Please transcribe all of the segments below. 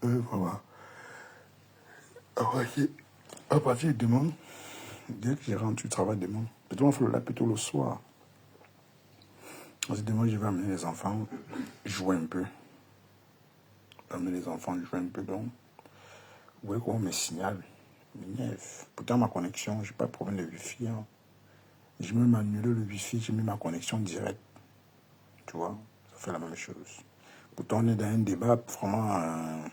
Voilà. À partir de demain, dès que je rentre du travail demain, peut-être on fait là plutôt le soir. Parce que demain, je vais amener les enfants jouer un peu. Amener les enfants jouer un peu. Donc, vous voyez comment on me signale. Pourtant, ma connexion, j'ai pas de problème de Wi-Fi. Hein. J'ai même annulé le Wi-Fi, j'ai mis ma connexion directe. Tu vois, ça fait la même chose. Pourtant, on est dans un débat vraiment.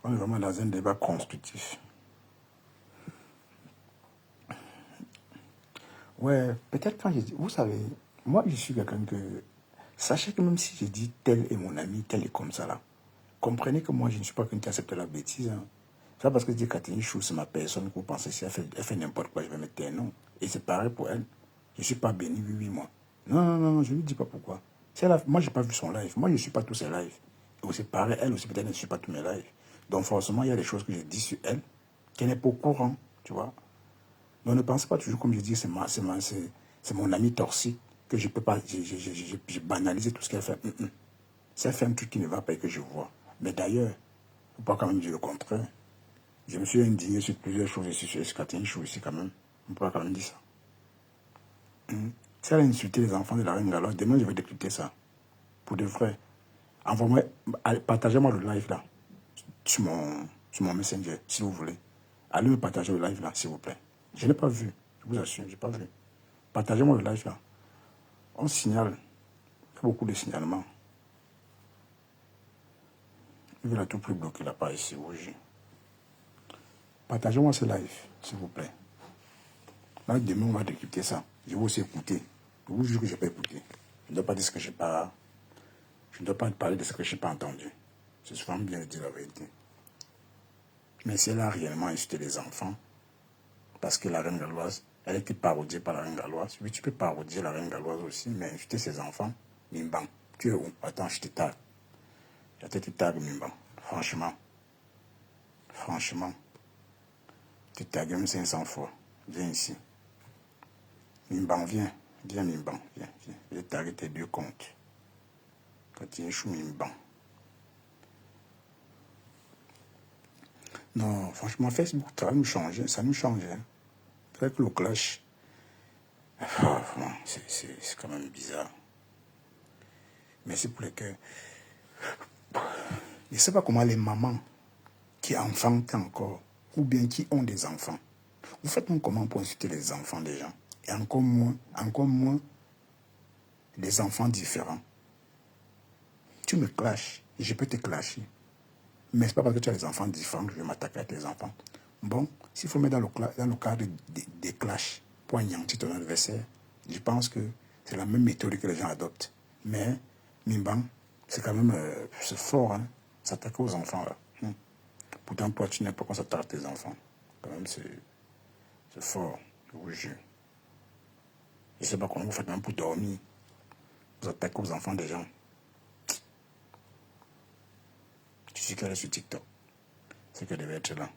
On est vraiment dans un débat constructif. Ouais, peut-être quand je dis. Vous savez, moi, je suis quelqu'un que. Sachez que même si je dis tel est mon ami, tel est comme ça là, comprenez que moi, je ne suis pas quelqu'un qui accepte la bêtise. Hein. C'est pas parce que je dis Catherine Chou, c'est ma personne, que vous pensez si elle fait n'importe quoi, je vais mettre un nom. Et c'est pareil pour elle. Je ne suis pas béni, oui, oui, moi. Non, non, non, je ne lui dis pas pourquoi. Moi, je n'ai pas vu son live. Moi, je ne suis pas tous ses lives. Et c'est pareil, elle aussi, peut-être, elle ne suit pas tous mes lives. Donc, forcément, il y a des choses que je dis sur elle qu'elle n'est pas au courant, tu vois. Donc, ne pensez pas toujours, comme je dis, c'est mon ami toxique, que je peux pas, j'ai banalisé tout ce qu'elle fait. Si elle fait un truc qui ne va pas et que je vois. Mais d'ailleurs, il ne faut pas quand même dire le contraire. Je me suis indigné sur plusieurs choses ici, sur Escatine Chou ici quand même. On ne peut pas quand même dire ça. Si elle a insulté les enfants de la reine Galoise, demain je vais décrypter ça. Pour de vrai. Envoie-moi, partagez-moi le live là. Sur mon Messenger, si vous voulez. Allez me partager le live là, s'il vous plaît. Je n'ai pas vu. Je vous assure, je n'ai pas vu. Partagez-moi le live là. On signale. Il y a beaucoup de signalements. Il veut à tout plus bloquer la page ici, oui. Partagez-moi ce live, s'il vous plaît. Là, demain, on va décrypter ça. Je vais aussi écouter. Je vous jure que je n'ai pas écouté. Je ne dois pas dire ce que je n'ai pas. Je ne dois pas parler de ce que je n'ai pas entendu. C'est souvent bien de dire la vérité. Mais si elle a réellement insulté les enfants, parce que la reine galloise, elle était parodiée par la reine galloise. Oui, tu peux parodier la reine galloise aussi, mais insulter ses enfants, Mimban. Tu es où? Attends, je te tag. Je te tag, Mimban. Franchement. Franchement. Tu tagues même 500 fois. Viens ici. Mimban, viens. Viens, Mimban. Viens, viens. Je vais taguer tes deux comptes. Quand tu échoues, Mimban. Non, franchement, Facebook, ça va nous changer. Ça nous change. Hein. Avec le clash, c'est quand même bizarre. Mais c'est pour lesquels. Je ne sais pas comment les mamans qui enfantent encore, ou bien qui ont des enfants, vous faites comment pour insulter les enfants des gens? Et encore moins des enfants différents. Tu me clashes, je peux te clasher. Mais ce n'est pas parce que tu as des enfants différents que je vais m'attaquer à tes enfants. Bon, s'il faut mettre dans le cadre des clashs pour anéantir ton adversaire, je pense que c'est la même méthode que les gens adoptent. Mais, Mimban, c'est quand même c'est fort, hein, s'attaquer aux enfants. Là. Pourtant, toi, tu n'es pas qu'on s'attaque à tes enfants. Quand même, c'est fort, je vous jure. Je ne sais pas comment vous faites même pour dormir. Vous attaquez aux enfants des gens. Tu sais qu'elle est sur TikTok. C'est qu'elle devait être là.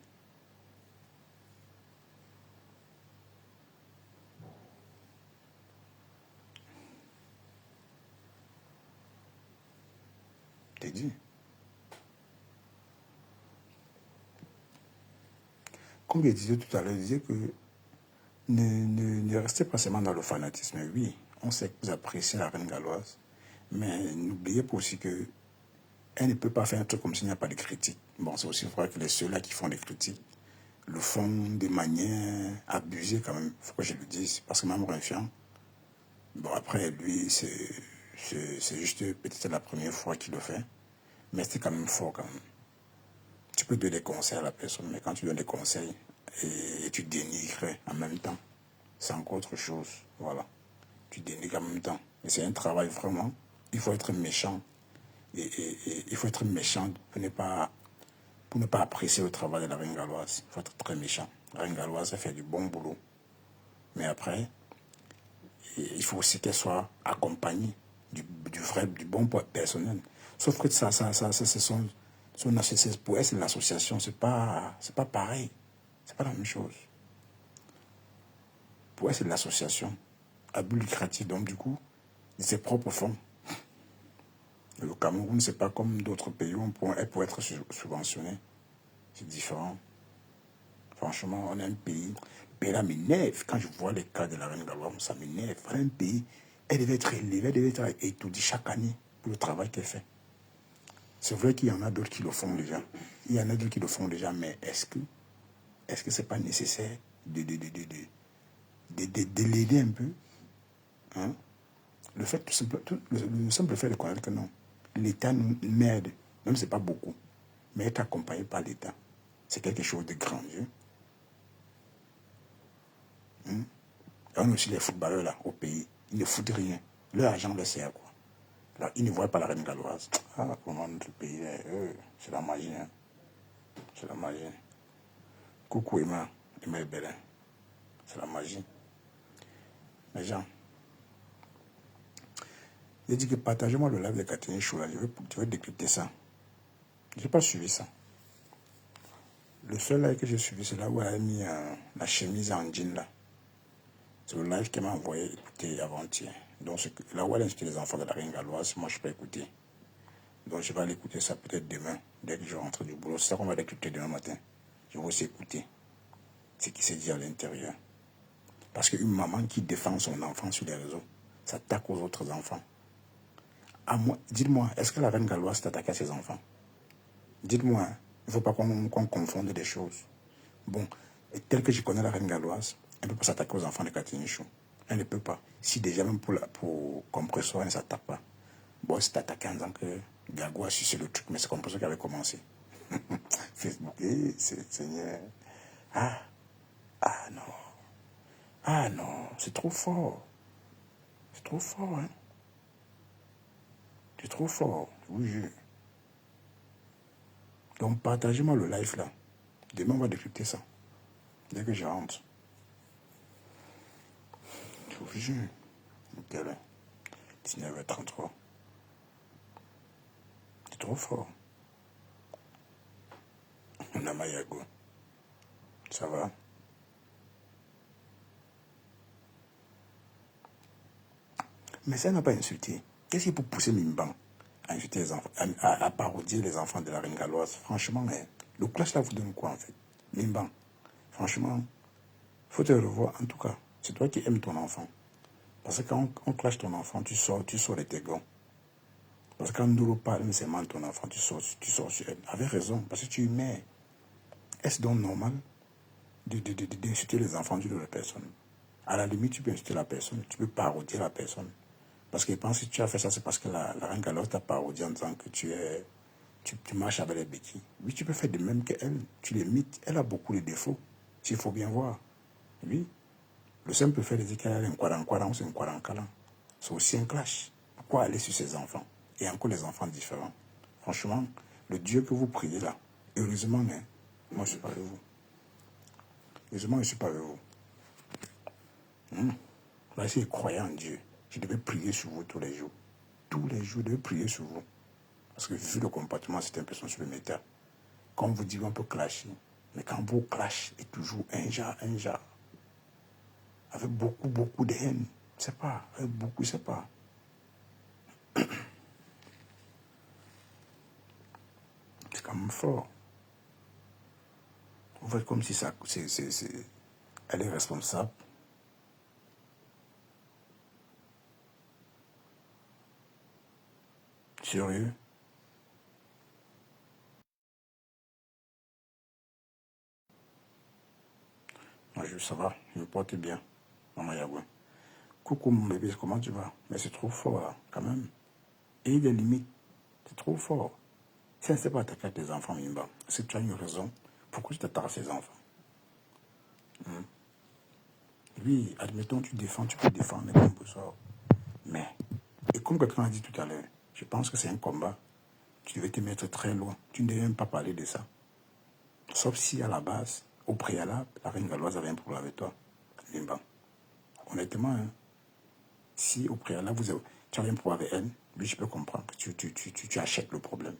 T'es dit. Comme je disais tout à l'heure, je disais que ne restez pas seulement dans le fanatisme. Oui, on sait que vous appréciez la reine galloise, mais n'oubliez pas aussi que elle ne peut pas faire un truc comme s'il n'y a pas de critique. Bon, c'est aussi vrai que ceux-là qui font des critiques le font de manière abusée quand même. Il faut que je le dise, parce que même Renfiant, bon après lui, c'est juste peut-être la première fois qu'il le fait, mais c'est quand même fort quand même. Tu peux donner des conseils à la personne, mais quand tu donnes des conseils et tu dénigres en même temps, c'est encore autre chose. Voilà. Tu dénigres en même temps. Et c'est un travail vraiment. Il faut être méchant. Et il faut être méchant pour ne pas apprécier le travail de la reine galloise. Il faut être très méchant. La reine galloise, elle fait du bon boulot. Mais après, il faut aussi qu'elle soit accompagnée du bon personnel. Sauf que ça c'est pour elle, c'est l'association. C'est pas pareil. C'est pas la même chose. Pour elle, c'est l'association. À but lucratif, donc du coup, de ses propres fonds. Le Cameroun, c'est pas comme d'autres pays où elle pourrait être subventionnée. C'est différent. Franchement, on a un pays. Le pays là m'énerve. Quand je vois les cas de la reine Galoise, ça m'énerve. On a un pays, elle devait être élevée, elle devait être étourdie chaque année pour le travail qu'elle fait. C'est vrai qu'il y en a d'autres qui le font déjà. Il y en a d'autres qui le font déjà, mais est-ce que c'est pas nécessaire de l'aider un peu, hein? Le fait, le simple fait de connaître que non, l'État nous m'aide, même si ce n'est pas beaucoup, mais être accompagné par l'État, c'est quelque chose de grandiose. Hein? Et on a aussi les footballeurs là, au pays, ils ne foutent rien. Leur argent le sert quoi. Alors, ils ne voient pas la reine galoise. Ah, comment notre pays, c'est la magie. Hein? C'est la magie. Coucou Emma Belin. C'est la magie. Les gens, j'ai dit que partagez-moi le live de Catherine Chou là, je vais décrypter ça. Je n'ai pas suivi ça. Le seul live que j'ai suivi, c'est là où elle a mis la chemise en jean là. C'est le live qu'elle m'a envoyé écouter avant-hier. Donc là où elle a insulté les enfants de la reine galloise, moi je peux écouter. Donc je vais aller écouter ça peut-être demain, dès que je rentre du boulot. C'est ça qu'on va décrypter demain matin. Je vais aussi écouter ce qui s'est dit à l'intérieur. Parce qu'une maman qui défend son enfant sur les réseaux s'attaque aux autres enfants. Dites-moi, est-ce que la reine galloise s'attaque à ses enfants? Dites-moi, hein, il ne faut pas qu'on confonde des choses. Bon, tel que je connais la reine galloise, elle ne peut pas s'attaquer aux enfants de Catherine Chou. Elle ne peut pas. Si déjà même pour Compressor, elle ne s'attaque pas. Bon, elle s'est attaquée en disant que Gago a sucé le truc, mais c'est Compressor qui avait commencé. Facebook, Seigneur. Ah, ah non. Ah non, c'est trop fort. C'est trop fort, hein. C'est trop fort, je vous jure. Donc partagez-moi le live là. Demain, on va décrypter ça. Dès que je rentre. Je vous jure. Quelle heure? 19h33. C'est trop fort. On a Mayago. Ça va? Mais ça n'a pas insulté. Qu'est-ce qui peut pousser Mimban à insulter les enfants, à parodier les enfants de la reine galloise? Franchement, hein, le clash là vous donne quoi en fait? Mimban, franchement, faut te le revoir. En tout cas, c'est toi qui aimes ton enfant. Parce que quand on clash ton enfant, tu sors les tegons. Parce que quand Ndolo parle, mais c'est mal ton enfant, tu sors sur elle. Avec raison, parce que tu es mère. Est-ce donc normal d'insulter les enfants d'une autre personne? À la limite, tu peux insulter la personne, tu peux parodier la personne. Parce qu'il pense que si tu as fait ça, c'est parce que la reine Galoise t'a parodié en disant que tu marches avec les béquilles. Oui, tu peux faire de même qu'elle. Tu l'imites. Elle a beaucoup de défauts. S'il faut bien voir. Oui. Le simple fait de dire qu'elle a un Nkwaran ou c'est un Nkwaran. C'est aussi un clash. Pourquoi aller sur ses enfants? Et encore les enfants différents. Franchement, le Dieu que vous priez là, heureusement, hein, moi je ne suis pas avec vous. Heureusement, je ne suis pas avec vous. Là, si je croyais en Dieu, je devais prier sur vous tous les jours. Tous les jours, je devais prier sur vous. Parce que vu le comportement, c'est un peu sur le méta. Comme vous dites, on peut clasher. Mais quand vous clash, est toujours un genre. Avec beaucoup de haine. C'est pas. Avec beaucoup, c'est pas. C'est quand même fort. Vous faites comme si ça, elle est responsable. Sérieux. Moi, ça va, je me porte bien. Maman Yagoué. Coucou mon bébé, comment tu vas? Mais c'est trop fort là, quand même. Et il y a des limites. C'est trop fort. Si elle ne sait pas attaquer à tes enfants, Mimba, est-ce que tu as une raison? Pourquoi tu t'attaques à ses enfants? Oui, admettons, tu peux défendre les composants. Mais, et comme quelqu'un a dit tout à l'heure, je pense que c'est un combat. Tu devais te mettre très loin. Tu ne devais même pas parler de ça. Sauf si, à la base, au préalable, la reine galloise avait un problème avec toi. Mimba. Honnêtement, hein, si au préalable, tu avais un problème avec elle, lui, je peux comprendre que tu achètes le problème.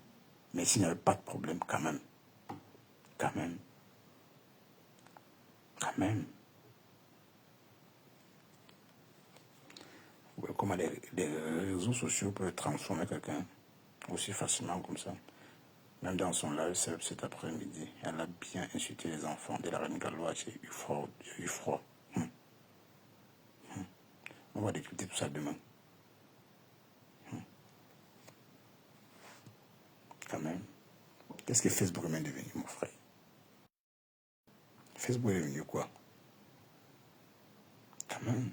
Mais s'il n'y avait pas de problème, quand même. Quand même. Quand même. Ouais, comment les réseaux sociaux peuvent transformer quelqu'un. aussi facilement comme ça. Même dans son live cet après-midi, elle a bien insulté les enfants de la reine galloise. J'ai eu froid. J'ai eu froid. On va décrypter tout ça demain. Quand même. Qu'est-ce que Facebook est devenu, mon frère? Facebook est devenu quoi? Quand même.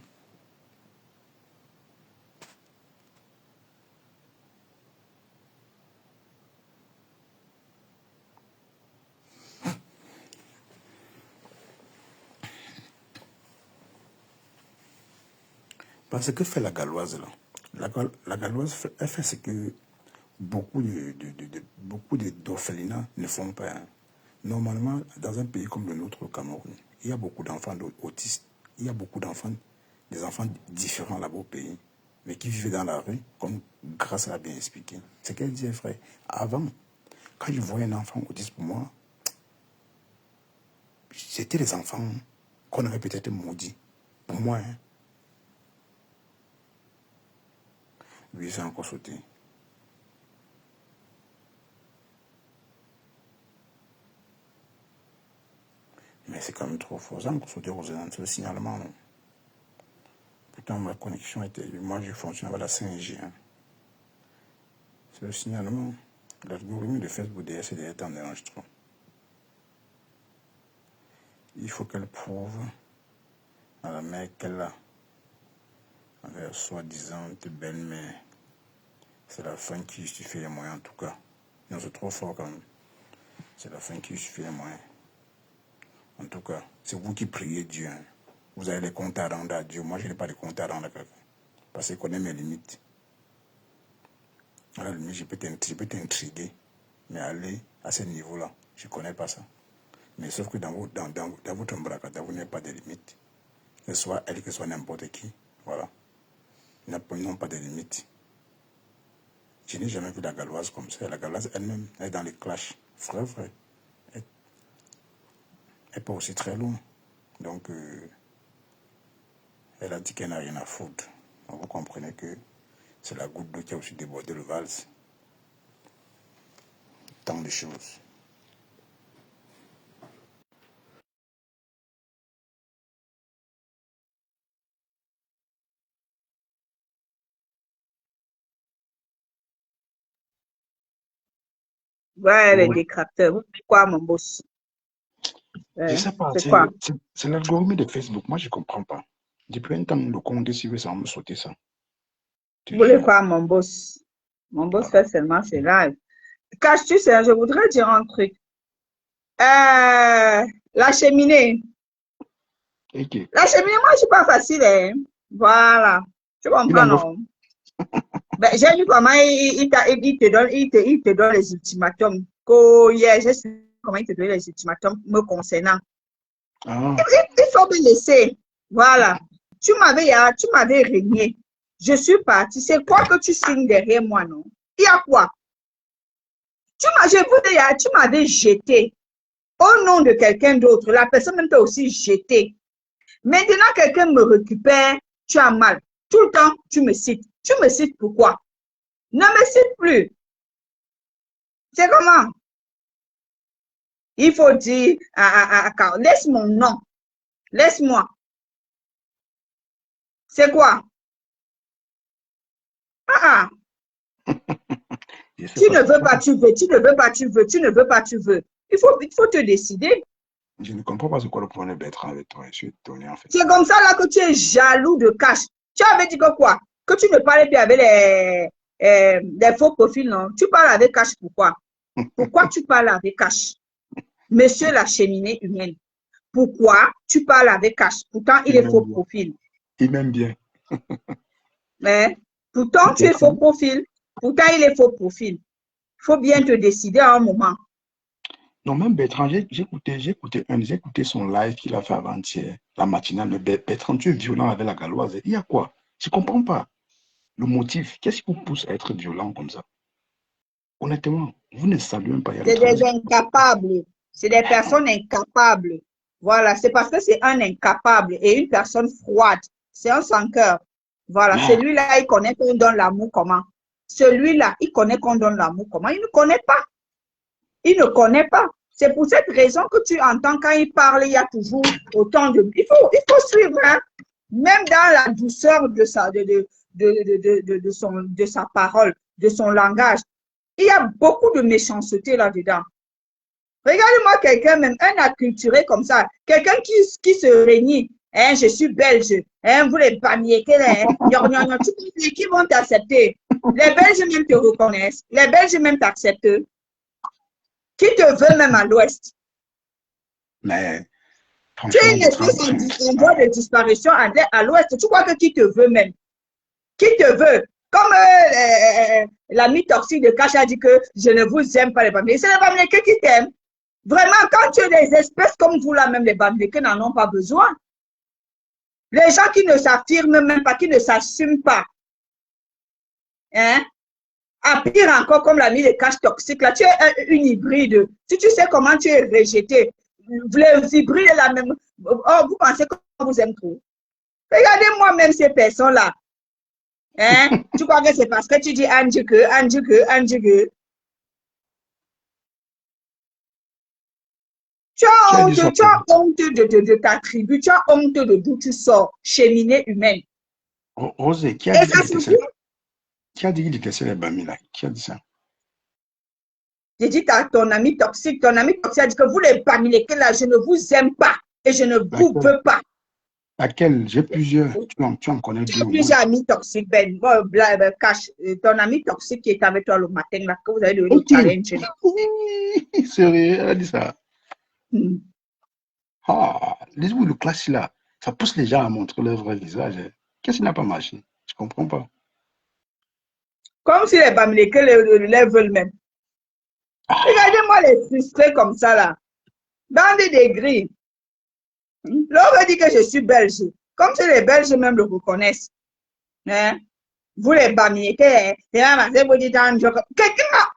Parce que fait la galloise là? La galloise, elle fait ce que beaucoup d'orphelinats ne font pas. Hein. Normalement, dans un pays comme le nôtre, le Cameroun, il y a beaucoup d'enfants autistes. Il y a beaucoup d'enfants, des enfants différents là-bas au pays, mais qui vivent dans la rue, comme Grâce l'a bien expliqué. C'est qu'elle dit, frère, avant, quand je voyais un enfant autiste pour moi, c'était les enfants qu'on avait peut-être maudits. Pour moi, hein. Lui, c'est encore sauté. Mais c'est quand même trop fort. Ça encore sauté, Rosanne, c'est le signalement. Non? Pourtant, ma connexion était... Moi, je fonctionne avec la 5G. Hein. C'est le signalement. L'algorithme de Facebook derrière, c'est derrière, t'en dérange trop. Il faut qu'elle prouve à la mère qu'elle a avec soi-disant belle-mère. C'est la fin qui justifie les moyens, en tout cas. Non, c'est trop fort quand même. C'est la fin qui justifie les moyens. En tout cas, c'est vous qui priez Dieu. Hein. Vous avez les comptes à rendre à Dieu. Moi, je n'ai pas de comptes à rendre à quelqu'un. Parce qu'il connaît mes limites. À la limite, je peux t'intriguer. Mais aller à ce niveau-là, je ne connais pas ça. Mais sauf que dans votre embracada, vous n'avez pas de limites. Que ce soit elle, que ce soit n'importe qui. Voilà. Ils n'ont pas de limites. Je n'ai jamais vu la galloise comme ça. La galloise elle-même, elle est dans les clashs. Frère. Elle n'est pas aussi très loin. Donc, elle a dit qu'elle n'a rien à foutre. Donc, vous comprenez que c'est la goutte d'eau qui a aussi débordé le vase. Tant de choses. Ouais, les décrapteurs. Vous faites quoi, mon boss? Je sais pas, C'est quoi? c'est l'algorithme de Facebook. Moi, je ne comprends pas. Depuis un temps, le compte, si ça me sauter ça. Vous voulez quoi, mon boss? Mon boss fait seulement ses lives. Cache-tu, je voudrais dire un truc. La cheminée. Okay. La cheminée, moi, je suis pas facile. Hein. Voilà. Tu comprends, non? Ben, j'ai vu comment il te donne les ultimatums. J'ai su comment il te donne les ultimatums me concernant. Ah. Il faut me laisser. Voilà. Tu m'avais régné. Je suis partie. C'est quoi que tu signes derrière moi, non? Il y a quoi? Tu m'avais jeté au nom de quelqu'un d'autre. La personne même t'a aussi jeté. Maintenant, quelqu'un me récupère, tu as mal. Tout le temps, tu me cites. Tu me cites pourquoi? Ne me cite plus. C'est comment? Il faut dire, laisse mon nom. Laisse-moi. C'est quoi? Tu ne veux pas, tu veux, tu ne veux pas, tu veux, tu ne veux pas, tu veux. Il faut te décider. Je ne comprends pas ce quoi le problème d'être avec toi. Je suis étonné en fait. C'est comme ça là que tu es jaloux de cash. Tu avais dit que quoi? Que tu ne parlais plus avec les faux profils, non? Tu parles avec cash pourquoi? Pourquoi tu parles avec cash? Monsieur la cheminée humaine. Pourquoi tu parles avec cash? Pourtant, il est faux profil. Il m'aime bien. Mais, pourtant, tu es faux profil. Pourtant, il est faux profil. Il faut bien te décider à un moment. Non, même Bertrand, j'ai écouté son live qu'il a fait avant-hier, la matinale. Mais Bertrand, tu es violent avec la galloise. Il y a quoi? Je ne comprends pas. Le motif, qu'est-ce qui vous pousse à être violent comme ça? Honnêtement, vous ne saluez même pas. C'est des incapables. C'est des personnes incapables. Voilà, c'est parce que c'est un incapable et une personne froide. C'est un sans cœur. Voilà, celui-là, il connaît qu'on donne l'amour comment. celui-là, il connaît qu'on donne l'amour. Comment? Il ne connaît pas. Il ne connaît pas. C'est pour cette raison que tu entends quand il parle, il y a toujours autant de... Il faut suivre, hein? Même dans la douceur de sa parole, de son langage. Il y a beaucoup de méchanceté là-dedans. Regardez-moi quelqu'un, même un acculturé comme ça, quelqu'un qui se réunit, hein, je suis belge, hein, vous les banniers, qui vont t'accepter. Les Belges même te reconnaissent, les Belges même t'acceptent. Qui te veut même à l'Ouest? Mais tu es une espèce en voie de disparition à l'Ouest. Tu crois que qui te veut même? Qui te veut? Comme l'ami toxique de Cash a dit que je ne vous aime pas les Bamileke. C'est les Bamileke qui t'aiment. Vraiment, quand tu es des espèces comme vous là, même les Bamileke n'en ont pas besoin. Les gens qui ne s'affirment même pas, qui ne s'assument pas. Hein? À pire encore, comme l'ami de Cash toxique, là, tu es une hybride. Si tu sais comment tu es rejeté, les hybrides la même. Oh, vous pensez qu'on vous aime trop? Regardez-moi même ces personnes-là. Hein? Tu crois que c'est parce que tu dis Angie que. Tu as honte de ta tribu, tu as honte de d'où tu sors, cheminée humaine. Rosé, qui a dit qu'il détestait les Bamila? Qui a dit ça? J'ai dit à ton ami toxique a dit que vous les Bamileke là, je ne vous aime pas et je ne vous veux pas. Laquelle? J'ai plusieurs. Tu en connais deux. J'ai plusieurs amis toxiques, Cash, ton ami toxique qui est avec toi le matin là, que vous avez le challenge. Oui, sérieux, elle a dit ça. Ah, laisse-moi le clash là. Ça pousse les gens à montrer leur vrai visage. Qu'est-ce qui n'a pas marché? Je ne comprends pas. Comme si les Bamileke les veulent même. Regardez-moi les frustrés comme ça là. Dans des degrés. L'on veut dire que je suis belge. Comme si les Belges même le reconnaissent. Hein? Vous les Bamileke, quelqu'un a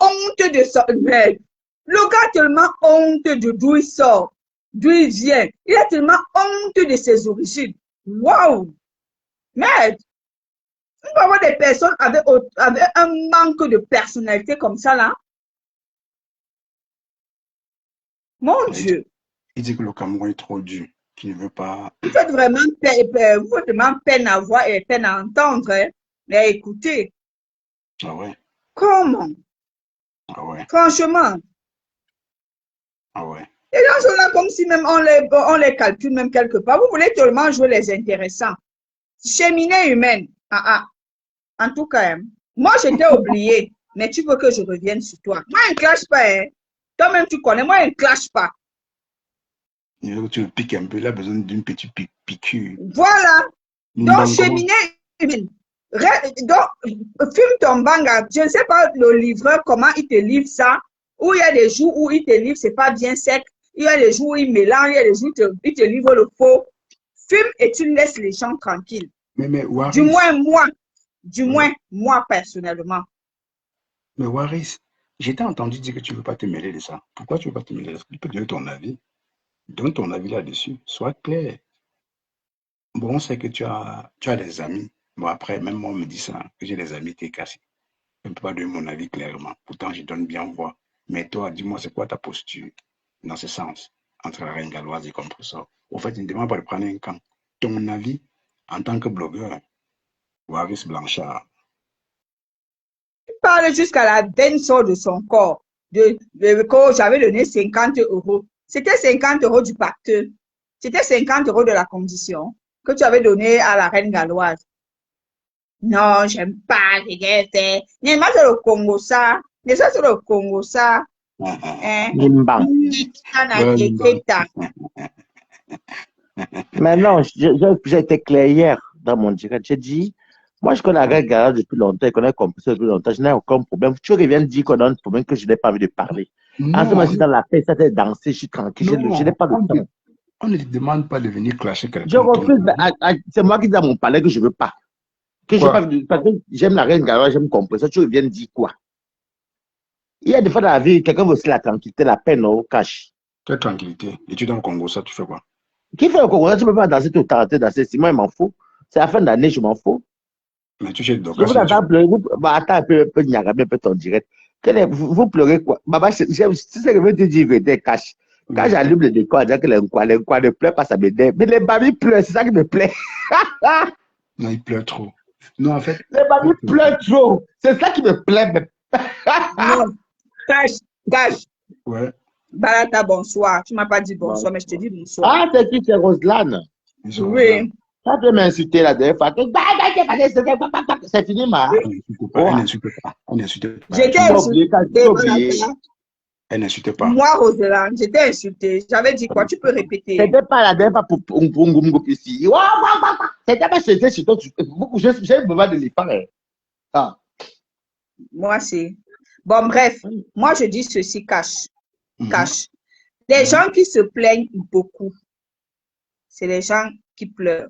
honte de ça. Le gars a tellement honte de d'où il sort, d'où il vient. Il a tellement honte de ses origines. Waouh! Merde! On peut avoir des personnes avec un manque de personnalité comme ça, là. Mon Dieu! Il dit que le Cameroun est trop dur, qu'il ne veut pas... Vous faites vraiment peine à voir et peine à entendre. Hein? Mais écoutez. Ah ouais? Comment? Ah ouais? Franchement. Ah ouais? Les gens sont là comme si même on les calcule même quelque part. Vous voulez tellement jouer les intéressants. Cheminée humaine. En tout cas, hein, moi je t'ai oublié, mais tu veux que je revienne sur toi. Moi, je ne clash pas. Hein. Toi-même, tu connais, moi, je ne clash pas. Il veut que tu le piques un peu, il a besoin d'une petite piqûre. Voilà. Donc, cheminée humaine. Donc, fume ton banga. Je ne sais pas le livreur, comment il te livre ça. Où il y a des jours où il te livre, c'est pas bien sec. Il y a des jours où il mélange, il y a des jours où il te livre le faux. Fume et tu laisses les gens tranquilles. Mais Waris, du moins, moi personnellement. Mais Waris, j'étais entendu dire que tu ne veux pas te mêler de ça. Pourquoi tu ne veux pas te mêler de ça? Tu peux donner ton avis. Donne ton avis là-dessus. Sois clair. Bon, on sait que tu as des amis. Bon, après, même moi, on me dit ça, que j'ai des amis, t'es cassé. Je ne peux pas donner mon avis clairement. Pourtant, je donne bien voix. Mais toi, dis-moi, c'est quoi ta posture dans ce sens, entre la reine galloise et Compressor? Au fait, je ne demande pas de prendre un camp. Ton avis, en tant que blogueur, Waris Blanchard. Il parle jusqu'à la veine sort de son corps. Quand j'avais donné 50 €. C'était 50 € du pacte. C'était 50 € de la condition que tu avais donné à la reine galloise. Non, j'aime pas, j'ai fait. Mais moi, c'est le Congo, ça. Mais ça, c'est le Congo, ça. Mais non, j'ai été clair hier dans mon direct. J'ai dit, moi, je connais la reine galloise depuis longtemps, je connais Compressor depuis longtemps, je n'ai aucun problème. Tu reviens dire qu'on a un problème que je n'ai pas envie de parler. En ce moment, je suis dans la paix, ça c'est danser, je suis tranquille, je n'ai pas de temps. On ne te demande pas de venir clasher quelqu'un. Je refuse, c'est moi qui dis à mon palais que je ne veux pas. Parce que j'aime la reine galloise, j'aime Compressor, tu reviens dire quoi? Il y a des fois dans la vie, quelqu'un veut aussi la tranquillité, la peine au cash. Quelle tranquillité? Et tu es dans le Congo, ça, tu fais quoi? Qui fait le Congo? Tu ne peux pas danser tout le temps, danser. Si moi, je m'en fous. C'est la fin d'année, je m'en fous. Mais tu sais, Je Dorcas, vous entends pleurer. Bah, attends un peu, Niagara, un peu ton direct. Vous pleurez quoi? Maman, tu sais que je veux te dire, vérité, cache. Quand j'allume le décor, on dirait que les quoi ne pleurent pas, ça me dérange. Mais les babies pleurent, c'est ça qui me plaît. non, il pleure trop. Non, en fait. Les babies pleurent trop. C'est ça qui me plaît. Non, cache. Ouais. Balata, bonsoir. Tu m'as pas dit bonsoir, mais je te dis bonsoir. Ah, c'est qui? C'est Roselane. Oui. Ça peut m'insulter la dernière fois. C'est fini, ma. Elle n'insulte pas. Elle n'insulte pas. J'étais insultée. Elle n'insulte pas. Moi, Roselane, j'étais insultée. J'avais dit quoi? Tu peux répéter. C'était pas la dernière fois pour Ngumgo ici. C'était pas c'était sur toi. J'ai besoin de les faire. Ah. Moi, c'est. Bon, bref. Moi, je dis ceci, cache. Cache. Les gens qui se plaignent beaucoup, c'est les gens qui pleurent.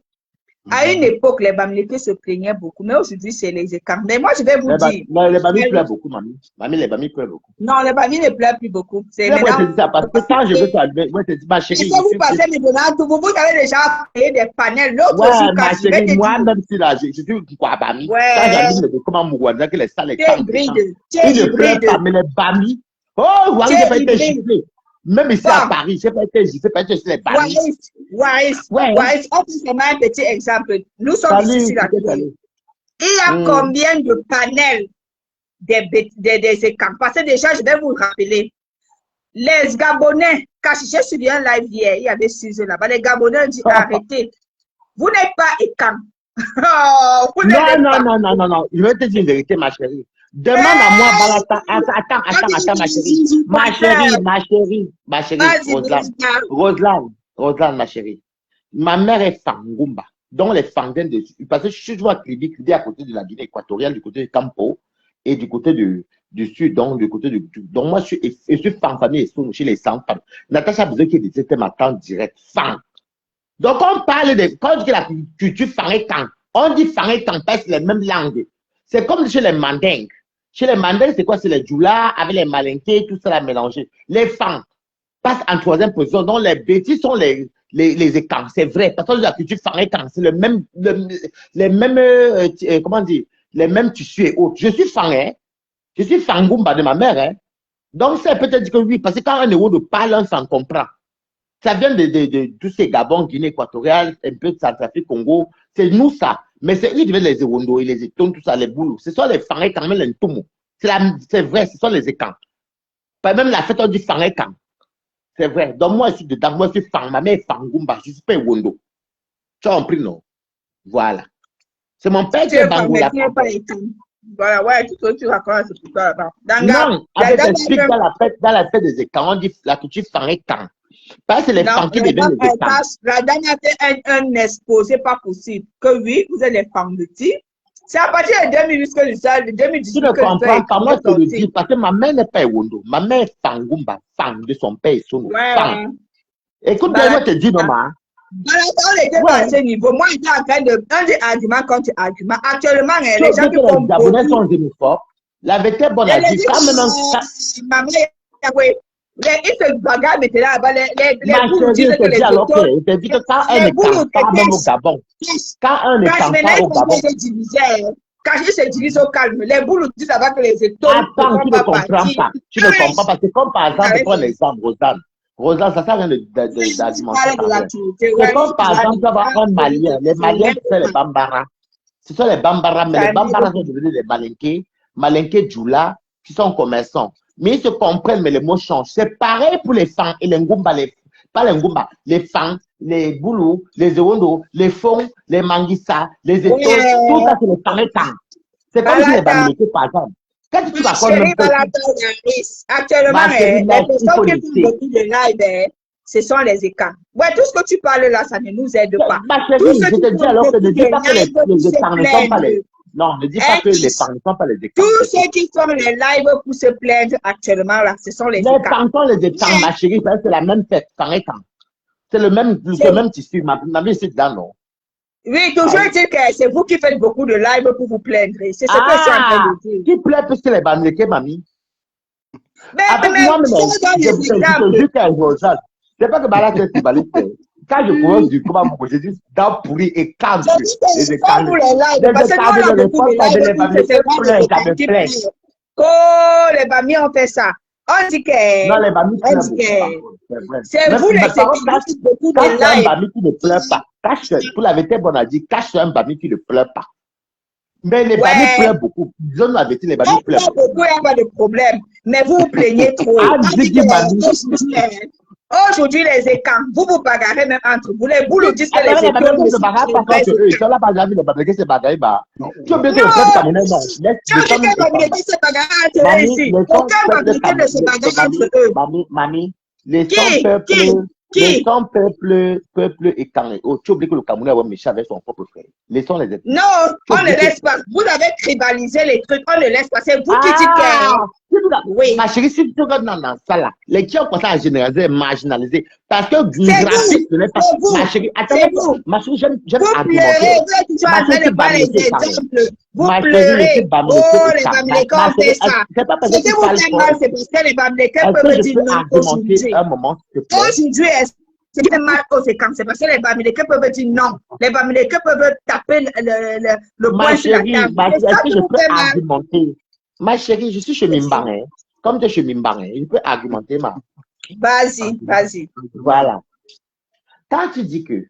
À une époque, les Bamileke se plaignaient beaucoup, mais aujourd'hui, c'est les écarts. Mais moi, je vais vous dire. Les Bamileke pleurent beaucoup, mamie. Mamie, les Bamileke pleurent beaucoup. Non, les Bamileke ne pleurent plus beaucoup. C'est moi, je te dis ça parce que quand je veux t'allumer, moi, je te dis, ma chérie. Il faut vous passer les bonheurs. Vous avez déjà créé des panels. L'autre ouais, ma chérie, moi, même si là, je suis quoi, Bami. Quand j'allume le comment Mourouana, que les salles, les camps. Ils ne pleurent pas, mais les Bami. Oh, vous avez pas été giflé. Même ici à Paris, je n'ai pas été giflé, pas été sur les Bami. Waïs, on peut faire un petit exemple. Nous sommes ici, là. Il y a combien de panels des écrans? Parce que déjà, je vais vous rappeler. Les Gabonais, quand j'ai suivi un live hier, il y avait 6 heures là-bas, les Gabonais ont dit arrêtez. Vous n'êtes pas écran. Non. Je vais te dire une vérité, ma chérie. Demande à moi, Balata. Attends, ma chérie. Roselane, ma chérie. Ma mère est Fangumba. Donc, les Fanguen de. Parce que je vois Clidi à côté de la Guinée équatoriale, du côté de Campo, et du côté du sud, donc du côté du. Donc, moi, je suis Fang famille chez les 100 femmes. Natacha Besoin qui était ma tante directe. Fang. Donc, on parle de. Quand on dit la culture Fang, on dit Fang parce que c'est les mêmes langues. C'est comme chez les Mandingues. Chez les Mandingues, c'est quoi? C'est les Djoula avec les Malinké, tout ça là mélangé. Les Fang passent en 3e position. Donc, les bêtises sont les écarts. C'est vrai. Parce que la culture Fang, c'est les mêmes, comment dire, les mêmes tissus et autres. Je suis Fang, hein. Je suis Fangumba de ma mère, hein. Donc, c'est peut-être que oui, parce que quand un euro de parle, on s'en comprend. Ça vient de tous ces Gabon, Guinée équatoriale, un peu de Centrafrique, Congo. C'est nous, ça. Mais c'est eux qui deviennent les Ewondo et les Étones, tout ça, les boulous. Ce sont les Fangais quand même, les Ntoumou. C'est vrai, ce sont les écans. Pas même la fête, on dit Fangais quand. C'est vrai. Donc, moi, je suis dedans. Moi, je suis Fang. Ma mère est Fangumba. Je ne suis pas Ewondo. Tu as compris, non? Voilà. C'est mon père qui est Bangoula. Voilà, ouais, tu racontes, c'est pour toi là-bas. Non, avec explique dans la fête des écans, on dit la culture Fangais quand. Parce que les femmes qui deviennent les écarts. La dame a fait un exposé pas possible. Que oui, vous êtes les femmes de type. C'est à partir de 2008 que de 2018 tu ne comprends pas, moi je te le dis, parce que ma mère n'est pas Ewondo. Ma mère est Fangumba, femme de son père et son femme. Écoute, moi te dis, maman. On était à ce niveau. Moi, j'étais en train de prendre des arguments contre arguments. Actuellement, les gens qui font les Gabonais sont xénophobes. La vérité, bonne à dire. Quand maintenant. Ma mère, oui. Ils se bagarrent maintenant là-bas. Les boules disent que les autos. Il te dit que quand un n'est pas même au Gabon. Quand un n'est pas au Gabon. Quand ils se divisent au calme, les boules disent là-bas que les étoiles. Attends, tu ne comprends pas. Tu ne comprends pas. C'est comme par exemple, je prends l'exemple, Roselane. Roselane, ça sert à rien d'argumenter. C'est comme par exemple, tu vas un Malien. Les Maliens, c'est les Bambara. Ce sont les Bambara, mais les Bambara sont devenus les Malinké. Malinké Djoula, qui sont commerçants. Mais ils se comprennent, mais les mots changent. C'est pareil pour les Fang et les Ngumba, pas les Ngumba, les Fang, les Boulou, les Ewondo, les Fong, les Manguissa, les Étoiles, tout ça, c'est les Fang. C'est comme si les Bamileke, par exemple. Quand tu racontes même actuellement, les personnes qui font beaucoup de live, ce sont les écarts. Ouais, tout ce que tu parles là, ça ne nous aide pas. Ma chérie, je te dis alors que ne dis pas que les écarts ne sont pas les... Non, ne dis pas que les femmes ne sont pas les écarts. Tous ceux qui font les lives pour se plaindre actuellement, là, ce sont les écarts. Les femmes sont les écarts, ma chérie, c'est la même fête, c'est le même tissu. Ma vie, c'est dedans, non? Oui, toujours est-il que c'est vous qui faites beaucoup de lives pour vous plaindre. C'est ce que je suis en train de dire. Qui plaît plus que les Bamileke, mamie? Mais moi, je te jure qu'un jour, c'est pas que Balak est Tibalite. Quand je prononce du comment vous je dis dents pourries et calme. Je dis que Les c'est pas pour écarlés. les lives, Les parce que nous, on a écarlés, les beaucoup de fois de lives les où familles, c'est seulement pleurent, des ça me écartés plaît. pleins. Oh, les familles ont fait ça. On dit Non, les que, familles on pleurent dit beaucoup, par que contre, c'est vrai. c'est Même vous les mes parents écartés qui faites beaucoup de cache un lives. bami qui ne pleure pas. Pour la vérité, on a dit, cache un bami qui ne pleure pas. Mais les bamis Ouais, pleurent beaucoup. Disons la vérité, les bamis on pleurent pleure beaucoup. beaucoup, il n'y a pas de problème. Mais vous vous plaignez trop. Ah, On dit Ziggy que Mami. aujourd'hui, les écarts, vous vous bagarrez même entre vous. Les boules disent que Attends, les les bamis étoiles ne ne se sont bagarrent pas pas les entre vrais eux. Ils écarts. sont là, par exemple, les bamis qui se bagarrent, bah. Non, Tu as oublié que Non, le peuple camerounais, non. tu as dit que les Bamileke se bagarrent entre eux Mami, ici. les sons Aucun peuple Bamileke ne se camerounais, bagarre entre eux. Mami, les sons Qui? peuple, les Qui? sons peuple et Cameroun. Oh, tu as oublié que le Camerounais est méchant avec son propre frère. Les sons les Non, Tu on as ne oublié que. laisse pas. Vous avez tribalisé les trucs, on ne laisse pas. C'est vous qui dites Ah! que. Oui. Ma chérie, si tu regardes dans ça là, les qui ont commencé à généraliser, marginaliser, parce que du C'est racisme, ce n'est pas. vous. Ma chérie, attends, C'est vous. ma chérie, j'aime Vous argumenter. pleurez, vous êtes toujours Ma en train chérie, de prendre les Bamileke parle. exemples. Vous Ma chérie, pleurez. c'est Bamileke Oh, et les Cameroun. Bamileke Ma ont fait chérie, ça. c'est pas parce Ce que qui tu vous parles fait fort. mal, c'est parce que les Bamileke Est-ce que peuvent je dire peux non argumenter aujourd'hui. un moment, s'il te plaît? Aujourd'hui, ce qui fait mal aux écarts, c'est parce que les Bamileke peuvent dire non. Les Bamileke peuvent taper le Ma poing sur la chérie, table. C'est est-ce ça que qui je vous peux fait mal. argumenter? Ma chérie, je suis chez Mimban, hein. Comme tu es chez Mimban, hein, je peux argumenter, ma. Vas-y, vas-y. Voilà. Quand tu dis que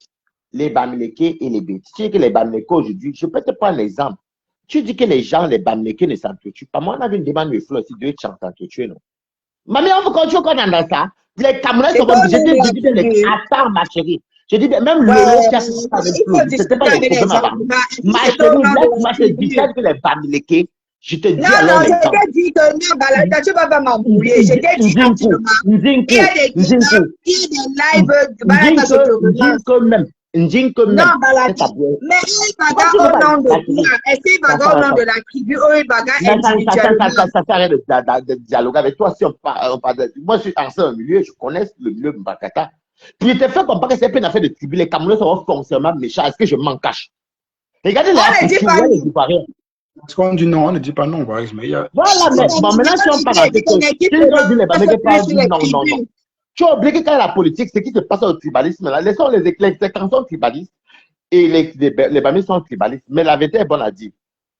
les Bamileke et les Bétis, tu dis que les Bamileke aujourd'hui, je peux te prendre l'exemple. Tu dis que les gens, les Bamileke ne s'entretuent pas. Moi, on avait une demande de fleurs si deux gens s'entretuent, non? Mamie, on veut continuer qu'on dans ça. Les Camerounais sont comme. Je dis, attends, ma chérie. Je dis, même Lolo qui a fait ça avec Il faut nous, c'était pas discuter les avec les problèmes gens. avant. Ma chérie, laisse-moi te dire que les Bamileke, je te dis Non, alors non, les je gens. t'ai dit que non, Balata, tu ne vas pas m'embrouiller. Je t'ai dit absolument. Il y a des débats, il y a des lives, Balata se trouve. Non, Balata. Mais il bagarre au nom de quoi? Est-ce qu'il bagarre au nom de la tribu ou il bagarre individuellement? Ça sert à rien de dialoguer avec toi. Si on parle, moi, je suis ancien au milieu, je connais le milieu de Mbakata. Puis je te fais comprendre que c'est pas une affaire de tribu. Les Camerounais sont foncièrement méchants. Est-ce que je m'en cache? Regardez On ne dit pas les Parce qu'on dit non, on ne dit pas non, Waris, mais il y a. Voilà, mais bon, maintenant, si on parle de non. Tu as oublié que quand la politique, c'est qui se passe au tribalisme, là, laissons les canons tribalistes et les bamis sont tribalistes. Mais la vérité est bonne à dire.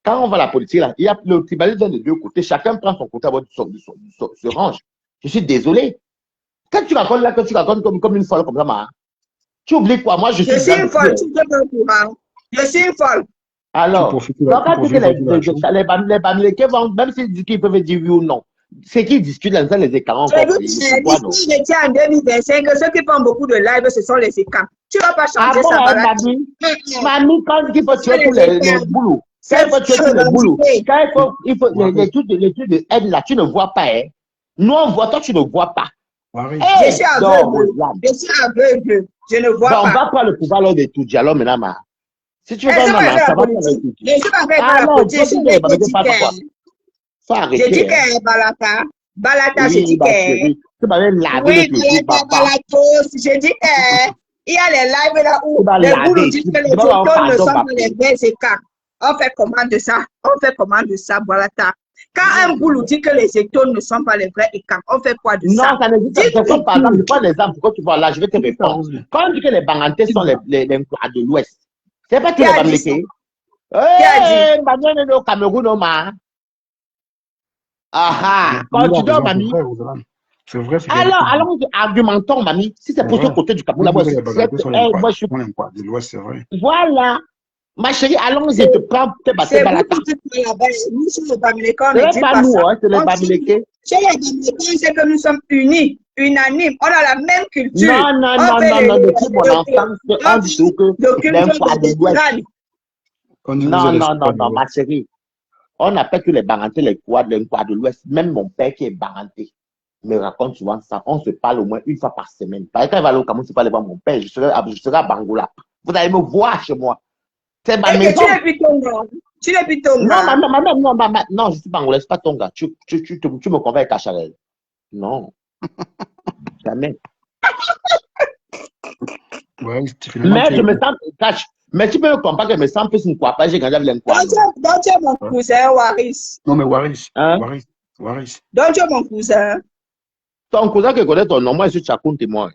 Quand on voit la politique, là, il y a le tribalisme de deux côtés. Chacun prend son côté, se range. Je suis désolé. Quand tu racontes là, que tu racontes comme une folle comme ça, ma, tu oublies quoi? Moi, je suis une folle. Tu te prends pour moi. Je suis une folle. Alors, quand tu dis que les Bamileke vont, même s'ils disent qu'ils peuvent dire oui ou non, c'est qu'ils discutent dans les écarts. Je tiens en 2025 que ceux qui font beaucoup de live, ce sont les écarts. Tu ne vas pas changer ça. Mamie, quand il faut tuer tous les boulots, quand il faut tuer tous les boulots, quand il faut les trucs de haine là, tu ne vois pas, hein. Nous, on voit, toi, tu ne vois pas. Je suis aveugle. Je suis aveugle. Je ne vois pas. On va prendre le pouvoir lors de tout dialogue maintenant. Si tu veux ça va politique. Je suis pas avec la politique. Je dis que Balata, je dis que. Oui, Balata, je dis que. Il y a les lives là où les boules disent que les autochtones ne sont pas les vrais écarts. On fait comment de ça? On fait comment de ça, Balata? Quand un boulot dit que les autochtones ne sont pas les vrais écarts, on fait quoi de ça? Non, ça n'existe pas. Par exemple, je prends l'exemple, pourquoi tu vois là, je vais te répondre. Quand on dit que les Bangantais sont les de l'Ouest, c'est pas tous les Bamileke. Eh, Manuel au Cameroun, au Ma. Ah, continue, mamie. C'est vrai. Alors, argumentons, mamie. Si c'est pour ce côté du Cameroun, moi, je suis. De l'Ouest, c'est vrai. Voilà. Ma chérie, allons, je te prends tes bateaux Balata. Nous sommes les Bamileke, on ne dit pas nous, c'est les Bamileke. Chez les Bamileke, c'est que nous sommes unis, unanimes. On a la même culture. Non. Depuis mon enfance, on dit que l'enfant de l'Ouest. Non, ma chérie. On appelle que les Bangantais les quoi de l'Ouest. Même mon père qui est Bangantais me raconte souvent ça. On se parle au moins une fois par semaine. Par exemple, quand il va aller au Cameroun, je ne voir mon père. Je serai à Bangola. Vous allez me voir chez moi. C'est ma maison. Tu n'es plus Tonga. Non, je suis Bangolais, c'est pas Tonga. Tu me convaincs avec Cacharel. Non. Jamais. Ouais, mais je me sens cache. Mais tu peux me comprendre que je me sens plus une quoi pas, j'ai grandi avec l'enquoi. Donc tu es mon cousin, Waris. Non, mais Waris. Hein? Waris. Donc tu es mon cousin. Ton cousin qui connaît ton nom, moi je suis Tchakoun témoin.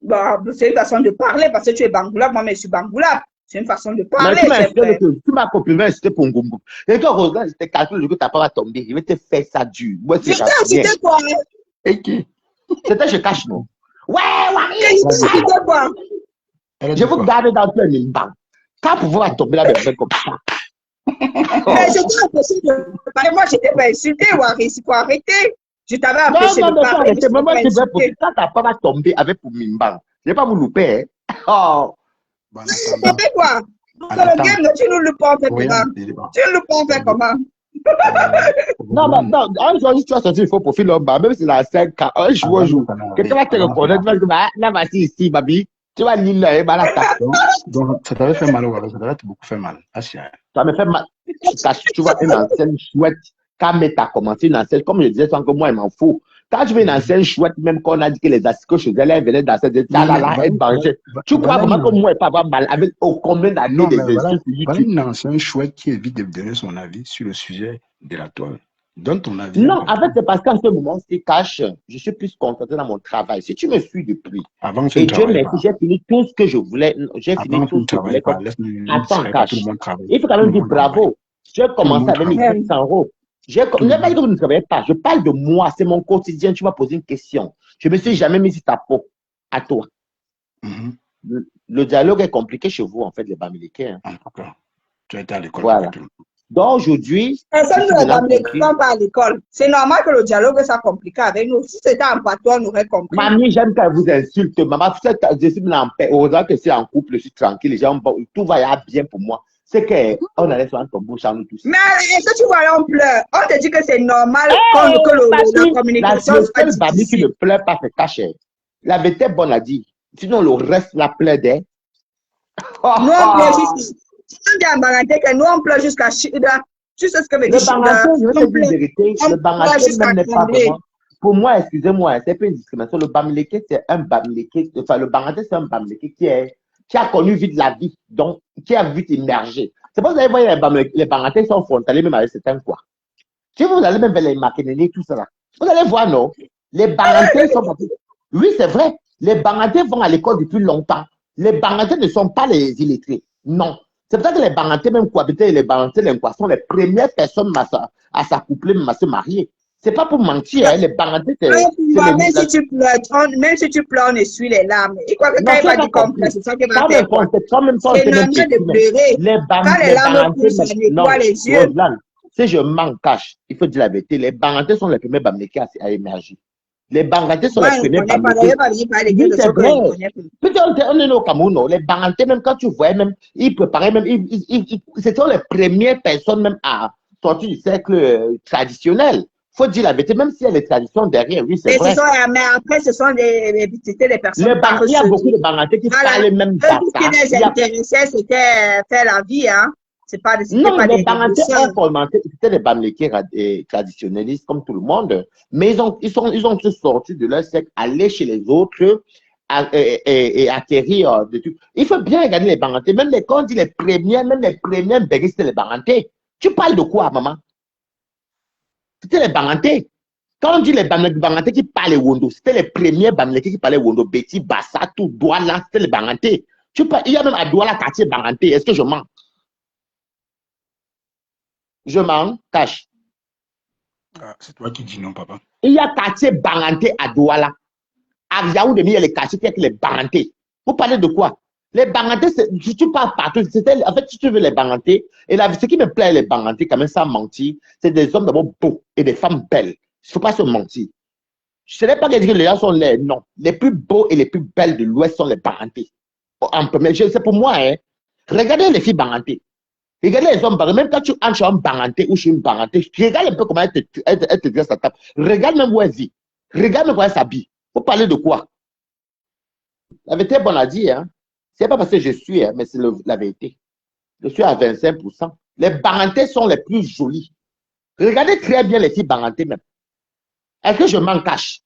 Bon, c'est une façon de parler parce que tu es bangoulable, moi, mais je suis bangoulable. C'est une façon de Mais parler, tu m'as cher frère. comprimé, c'était pour Ngumbu. Et quand Rosa, j'étais calculé que ta part va tomber. Je vais te faire ça dur. Moi, Je c'est t'ai incité quoi? Hein? Et qui? C'était je cache, non? Ouais, Je t'ai incité quoi? Elle a je dit vous quoi? garde dans le mimban. Quand vous va tomber là, ben, comme ça. Mais je t'ai empêché de parler. Moi, je t'ai pas insulté, Waris. Il faut arrêter. Je t'avais Non, empêché non, de mais faut parler, mais arrêter. je Mais t'ai moi, pas je vais pour insulté. quand ta part va tomber avec pour mimban. Je vais pas vous louper, hein. Oh. Bon, en Ça attendant, fait quoi? en Dans le attendant, game, tu nous le pas fait Oriane, comment? il est bon. Tu nous le pas fait comment? Non, mais Oriane, non, un jour, si tu vas sortir, il faut profil là bas, même si c'est la 5 un jour, un avant jour. de s'en Quelqu'un aller, va te avant de s'en reconnaître, tu vas dire, bah, là, voici ici, baby. Tu vas lire là, et malata. donc, ça t'avait fait mal au ça t'avait beaucoup fait mal. Ah, c'est rien. Ça me fait mal. Tu vois une ancienne chouette, quand tu as commencé une ancienne, comme je disais, sans que moi, il m'en faut. Quand je veux une ancienne chouette, même quand on a dit que les asticots chez elle, elles venaient danser, elles Non, là, mais là, elles bangeaient. Tu crois voilà vraiment que moi, il pas avoir mal avec combien d'années non, mais des voilà, insultes sur voilà YouTube? une ancienne chouette qui évite de donner son avis sur le sujet de la toile. Donne ton avis. Non, en fait, c'est parce qu'en ce moment, c'est cash. Je suis plus concentré dans mon travail. Si tu me suis depuis, Avant que tu et ne Dieu travailles merci, pas. j'ai fini tout ce que je voulais. J'ai Avant fini que tu tout ne ce que je travailles voulais. pas, Comme laisse-nous attends, distraire pas. Tout le cash. monde travaille. Il faut quand Tout même le dire monde travaille. bravo. J'ai Tout le commencé monde avec travaille. 1500 euros. Je Tout le n'ai pas dit monde. que vous ne travaillez pas. Je parle de moi. C'est mon quotidien. Tu m'as posé une question. Je ne me suis jamais mis sur ta peau. À toi. Mhm. Le dialogue est compliqué chez vous, en fait, les Bamileke. Hein. En tout cas, tu as été à l'école Voilà. avec tout le monde. Donc aujourd'hui, je Personne suis ne maintenant ne tranquille. pas à l'école. C'est normal que le dialogue soit compliqué avec nous. Si c'était en patois, on aurait compris. Mamie, j'aime quand elle vous insulte. Maman, je suis en paix. Heureusement que c'est en couple, je suis tranquille. Les gens, tout va bien pour moi. C'est qu'on allait sur un tombeau chez nous tous. Mais est-ce que tu vois, là, on pleure. On te dit que c'est normal Hey, que la la communication soit seule Bami qui ne difficile. pleure pas, c'est caché. La vérité bonne a dit. Sinon, le reste, la plaidait. Nous, on pleure jusqu'à. On dit à Banganté que nous, on pleure jusqu'à Chida. Tu sais ce que veut dire Le Chida? Banganté, je vais te On dire la vérité, on le pleure Banganté jusqu'à même n'est pas trembler. vraiment. Pour moi, excusez-moi, c'est pas une discrimination. Le Bamileke, c'est un Bamileke. Enfin, le Banganté, c'est un Bamileke qui a connu vite la vie, donc qui a vite émergé. C'est pour ça que vous voyez, les Bangantés sont frontaliers même avec certains quoi. Si vous allez même vers les Makénéné, tout ça là, vous allez voir, non? Les Bangantés sont. Oui, c'est vrai. Les Bangantés vont à l'école depuis longtemps. Les Bangantés ne sont pas les illettrés. Non. C'est pour ça que les Bangantés, même cohabiter et les Bangantés, les Nkwa, sont les premières personnes à s'accoupler, même à se marier. C'est pas pour mentir, hein. Les Bangantés, c'est Même si tu pleures, on essuie les larmes. Et quoi que non, quand il tu va n'as pas dire qu'on compris. pleure, c'est ça qu'il va Quand faire même, quoi? quand même, C'est même normal de petit, pleurer. Quand les larmes Bangantés, coulent, ça non, nettoie les yeux. Roseland, si je m'en cache, il faut dire la vérité, les Bangantés sont les premiers Bamileke à émerger. Les Bangantés sont Moi, les je ne premiers connais pas. Bamileke. D'ailleurs, pas les Oui, quelque c'est chose que je ne vrai. connais pas. Peut-être on est au Cameroun, non? Les Bangantés, même quand tu voyais, même, ils préparaient même, c'était les premières personnes même à sortir du cercle traditionnel. Faut dire la vérité, même s'il y a les traditions derrière, oui, c'est vrai. Mais après, c'était les personnes Il y a beaucoup de Bangantés qui parlent même d'Ata. Ce qui les intéressait, c'était faire la vie, hein. Non, les Bangantés ont commencé, c'était des Bamileke traditionnalistes comme tout le monde, mais ils ont tous sorti de leur cercle, aller chez les autres et acquérir des trucs. Il faut bien regarder les Bangantés, même quand on dit les premières bégues, c'était les Bangantés. Tu parles de quoi, maman? C'était les Bangantés. Quand on dit les Bangantés qui parlaient Wondo, c'était les premiers Bamileke qui parlaient Wondo, Betty, Bassa, tout, Douala, c'était les Bangantés. Il y a même à Douala quartier Banganté. Est-ce que je mens? Je m'en cache. Ah, c'est toi qui dis non, papa. Il y a quartier Banganté à Douala. À Yaoundé, il y a les quartiers qui sont les Bangantés. Vous parlez de quoi? Les Bangantés, tu parles partout. En fait, si tu veux les Bangantés, et là, ce qui me plaît, les Bangantés, quand même, sans mentir, c'est des hommes d'abord beaux et des femmes belles. Il ne faut pas se mentir. Ce n'est pas que les gens sont les. Non. Les plus beaux et les plus belles de l'Ouest sont les Bangantés. En premier, c'est pour moi, hein. Regardez les filles Bangantés. Regardez les hommes, même quand tu entres chez un Banganté ou chez une Banganté, regarde un peu comment elle te dresse à table. Regarde même où elle vit. Regarde même comment elle s'habille. Vous parlez de quoi? La vérité, bon à dire, hein. C'est pas parce que je suis, hein, mais c'est la vérité. Je suis à 25%. Les Bangantés sont les plus jolis. Regardez très bien les filles Banganté même. Est-ce que je m'en cache?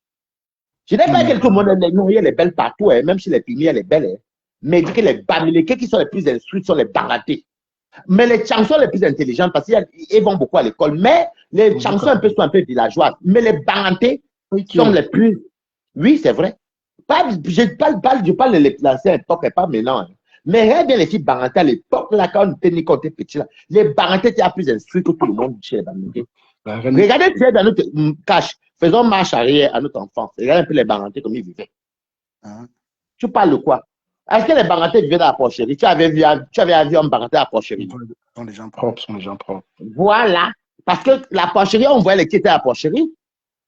Je n'ai pas dit que tout le monde est non, il y a les belles partout, hein, même si les filles, elle est belle. Hein. Mais je dis que les Bamileke qui sont les plus instruites sont les Banganté. Mais les chansons sont les plus intelligentes parce qu'ils vont beaucoup à l'école. Mais les chansons sont un peu villageoises. Mais les Banganté sont les plus. Oui, c'est vrai. Je parle de l'ancienne époque et pas maintenant. Hein. Mais regarde bien les filles Baranté à l'époque, là, quand on était petit, là, les Baranté étaient plus instruits que tout le monde chez les Baranté. Regardez, tu es dans notre cache, faisons marche arrière à notre enfance. Regardez un peu les Baranté comme ils vivaient. Hein? Tu parles de quoi? Est-ce que les Baranté vivaient dans la porcherie? Tu avais vu un Baranté à la porcherie? Sont les gens propres, sont les gens propres. Voilà. Parce que la porcherie, on voyait les qui étaient à la porcherie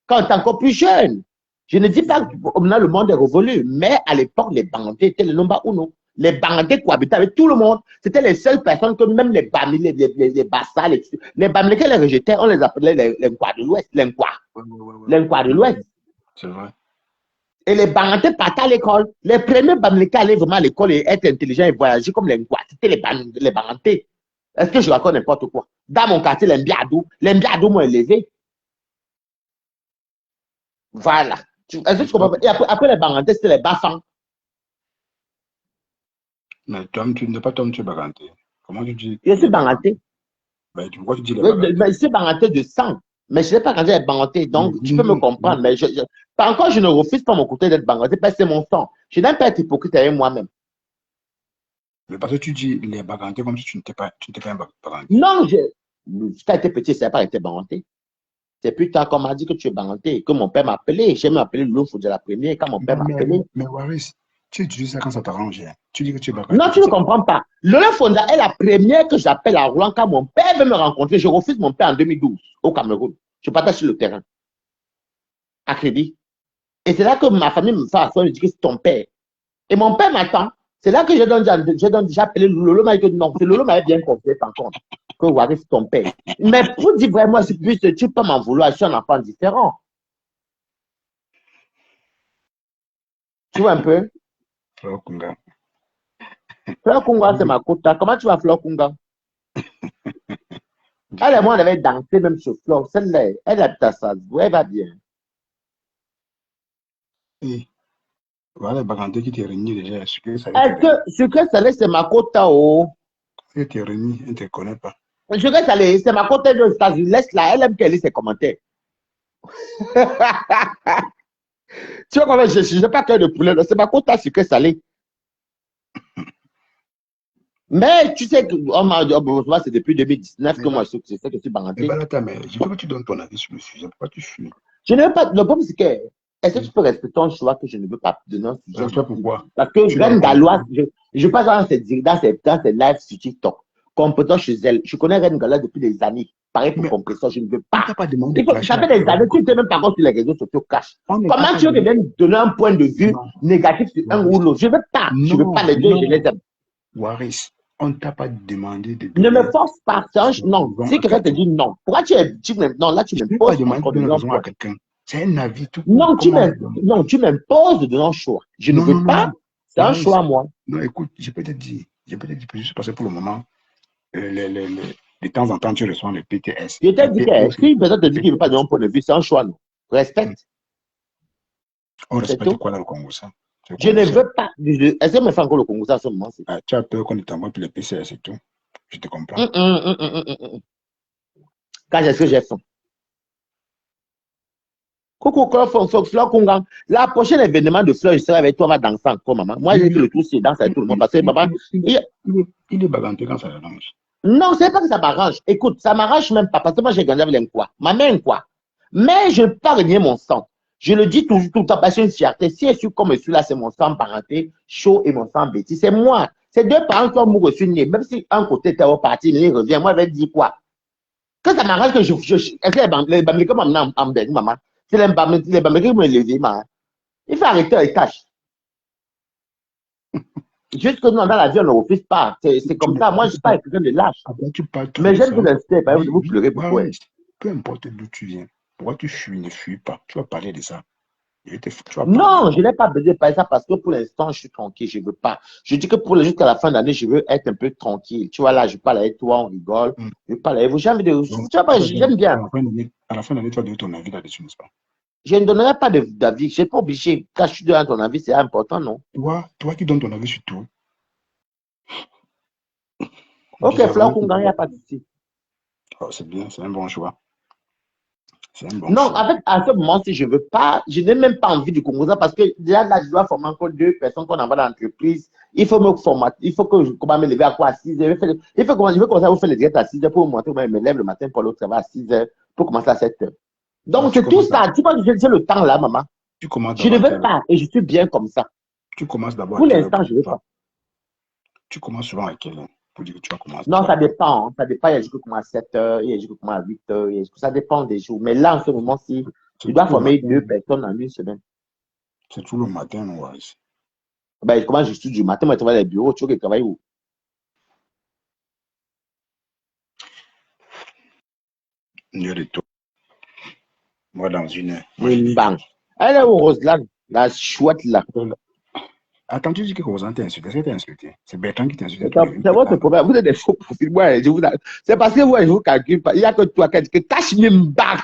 quand on était encore plus jeune. Je ne dis pas que maintenant le monde est révolu, mais à l'époque, les Baranté étaient le number uno. Les Baranté cohabitaient avec tout le monde. C'était les seules personnes que même les Bamilés, les Bassa, les Bamilés les rejetaient, on les appelait les Nkwa de l'Ouest, les Nkwa. Les Nkwa de l'Ouest. C'est vrai. Et les Baranté partaient à l'école. Les premiers Bamilés allaient vraiment à l'école et être intelligents et voyager comme les Nkwa. C'était les Baranté. Est-ce que je raconte n'importe quoi? Dans mon quartier, les Mbiadou m'ont élevé. Voilà. Est-ce que tu comprends? Et après les Baranté, c'était les Bafang. Mais toi, tu n'es pas toi, tu es Baranté. Comment tu dis? Je suis Baranté. Ben, pourquoi tu dis les Oui, Baranté? je suis Baranté de sang. Mais je ne sais pas quand j'ai Baranté. Donc, tu peux me comprendre. Mais par encore, je ne refuse pas mon côté d'être Baranté parce que c'est mon sang. Je n'aime pas être hypocrite avec moi-même. Mais parce que tu dis les Baranté comme si tu n'étais pas un Baranté. Non, quand j'étais petit, je n'ai pas été Baranté. C'est plus tard qu'on m'a dit que tu es Baranté, que mon père m'a appelé. J'ai même appelé Loulou de la première quand mon père m'a appelé. Mais Waris, tu utilises ça quand ça t'arrange. Hein. Tu dis que tu es Baranté. Non, tu ne comprends pas. Lola Fonda est la première que j'appelle à Rouen quand mon père veut me rencontrer. Je refuse mon père en 2012 au Cameroun. Je partage sur le terrain. À crédit. Et c'est là que ma famille me fait asseoir, me dit que c'est ton père. Et mon père m'attend. C'est là que j'ai appelé Lolo, m'a dit que non, Lolo m'avait bien confié par contre, que Waris c'est ton père. Mais pour dire vraiment, tu peux m'en vouloir, je suis un enfant différent. Tu vois un peu? Fleur Kunga. Fleur Kunga, c'est ma quota. Comment tu vas, Fleur Kunga? Elle et moi, on avait dansé même sur Fleur. Celle-là, elle habite à Salzbourg, elle va bien. Et voilà, Baranté qui t'est régné déjà. Est-ce que sucré salé, c'est ma quota, oh? Elle t'est régné, elle ne te connaît pas. Sucré salé, c'est ma quota de États-Unis. Laisse-la, elle aime qu'elle lit ses commentaires. Tu vois comment je n'ai pas cœur de poulet, c'est ma quota sucré salé. Mais tu sais que c'est depuis 2019 que moi je sais que je suis Baranté. Mais je veux que tu donnes ton avis sur le sujet. Pourquoi tu fuis? Je ne veux pas. Le problème, c'est que est-ce que tu peux respecter ton choix que je ne veux pas donner un sujet? Pourquoi? Parce que Reine Galloise, je passe dans ses lives sur TikTok. Compétent chez elle. Je connais Reine Galloise depuis des années. Pareil pour compresseur, je ne veux pas. Pas demandé ça fait des années, tu n'es même pas sur les réseaux sociaux cash. Comment tu veux que je vienne donner un point de vue négatif sur un ou l'autre? Je ne veux pas. Je ne veux pas les deux, je les aime. Waris, on ne t'a pas demandé de. Ne me force pas. Non. Si quelqu'un te dit non, pourquoi non, là, tu m'imposes. À quelqu'un. C'est un avis tout. Non, tu m'imposes de donner un choix. Je ne veux pas. C'est un choix, moi. Non, écoute, je peux te dire juste parce que pour le moment, de temps en temps, tu reçois les PTS. Je t'ai dit que si une personne te dit qu'il ne veut pas donner un point de vue, c'est un choix, non. Respecte. On respecte quoi dans le Congo, ça? Je ne veux pas. Est-ce que me fait encore le Congo, ça, à ce moment? Tu as peur qu'on t'envoie pour les PCS et tout. Je te comprends. Quand est-ce que j'ai faim? Coucou, Fleur Kungang. La prochaine événement de Fleur, je serai avec toi, on va danser encore, maman. Moi, j'ai fait le tour, c'est danser avec tout le monde. Parce que, maman, il est baganté quand ça l'arrange. Non, c'est pas que ça m'arrange. Écoute, ça m'arrange même pas. Parce que moi, j'ai grandi avec l'Nkwa. Ma mère, quoi. Mais je ne peux pas renier mon sang. Je le dis toujours, tout le temps, parce que c'est une fierté. Si je suis comme je suis là, c'est mon sang parenté, chaud et mon sang bêtise. C'est moi. C'est deux parents qui ont reçu né. Même si un côté était reparti, il revient. Moi, je vais dire quoi? Que ça m'arrange que est-ce que les Bamilés m'ont en bête, maman? C'est les Bamilés qui m'ont élevé, maman. Il faut arrêter les tâches. Juste que nous, dans la vie, on ne refuse pas. C'est comme ça. Moi, je ne suis pas quelqu'un de lâche. Mais j'aime vous inciter. Vous pleurez pourquoi? Peu importe d'où tu viens. Pourquoi tu fuis? Ne fuis pas. Tu vas parler de ça. Non, je n'ai pas besoin de parler de ça parce que pour l'instant, je suis tranquille. Je ne veux pas. Je dis que jusqu'à la fin de l'année, je veux être un peu tranquille. Tu vois, là, je parle avec toi, on rigole. Je parle avec vous. J'ai envie de. Tu vois pas, j'aime bien. À la fin de l'année, tu vas donner ton avis là-dessus, n'est-ce pas? Je ne donnerai pas d'avis. Je n'ai pas obligé. Quand je suis dans ton avis, c'est important, non? Toi qui donnes ton avis sur tout. Ok, Fleur Kungang, il n'y a pas de souci. Oh, c'est bien, c'est un bon choix. C'est un bon Non, choix. en fait, à ce moment, si je veux pas, je n'ai même pas envie du Congo parce que déjà là, je dois former encore 2 personnes qu'on envoie dans l'entreprise. Il faut me formater, il faut que je commence à me lever à quoi à 6 heures. Il faut commencer, je veux commencer à vous faire les directs à 6 heures pour vous montrer comment je me lève le matin pour aller au travail à 6 heures pour commencer à 7 heures. Donc, Tu c'est tout commences ça. Tu vois que j'ai le temps là, maman. tu commences Je ne d'abord à veux quelle heure? pas et je suis bien comme ça. Tu commences d'abord à Pour quelle heure l'instant, pour je ne veux toi? pas. Tu commences souvent à quelle heure pour dire que tu vas commencer, tu Non, vas ça commencer. dépend. Hein. Ça dépend. Il y a des jours que je commence à 7 heures, il y a des jours que je commence à 8 heures. Ça dépend des jours. Mais là, en ce moment-ci, je C'est dois tout le former matin. 2 personnes en une semaine. C'est tout le matin, ouais. Ben, comment je suis du matin, moi, je travaille dans les bureaux. Tu vois que je travaille où? Une heure de tout. Moi, dans une heure. Moi, Mais je dis. bang. Elle est où, Roselaine? La chouette là. Attends, tu dis que Rosan t'a insulté. Est-ce que t'as insulté? C'est Bertrand qui t'a insulté. C'est votre problème. Vous êtes des faux profils. Moi, c'est parce que moi, je vous calcule pas. Il n'y a que toi qui que cache même bang.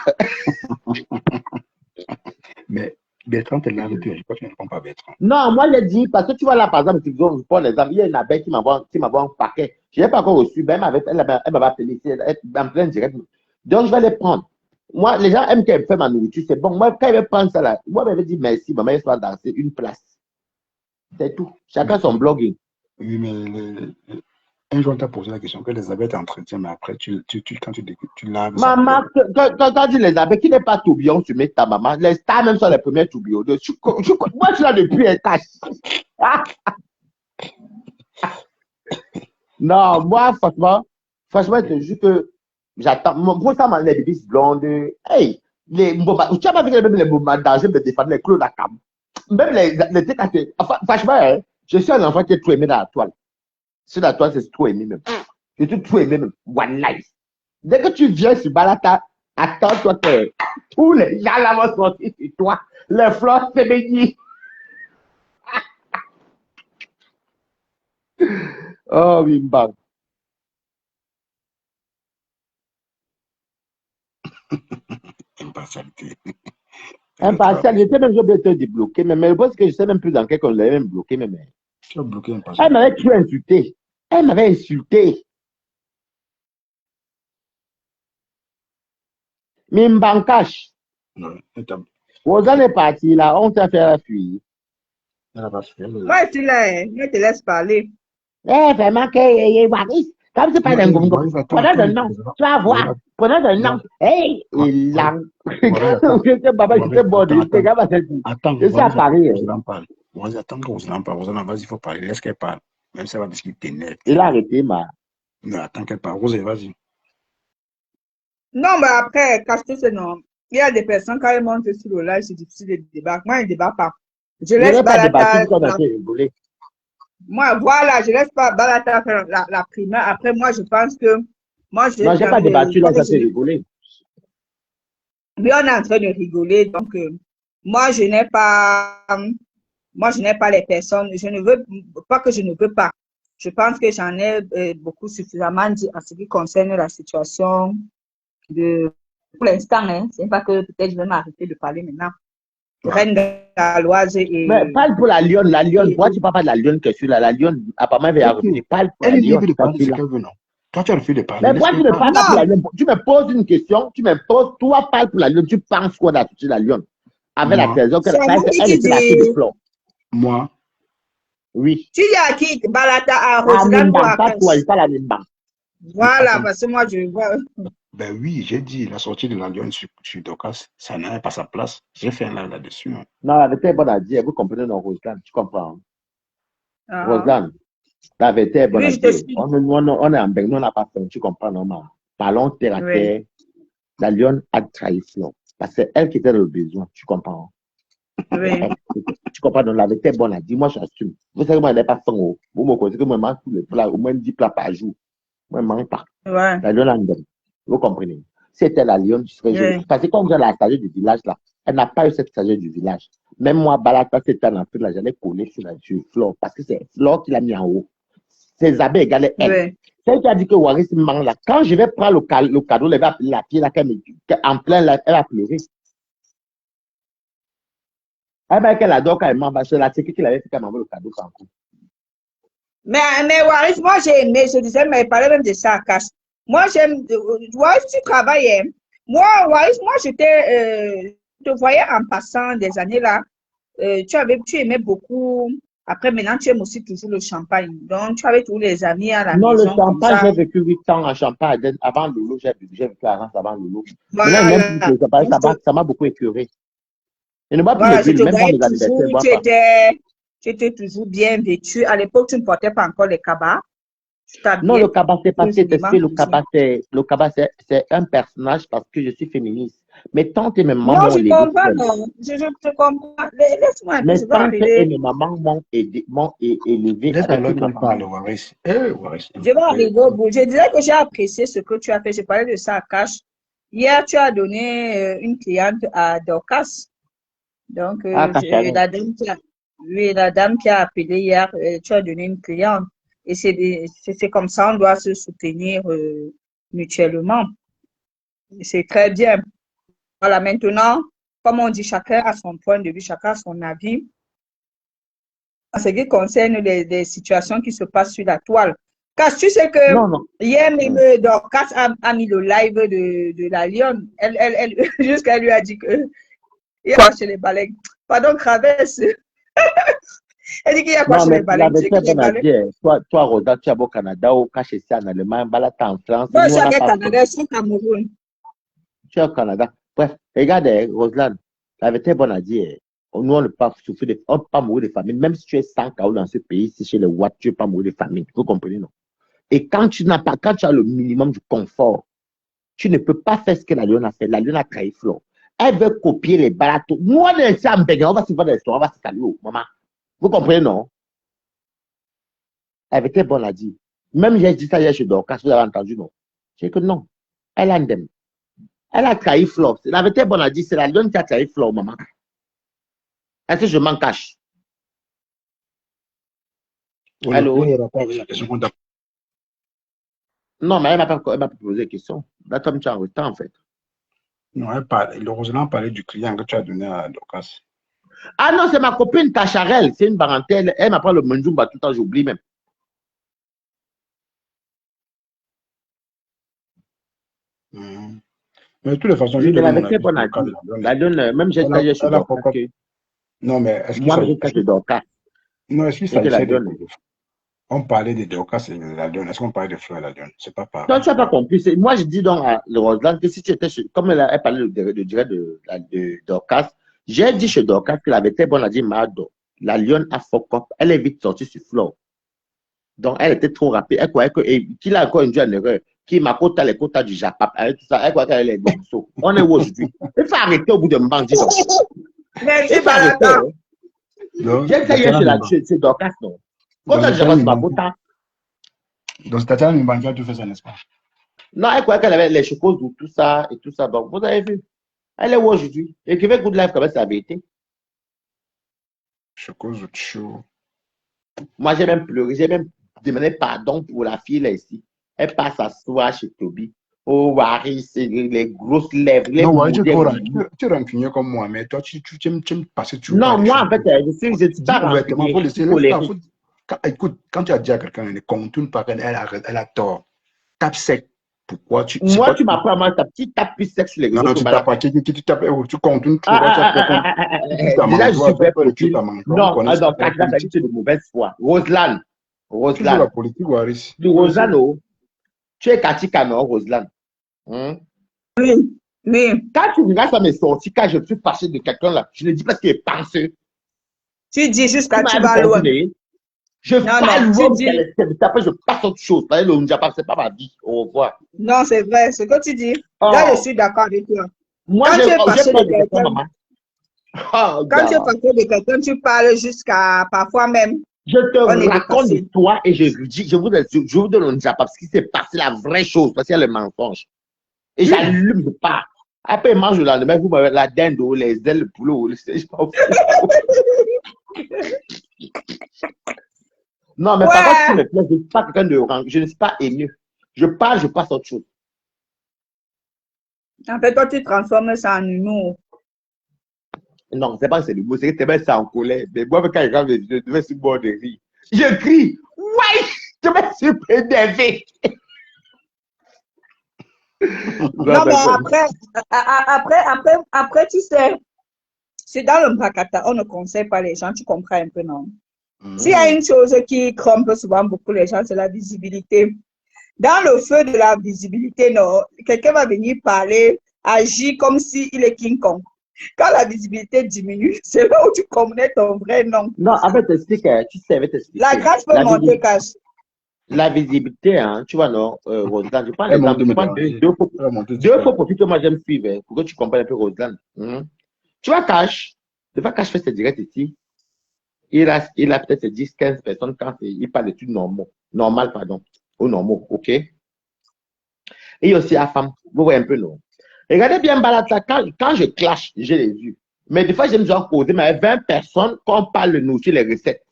Mais Bertrand t'es là avec toi. Je crois que tu ne réponds pas à Bertrand. Non, moi, je dis, parce que tu vois là, par exemple, je prends l'exemple, il y a une abeille qui m'envoie un paquet. Je n'ai pas encore reçu, ben, elle m'avait appelé ici, elle est en plein direct. Donc, je vais les prendre. Moi, les gens aiment qu'elle fait ma nourriture, c'est bon. Moi, quand elle veut prendre ça là, moi, elle me dit merci, maman, elle soit danser une place. C'est tout. Chacun son blogging. Oui, mais un jour, on t'a posé la question que les abeilles t'entretiennent, mais après, quand tu laves ça. Maman, quand tu les abeilles, qui n'est pas tourbillon, tu mets ta maman. Les stars même sont les premiers tourbillons. Moi, je suis là depuis un cache. Non, moi, franchement, je te jure que j'attends. Pour ça, les bébés blondes, hey, tu as pas vu même les moments d'âge de défendre les clous de la cam. Même les TKT. Enfin, franchement, hein, je suis un enfant qui est trop aimé dans la toile. Sur la toile, c'est trop aimé même. Je suis trop aimé même. One life. Dès que tu viens sur Balata, attends-toi que tous les gens là vont sortir sur toi. Les fleurs féminines. Oh, oui, bang. Impartialité. Impartialité, même, j'ai bien été débloqué, mais je pense que je sais même plus dans quel cas on l'avait même bloqué, même. Tu as bloqué Elle impartialité. m'avait tué insulté. Elle m'avait insulté. Mimbankash. Non, Rosanne est partie là, on t'a fait la fuite. elle a pas fait. Moi, je suis là, hein. Je te laisse parler. Eh, vraiment, que Waris, comme c'est pas d'un gongo, prenez un nom, tu vas voir, prenez un nom. Hey, il a. J'étais bon, j'étais capable de dire. Attends, C'est ça, Paris. Rosan parle. Attends que Rosan parle. Rosan, vas-y, il faut parler. Laisse qu'elle parle. Même si elle va dire qu'il t'énerve. Il a arrêté, ma. Mais attends qu'elle parle. Rosan, vas-y. Non, mais après, cache-toi ce nom. Il y a des personnes, quand elles montent sur le live, c'est difficile de débattre. Moi, je ne débat pas. Je Je laisse n'ai pas débattu, Balata. qu'on a fait rigoler. Moi, voilà, je laisse pas Balata faire la primaire. Après, moi, je pense que. Moi, je Non, je n'ai pas débattu, là, ça fait rigoler. Oui, on est en train de rigoler. Donc, moi, je n'ai pas. Moi, je n'ai pas les personnes. Je ne veux pas que je ne veux pas. Je pense que j'en ai beaucoup suffisamment dit en ce qui concerne la situation pour l'instant, hein. C'est pas que peut-être je vais m'arrêter de parler maintenant. Reine galloise et. Mais parle pour la lionne. La lionne, pourquoi tu ne parles pas de la lionne que je suis là? La lionne, apparemment, elle va revenir. Parle pour la lionne. Elle est parler de ce qu'elle veut, non? Toi, tu as refusé de parler. Mais pourquoi tu ne parles pas pour la lionne? Tu me poses une question, tu me poses, toi, parle pour la lionne. Tu penses quoi d'attitude de la lionne? Avec la saison qu'elle était la fille de Flore. Moi? Oui. Tu dis à qui Balata à Roselaine ou à pas toi, il pas la même banque. Voilà, parce que moi, je vois. Ben oui, j'ai dit, la sortie de la lionne sur Docas, ça n'a pas sa place. J'ai fait un live là-dessus. Hein. Non, la vérité est bonne à dire. Vous comprenez, non, Roselaine, tu comprends. Roselaine, la vérité est bonne à dire. On est en Bengue, on n'a pas fait, tu comprends, non, parlons terre à terre. La lionne a trahi Flore. Parce que c'est elle qui était dans le besoin, tu comprends. Oui. Tu comprends, donc la vérité est bonne à dire. Moi, j'assume. Vous savez, moi, je n'ai pas faim. Vous me connaissez que moi, je mange tous les plats, au moins 10 plats par jour. Moi, je ne mange pas. Ouais. La lionne, elle donne. Vous comprenez? Si c'était la lionne, je serais jeune. Parce que quand j'ai la sagesse du village, là, elle n'a pas eu cette sagesse du village. Même moi, Balata, c'était un enfant, là, j'allais coller sur Flore. Parce que c'est Flore qui l'a mis en haut. Ses abeilles égalaient elle. Oui. Celle qui a dit que Waris ment là, quand je vais prendre le cadeau, elle va appeler la pied là, en plein là, elle va pleurer. Elle va qu'elle adore quand elle ment, parce que la sécurité qu'il avait fait qu'elle m'envoie le cadeau sans coup. Mais Waris, moi j'ai aimé, je disais, mais il parlait même de ça à casse. Moi j'aime, Waris, tu travailles, hein. Moi, Waris, moi, je te voyais en passant des années là. Tu aimais beaucoup. Après, maintenant, tu aimes aussi toujours le champagne. Donc, tu avais tous les amis à la Non, le maison comme champagne, ça. j'ai vécu 8 ans en Champagne. Avant Lolo, j'ai vécu à Reims avant Lolo. Maintenant, il n'aime plus Voilà. le champagne, Donc, ça m'a beaucoup écœuré. Il ne boit plus les voilà, je bulles, te même dans voyais mes anniversaires, il toujours. ne boit pas. Tu étais toujours bien vêtu. À l'époque, tu ne portais pas encore les cabas. Tu Non, le t'habillais cabas, c'est pas plus cet joliment esprit. comme ça. Le cabas, c'est un personnage parce que je suis féministe. Mes tantes et mes mamans Non, m'ont je légué comprends, seule. non. Je te comprends. Laisse-moi un peu, Mes je vais tantes et arriver. mes mamans m'ont élevé Laisse avec alors une l'autre maman. parler, Waris. Eh, Waris, Je vais arriver au bout. Je dirais que j'ai apprécié ce que tu as fait. Je parlais de ça à Cash. Hier, tu as donné une cliente à Dorcas. Donc, Ah, Cacharel. la dame qui a appelé hier, tu as donné une cliente. Et c'est comme ça, on doit se soutenir mutuellement. C'est très bien. Voilà, maintenant, comme on dit, chacun a son point de vue, chacun a son avis. En ce qui concerne les situations qui se passent sur la toile. Car tu sais que Non, non. hier même, Dorcas a mis le live de la Lionne. Jusqu'à lui a dit que il y a quoi chez les baleines. Pardon, Traverse. Elle dit qu'il y a quoi Non, chez mais les la baleines. Tu sais vérité que est les bonne à baleines. dire. Toi, Rosa, tu es au Canada, au caché ici en Allemagne, Balata en France. Bon, je Nous, suis on n'a avec pas Canada, je suis au Cameroun. tu es au Canada. Bref, regarde, Roselyne, la vérité est bonne à dire. Nous, on ne peut pas souffrir on ne peut pas mourir de famine. Même si tu es 100 KO dans ce pays, si chez les Watts, tu ne peux pas mourir de famine. Vous comprenez, non? Et quand tu as le minimum du confort, tu ne peux pas faire ce que la Lyon a fait. La Lyon a trahi Flo. Elle veut copier les balatos. Moi, on est en Bénin, on va se faire des restaurants, on va se caler, maman. Vous comprenez, non? La vérité est bonne à dire. Même j'ai dit ça hier chez Dorcas, vous avez entendu, non? J'ai dit que non. Elle a indemne. Elle a trahi Flo. La vérité est bonne à dire, c'est la Lyon qui a trahi Flo, maman. Est-ce que je m'en cache? Oui, Allô? il rapport avec la question qu'on t'a. Non, mais elle m'a pas posé la question. Là, toi, tu es en retard, en fait. Non, le Roselyne parlait du client que tu as donné à Dorcas. Ah non, c'est ma copine Cacharel. C'est une parentèle. Elle m'apprend le Manjumba tout le temps, j'oublie même. Mais de toutes les façons, Oui, j'ai mais donné la mon vérité, avis sur on a le cas de dit. la Lyon. La donne, même j'ai ça hier chez Elle a Dorcas. pourquoi. Non, mais est-ce qu'il Moi, j'ai ça chez Dorcas. Non, est-ce qu'il Et que la s'agissait de. donne. On parlait de Dorcas et de la Lyon. Est-ce qu'on parlait de Fleur et la Lyon? C'est pas Non, pareil. tu n'as pas compris. Moi, je dis donc à Roselyne que si tu étais chez. Comme elle parlait de Dorcas, j'ai dit chez Dorcas que la vérité, on a dit, Mado, la Lyon a fuck up. Elle est vite sortie sur Flo. Donc, elle était trop rapide. Elle croyait qu'il a encore induit en erreur. Qui m'a quota les quotas du Japap. Elle, tout ça. Elle croyait qu'elle allait les morceaux. On est où aujourd'hui? Il faut arrêter au bout d'un moment, dis donc. Merci, Il faut arrêter. Balata. Hein. J'ai ça hier chez Dorcas, non? Quota du Japap, c'est ma quota. Donc, c'est Tatiana Nimban qui a tout fait ça, n'est-ce pas? Non, elle croyait qu'elle avait les chocos ou tout ça et tout ça. Donc, vous avez vu. Elle est où aujourd'hui? Écrivez Good Life, quand même, c'est la vérité. Chocos ou chaud. Moi, j'ai même pleuré. J'ai même demandé pardon pour la fille là ici. Elle passe à soir chez Toby. Oh, Waris, c'est les grosses lèvres. Les Non, tu es rancunier comme moi, mais toi, tu aimes passer tout. Non, moi, en fait, je suis pas rancunier. Écoute, quand tu as dit à quelqu'un, ne contourne pas qu'elle a tort. Tape sec. Pourquoi tu. Moi, tu m'apprends à moi, ta petite tape plus sec sur les réseaux. Non, tu tapes pas. Tu contournes. Déjà, je suis très politique. Non, alors, quand tu as dit que tu es de mauvaise foi. Roselyne. Toujours la politique, Waris. Roselyne, tu es Katika, non, Roselyne? Oui, oui. Quand tu regardes à mes sorties, quand je suis fâché de quelqu'un là, je ne dis pas ce qu'il est pensé. Tu dis jusqu'à tu vas loin. Je parle loin, après je passe autre chose. Le Njapa, c'est pas ma vie. Au revoir. Non, c'est vrai, ce que tu dis. Là, je suis d'accord avec toi. Moi, quand tu es fâché de quelqu'un, quand tu es fâché de quelqu'un, tu parles jusqu'à parfois même. Je te raconte de toi et je vous donne un Njapa ce qui s'est passé, la vraie chose, parce qu'il y a le mensonge. Et j'allume, je pars. Après, il mange le lendemain, vous m'avez la dinde, les ailes, le poulet, Non, mais par contre, je ne suis pas quelqu'un de rang. Je ne suis pas haineux. Je parle, je passe autre chose. En fait, toi, tu transformes ça en humour. Non, c'est pas c'est l'humour, c'est que tu mets ça en colère. Mais moi, quand je vais sur le bord de rire, je crie, ouais, je me suis énervé. Non, mais après, tu sais, c'est dans le Mbakata, on ne conseille pas les gens, tu comprends un peu, non? S'il y a une chose qui trompe souvent beaucoup les gens, c'est la visibilité. Dans le feu de la visibilité, non, quelqu'un va venir parler, agir comme s'il est King Kong. Quand la visibilité diminue, c'est là où tu connais ton vrai nom. Non, en fait, t'explique, tu sais, t'expliquer. La grâce peut monter cash. La visibilité, hein, tu vois, non, Roseland, je prends Elle l'exemple, monte je prends deux faux profils que moi j'aime suivre, hein, pour que tu comprennes un peu Roseland. Tu vois, Cash, des fois, Cash fait ses directs ici, il a peut-être 10, 15 personnes quand il parle de trucs normaux, ou normaux, ok? Et aussi la femme, vous voyez un peu, non? Regardez bien, Balata, quand je clash, je l'ai vu. Mais des fois, j'aime genre causer, mais avec 20 personnes, quand on parle de nourriture, les recettes.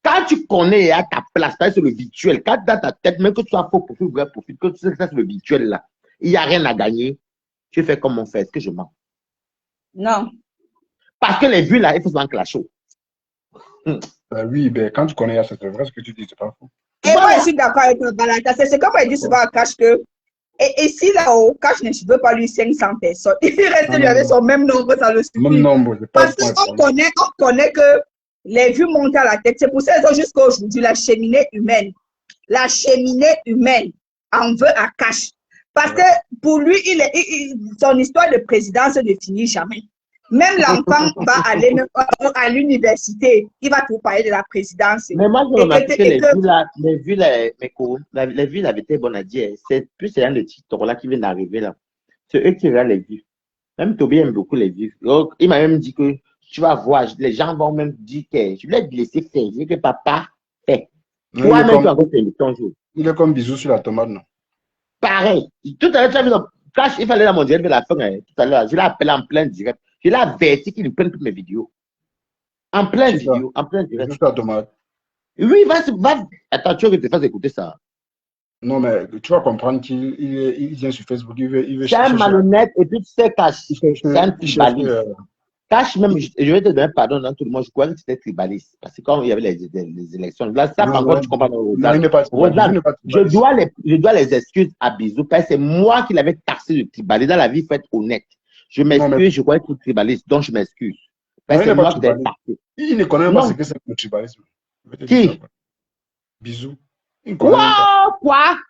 Quand tu connais à ta place, c'est le virtuel, quand dans ta tête, même que tu sois faux profil, vrai profil, que tu sais que ça c'est le virtuel là, il n'y a rien à gagner, tu fais comme on fait, est-ce que je mens? Non. Parce que les vues là, il faut s'en clasher. Oui, ben, quand tu connais ça, c'est vrai ce que tu dis, c'est pas faux. Et moi, je suis d'accord avec toi, Balata. C'est comme elle dit souvent à Cash que, et si là-haut, Cash ne veut pas lui 500 personnes, il reste lui avec son même nombre, ça le suffit. Même nombre, c'est pas. Parce qu'on connaît que les vues montent à la tête. C'est pour ça qu'ils ont jusqu'à aujourd'hui la cheminée humaine. La cheminée humaine en veut à Cash. Parce que pour lui, son histoire de présidence ne finit jamais. Même l'enfant va aller à l'université, il va tout parler de la présidence. Mais moi, je remarque que les vues avaient été bonnes à dire. C'est plus un de TikTok là qui vient d'arriver là. C'est eux qui regardent les vues. Même Toby aime beaucoup les vues. Donc, il m'a même dit que tu vas voir, les gens vont même dire que je voulais te laisser faire. Je dis que papa fait. Toi-même, tu as encore fait ton jour. Il est comme bisou sur la tomate, non? Pareil. Tout à l'heure, tu as vu, quand il fallait dans mon direct de la fin, tout à l'heure, je l'ai appelé en plein direct. Je l'ai averti qu'il prenne toutes mes vidéos. En plein vidéo, en plein direct. Juste la tomate. Oui, va. Attends, tu veux que je te fasse écouter ça? Non, mais tu vas comprendre qu'il vient sur Facebook, il veut c'est un malhonnête, et puis tu sais, Cash, c'est un tribaliste. Cash, même, je vais te donner pardon dans tout le monde, je croyais que c'était tribaliste. Parce que quand il y avait les élections, là, ça, par contre, tu comprends. Je dois les excuses à Bisou, parce que c'est moi qui l'avais taxé de tribaliste. Dans la vie, il faut être honnête. Je m'excuse, je croyais que c'était tribaliste, donc je m'excuse. Parce que c'est moi qui l'ai taxé. Il ne connaît pas ce que c'est le tribalisme. Qui? Bisou. Quoi?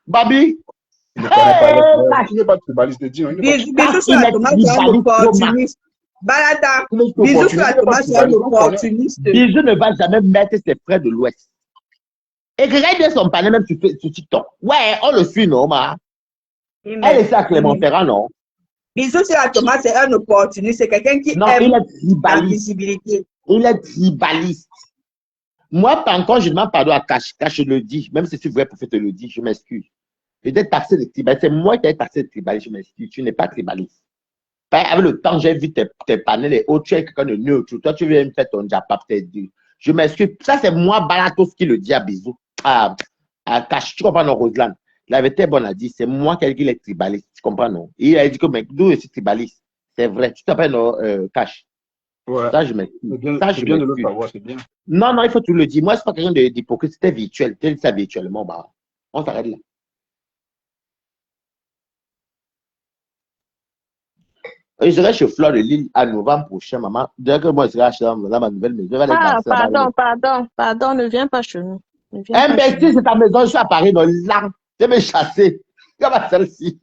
Babi? Il ne connaît pas. Il n'est pas tribaliste. Bisou sur la tomate, c'est un opportuniste. Balata, Bisou sur la tomate, c'est un opportuniste. Bisou ne va jamais mettre ses frères de l'Ouest. Et regarde son panel même sur TikTok. Ouais, on le suit, non, ma? Elle est à Clément Ferrand, non? Bisou sur la tomate, c'est un opportuniste. C'est quelqu'un qui aime la visibilité. Il est tribaliste. Moi, par contre, je demande pardon à Cash. Cash, je le dis. Même si c'est vrai pour te le dire, je m'excuse. Je t'ai taxé de tribaliste. C'est moi qui ai taxé de tribaliste. Je m'excuse. Tu n'es pas tribaliste. Avec le temps, j'ai vu tes panels et autres. Tu es quelqu'un de neutre. Toi, tu viens me faire ton japa, peut-être. Je m'excuse. Ça, c'est moi, Balatos, qui le dit à Bisou. À Cash. Tu comprends, non, Roseland? Il avait été bon à dire. C'est moi qui est tribaliste. Tu comprends, non? Il a dit que, mais d'où est-ce tribaliste? C'est vrai. Tu t'appelles, non, Cash? Ouais. Ça, je m'excuse. C'est bien de le savoir, c'est bien. Non, il faut tout le dire. Moi, c'est pas quelqu'un d'hypocrite, c'était virtuel. Tu dis ça virtuellement, bah, on s'arrête là. Et je serai chez Fleur de Lille à novembre prochain, maman. Dès que moi, je serai acheté dans ma nouvelle maison. Pardon, ne viens pas chez nous. Imbécile, c'est ta maison, je suis à Paris, dans l'arbre. Tu veux me chasser. Comme celle-ci.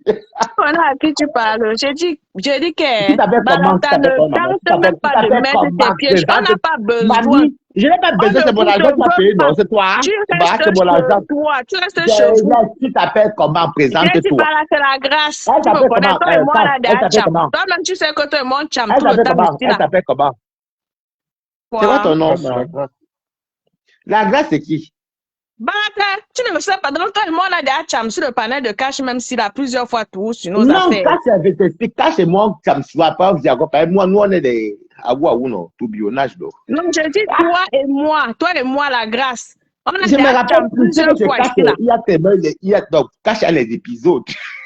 On a à qui tu parles? J'ai dit que Balata ne tente même pas de mettre tes pièges. On n'a pas besoin. Je n'ai pas besoin, c'est mon argent qui m'a payé, non, c'est toi. Tu restes chez toi. Tu t'appelles comment, présente-toi. C'est la grâce. Tu me connais, toi et moi, là, derrière. Toi-même, tu sais que toi et moi, on chame tout le temps. Elle s'appelle comment? C'est quoi ton nom? La grâce, c'est qui? Balata, tu ne me sais pas. Donc, toi et moi, là, derrière, chame sur le panel de Cash, même s'il a plusieurs fois tout sur nos affaires. Non, Cash, je t'explique. Cash et moi, chame sur la part, moi, nous, on est des Aouaou, non, tout bionnage, donc. Non, je dis toi et moi, la grâce. On a je me rappelle plusieurs fois ici, là. Il y a donc, Cash a les épisodes.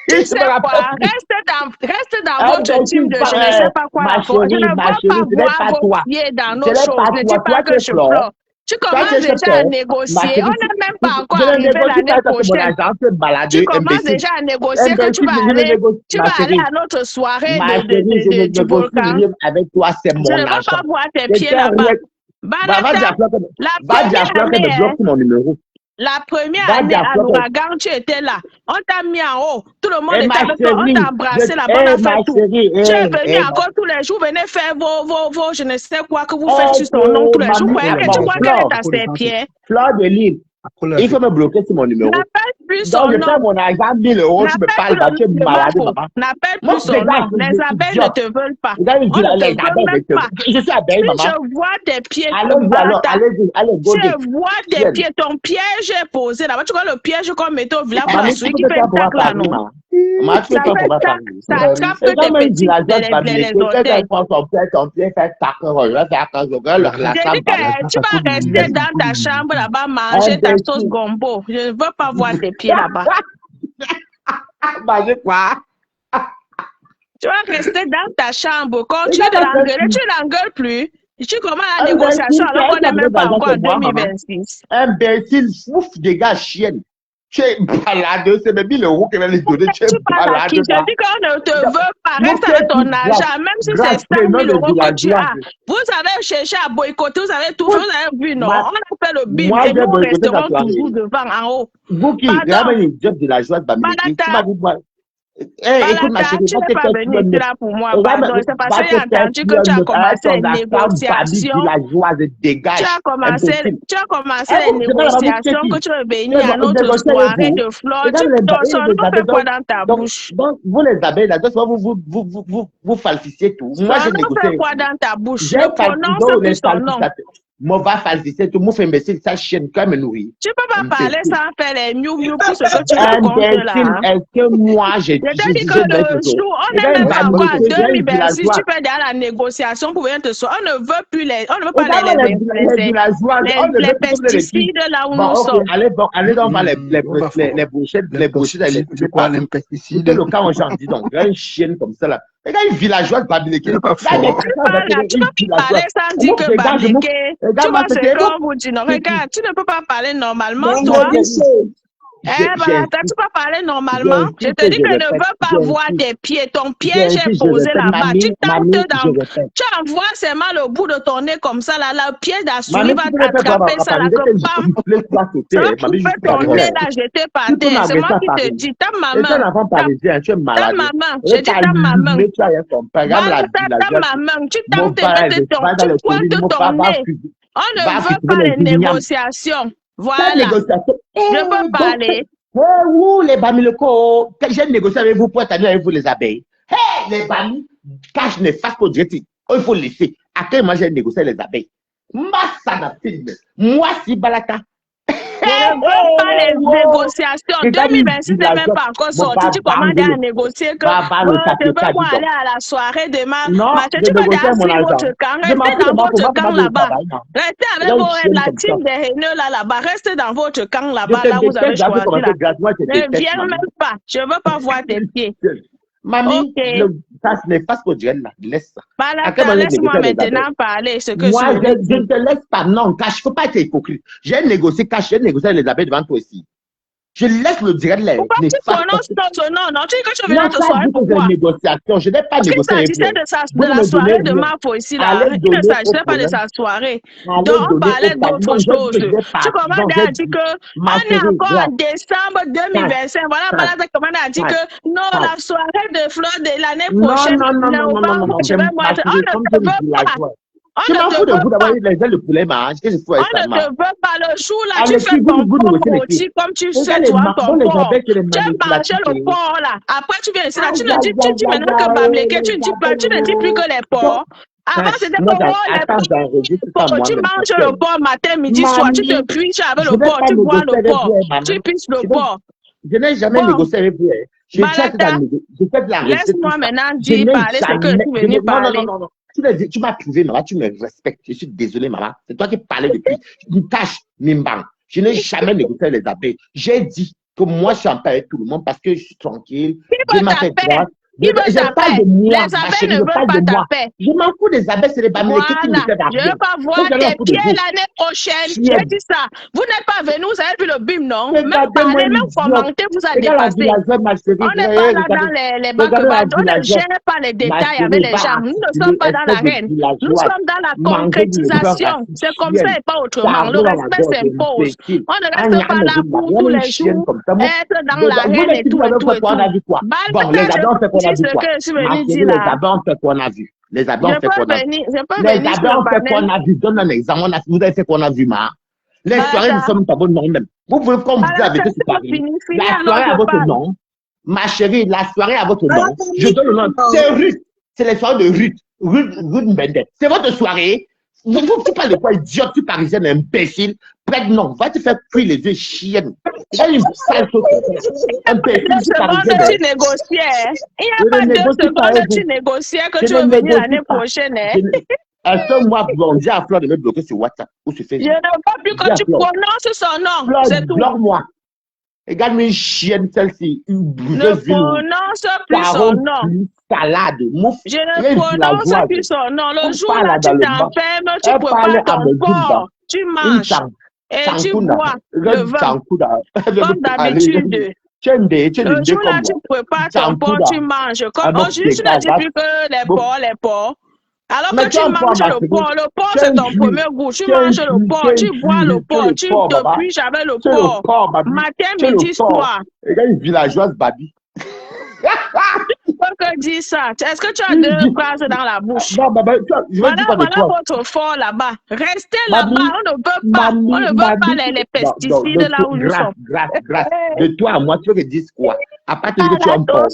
Tu sais quoi? Reste dans votre team de je ne sais pas quoi. Je ne veux pas voir vos pieds dans nos choses. Ne dis pas que je pleure. Tu Toi, commences tu es chef déjà à père. Ma négocier. chérie, On n'est même je pas encore ne arrivé négocie l'année pas ça, c'est mon prochaine. agent, tu es Tu baladeux, commences imbécile. déjà à négocier que Imbécile, je ne négocie, tu ma vas aller chérie. à notre soirée Ma chérie, je ne du négocie volcan. rien avec toi, c'est Je mon ne veux pas agent. voir tes Je pieds t'ai là-bas. rien. Va dire Balata, à Fleur la va dire à première Fleur qu'elle année, me hein, bloque mon numéro. la première Va année dire à à Fleur que... l'ouragan, tu étais là. On t'a mis en haut. Tout le monde Eh, était ma avec toi. On chérie, t'a embrassé là-bas. On a ma fait tout. chérie, Tu es venu encore tous les jours. Venez faire vos, je ne sais quoi que vous faites sur son nom tous les jours. Vous voyez que tu bon, crois qu'elle est à ses pieds. Fleur de Lille, il faut me bloquer sur mon numéro. N'appelle plus Donc, son je nom. fais mon argent, 1000 euros, tu me parles, bah, tu es malade, maman. N'appelle Moi, plus son regarde, nom. je Les suis abeilles ne idiote. te veulent pas. Regarde, On ne te les veut abeilles, même pas. je suis abeille, Si maman. je vois tes pieds, Allez-y, alors, allez, go je vois tes pieds, ton piège est posé là-bas. Tu vois le piège qu'on mettait au village pour la souris qui fait un tac là, non? Maman, tu Ça fais fait pour ma tac, famille. ça attrape que Et quand tes même, petits, les orteils. quelqu'un prend ton pied, fait tac, je vais faire quand je veux, la J'ai femme dit que tu vas rester dans ta chambre là-bas, manger ta sauce gombo. Je ne veux pas voir tes pieds là-bas. Manger quoi? Tu vas rester dans ta chambre. Continue de l'engueuler. Tu ne l'engueules plus. Tu commences la négociation alors qu'on n'est même pas encore en 2026. Imbécile, ouf, dégage, chienne. Tu es balade, c'est même 1000 euros qu'elle va lui donner. Tu es balade. Je dis qu'on ne te veut pas. Reste avec ton argent. Même si c'est 100 000 euros que tu as. Vous avez cherché à boycotter, vous avez tout fait, vous avez vu, non? On a fait le bim et nous resterons toujours devant, en haut. Vous qui regardez le job de la joie de Bamileke, tu m'as dit, écoute ma chérie, tu n'es pas venu là pour moi, pardon. C'est parce que j'ai entendu que tu as commencé une négociation. Tu as commencé les négociations, que tu es venu à notre soirée de fleurs. Ton nom fait quoi dans ta bouche? Donc, vous les abeilles, là, vous falsifiez tout. Moi, je négocie. Fait quoi dans ta bouche? Le prononce plus son nom. Moi, va falsifier tout. Moi, fais imbécile, ça chienne quand même nourrir. Tu peux pas parler sans faire les miou pour ce que tu racontes là. Est-ce que moi, j'ai dit que le jour, on n'est même pas encore en 2026, tu peux aller à la négociation pour venir te soigner. On ne veut plus on ne veut pas les pesticides là où nous sommes. Allez donc voir les brochettes, c'est quoi les pesticides? Le cas où j'en dis donc, il y a une chienne comme ça là. Les gars, une villageoise Bamileke. Tu peux pas parler sans dire que Bamileke. Tu vois ce qu'on vous dit, non? Regarde, tu ne peux pas parler normalement, toi. Tu peux pas parler normalement. Je te dis que je ne veux pas voir tes pieds. Ton piège est posé là-bas. Tu envoies seulement le bout de ton nez comme ça, là, le piège d'assurer va t'attraper ça, là, comme bam. Tu vas couper ton nez, là, jeter par terre. C'est moi qui te dis, ta maman. Ta maman. Je dis ta maman. Ta maman. Tu tentes de ton nez. On ne veut pas les négociations. Voilà. Je peux parler. Vous, les Bamileko, j'ai négocié avec vous pour être avec vous, les abeilles. Hey, les Bami, cache ne fasse pas de il faut laisser. À quel moment j'ai négocié les abeilles? Moi, si Balaka. Je ne veux pas les négociations. 2026 n'est même pas encore sorti. Tu commandes à négocier que je veux pas aller à la soirée demain. Tu peux aller votre camp. Restez dans votre camp là-bas. Restez avec la team des haineux là-bas. Restez dans votre camp là-bas. Là, vous avez choisi là. Ne viens même pas. Je ne veux pas voir tes pieds. Mamie, ça ce n'est pas ce que je là. Laisse ça. Laisse-moi maintenant parler ce que moi, je ne te laisse pas. Non, cache, il ne faut pas être hypocrite. J'ai négocié, cache, j'ai négocié les abeilles devant toi aussi. Je laisse le direct là. Pourquoi tu prononces ton nom? Non, tu dis que tu viens de te soirée pourquoi? Je n'ai pas négocié. Il s'agissait de la soirée de Marfo ici là. Il ne s'agissait pas de sa soirée. Donc on parlait d'autre chose. Tu commandes à dire que on est encore en décembre 2025. Voilà, comment on a dit que non, la soirée de fleurs de l'année prochaine. Non, je vais moi. On ne te veut pas. Je m'en fous de vous d'avoir eu les ailes de poulet, man. On ne te veut pas le jour là, tu fais ton porc rôti comme tu sais, toi, ton porc. Tu as mangé le porc là. Après, tu viens ici là, tu ne dis maintenant que Bamileke, tu ne dis plus que les porcs. Avant, c'était pour les porcs. Tu manges le porc matin, midi, soir. Tu te puises avec le porc, tu bois le porc. Tu pisses le porc. Je n'ai jamais négocié avec vous. Je fais de la laisse-moi maintenant dire parler ce que tu es venu parler. Non. Tu m'as prouvé, maman, tu me respectes. Je suis désolé, maman. C'est toi qui parlais depuis. Tu caches, Mimbang. Je n'ai jamais négocié les abeilles. J'ai dit que moi, je suis en paix avec tout le monde parce que je suis tranquille. Je m'appelle droite. Qui veut ta paix? Les abeilles ne veulent pas ta paix. Je m'en fous des abeilles, c'est les bamilekés qui me fait Je ne veux pas voir tes pieds l'année prochaine. J'ai dit ça. Vous n'êtes pas venu, vous avez vu le BIM, non? Même parler, même commenter, vous a dépassé. On n'est pas là dans les banques, on ne gère pas les détails avec les gens. Nous ne sommes pas dans l'arène. Nous sommes dans la concrétisation. C'est comme ça et pas autrement. Le respect s'impose. On ne reste pas là pour tous les jours être dans l'arène et tout et tout et tout. Bon, les abeilles ont fait qu'on a vu quoi? Les abeilles ont fait qu'on a vu. Les abeilles ont fait qu'on a vu. Les abeilles ont fait qu'on a vu. Donne un exemple. Vous avez fait qu'on a vu, ma. Les soirées ne sont pas bonnes non même. Vous pouvez, comme vous dites avec eux, c'est Paris. La soirée à votre nom. Ma chérie, la soirée à votre nom. Je donne le nom. C'est Ruth. C'est les soirées de Ruth. Ruth Mbende. C'est votre soirée. Tu parles de quoi, idiote, tu parisienne imbécile. Prête, non. Va te faire cuire les yeux, chienne. Il y a une sale chose. Imbécile, tu parisienne. Tu négociais. Il n'y a pas 2 secondes, tu négociais que tu veux venir l'année prochaine. Est-ce que moi, bon, j'ai à Fleur de me bloquer sur WhatsApp ou sur Facebook? Je ne veux pas plus que tu prononces son nom. C'est tout. Bloque-moi. Regarde-moi une chienne, celle-ci. Ne prononce plus son nom. Salade, mouf. Je ne prononce plus son nom. Le jour là, tu t'enfermes, tu prépares ton corps, tu manges et tu bois le vin. Comme d'habitude. Le jour là, tu prépares ton porc, tu manges. Comme aujourd'hui, tu n'as dit plus que les porcs. Alors que tu manges le porc c'est ton premier goût. Tu manges le porc, tu bois le porc, tu te piges avec le porc. Matin, midi, soir. Regarde une villageoise babi. Tu peux que dire ça. Est-ce que tu as 2 phrases dans la bouche? Voilà votre fort là-bas. Restez là-bas. On ne veut pas les pesticides là où nous sommes. Grâce. De toi à moi, tu veux que je dise quoi? À partir de tu es un porc.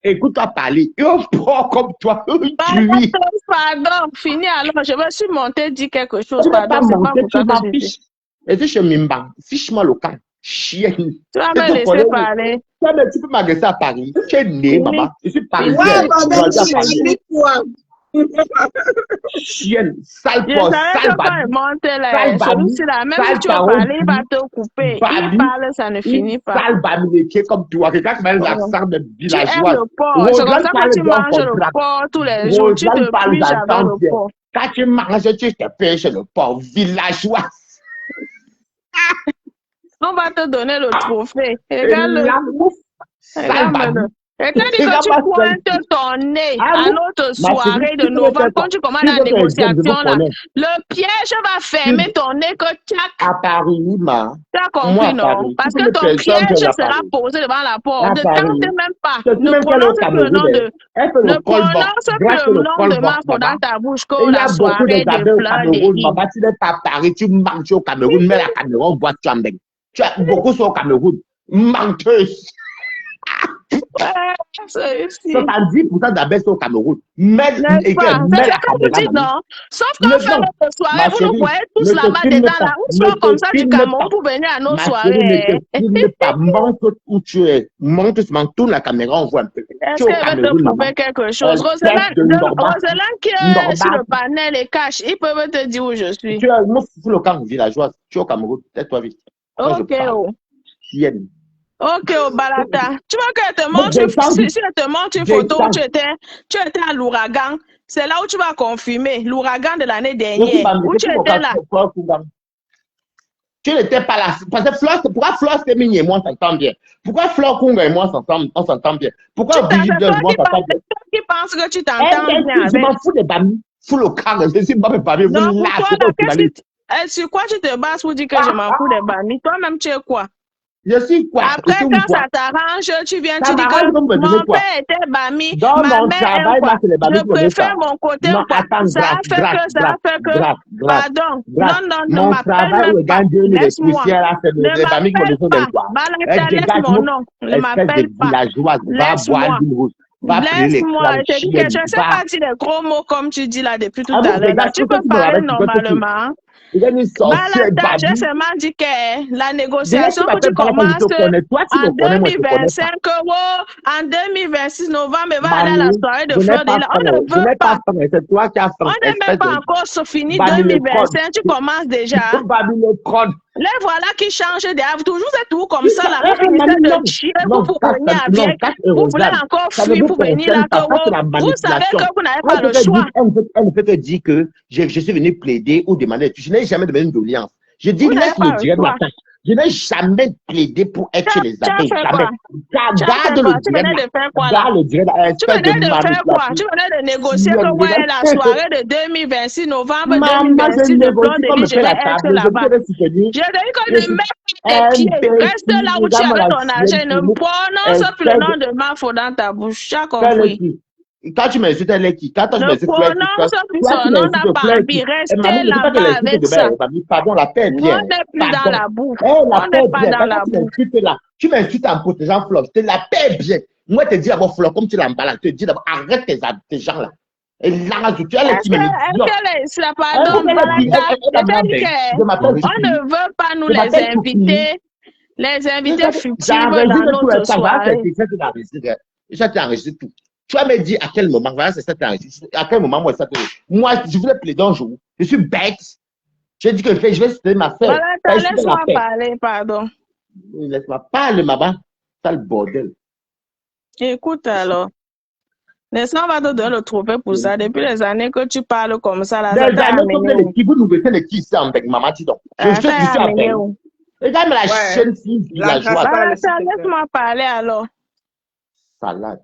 Écoute-toi parler. Un porc comme toi. Pardon, fini alors. Je vais surmonter, dire quelque chose. Pardon, c'est pas pour ça que je dis. Et si je m'imba, fiche-moi le camp. Chienne. Tu vas me laisser parler. Tu peux m'agresser à Paris. Tu es né, maman. Je suis parisien. Chienne, sale porc, sale babi. Si la même si tu vas parler, il va te couper. Il parle, ça ne finit pas. Sale babi, comme toi. Regarde comme elle l'accent de villageois. Tu aimes le porc. C'est comme ça que tu manges le porc tous les jours. Tu te piges avec le porc. Quand tu manges, tu te pêches le porc. Villageois. On va te donner le trophée. Regarde-le. Regarde-le. Regarde que tu pointes ton nez à notre soirée de novembre, quand tu commences la négociation là, le piège va fermer ton nez que tchac. À Paris, ma. Tu as compris, non? Parce que ton piège sera posé devant la porte. Ne tente même pas. Ne prononce plus le nom de. Ne prononce plus le nom de Marco dans ta bouche que la soirée de fleurs. Tu n'es pas à Paris, tu marches au Cameroun, mais la Cameroun voit tu en baigne. Tu as beaucoup sur le Cameroun. Menteuse. 70% d'abeilles au Cameroun. Mais la non. Sauf qu'en fin de soirée, vous nous voyez tous là-bas dedans, là. Où sont comme ça du Cameroun pour venir à nos soirées. Ne pas montre où tu es. Montre, tourne la caméra, on voit un peu. Est-ce qu'elle veut te prouver quelque chose? Roselain qui est sur le panel et cache, ils peuvent te dire où je suis. Tu es le camp villageoise. Tu es au Cameroun. Tais-toi vite. Ok, Chienne. Ok, Balata. Tu vois qu'elle te montre, si elle te montre une photo où tu étais à l'ouragan, c'est là où tu vas confirmer l'ouragan de l'année dernière. Où tu étais là. Tu n'étais pas là. Parce que Flore, pourquoi Flore Steming et moi s'entend bien? Pourquoi Flore Kunga et moi on s'entend bien? Pourquoi Brigitte et moi s'entend bien? Qui pense que tu t'entends bien? Je m'en fous des bamis. Fous le carré. Je suis pas me parler. Non, sur quoi tu te bases pour dire que je m'en fous des bamis? Toi-même, tu es quoi? Je suis quoi? Après, quand ça t'arrange, tu viens, tu dis que mon père était bami, ma mère est quoi? Je préfère mon côté quoi? Ça a fait que, pardon, non, m'appelle pas. Laisse-moi. Ne m'appelle pas. Balata, laisse mon nom. Ne m'appelle pas. Laisse-moi. Laisse-moi. Je ne sais pas dire les gros mots comme tu dis là depuis tout à l'heure. Tu peux parler normalement. Balata, j'ai seulement dit que la négociation que tu commences en 2025, en 2026 novembre, va aller à la soirée de Fleur de Lys. On ne veut pas. On n'est même pas encore fini 2025, tu commences déjà. Les voilà qui changent d'âge. Toujours êtes tout comme ça, là. Vous finissez de tirer, vous venez avec. Vous voulez encore fuir pour venir là. Vous savez que vous n'avez pas le choix. Elle ne peut que dire que je suis venu plaider ou demander. Je n'ai jamais demandé une doléance. Je dis, laisse-le dire ma tâche. Je n'ai jamais plaidé pour être chez les abeilles. Jamais. Garde le direct. Garde le direct. Tu venais de faire quoi? Tu venais de négocier que ouais, la soirée de 2026, novembre 2026, le plan de vie, je vais être là-bas. Je dis que ne mets pas tes pieds. Reste là où tu avais ton argent. Ne prononce plus le nom de Mafo dans ta bouche. Tu as compris? Quand tu m'insultes, elle est qui? Quand tu m'insultes, tu restez là-bas avec ça. Pardon, la paix est bien. On n'est plus dans la boue. On n'est pas dans la boue. Tu m'insultes en protégeant Flop. La paix est bien. Moi, je te dis d'abord, Flop, comme tu l'emballes, je te dis d'abord, arrête tes gens là. Et là, tu as les petits minutes. Pardon, on ne veut pas nous les inviter. Les invités fictifs dans notre soirée. Ça, tu enregistres tout. Tu vas me dire à quel moment, voilà, c'est ça, à quel moment, moi, ça te... Moi, je voulais plaider un jour. Je suis bête. J'ai dit que je vais citer ma fête. Voilà, laisse-moi parler, pardon. Laisse-moi parler, maman. Ça, le bordel. Écoute, alors. Laisse-moi, on va te donner le trophée pour ça. Depuis les années que tu parles comme ça, là, ça t'a amené. Qui vous nous mettez les qui ici avec maman, dis donc. Je suis ici avec. Regarde la chaîne fille de la joie. Laisse-moi parler, alors. Salade.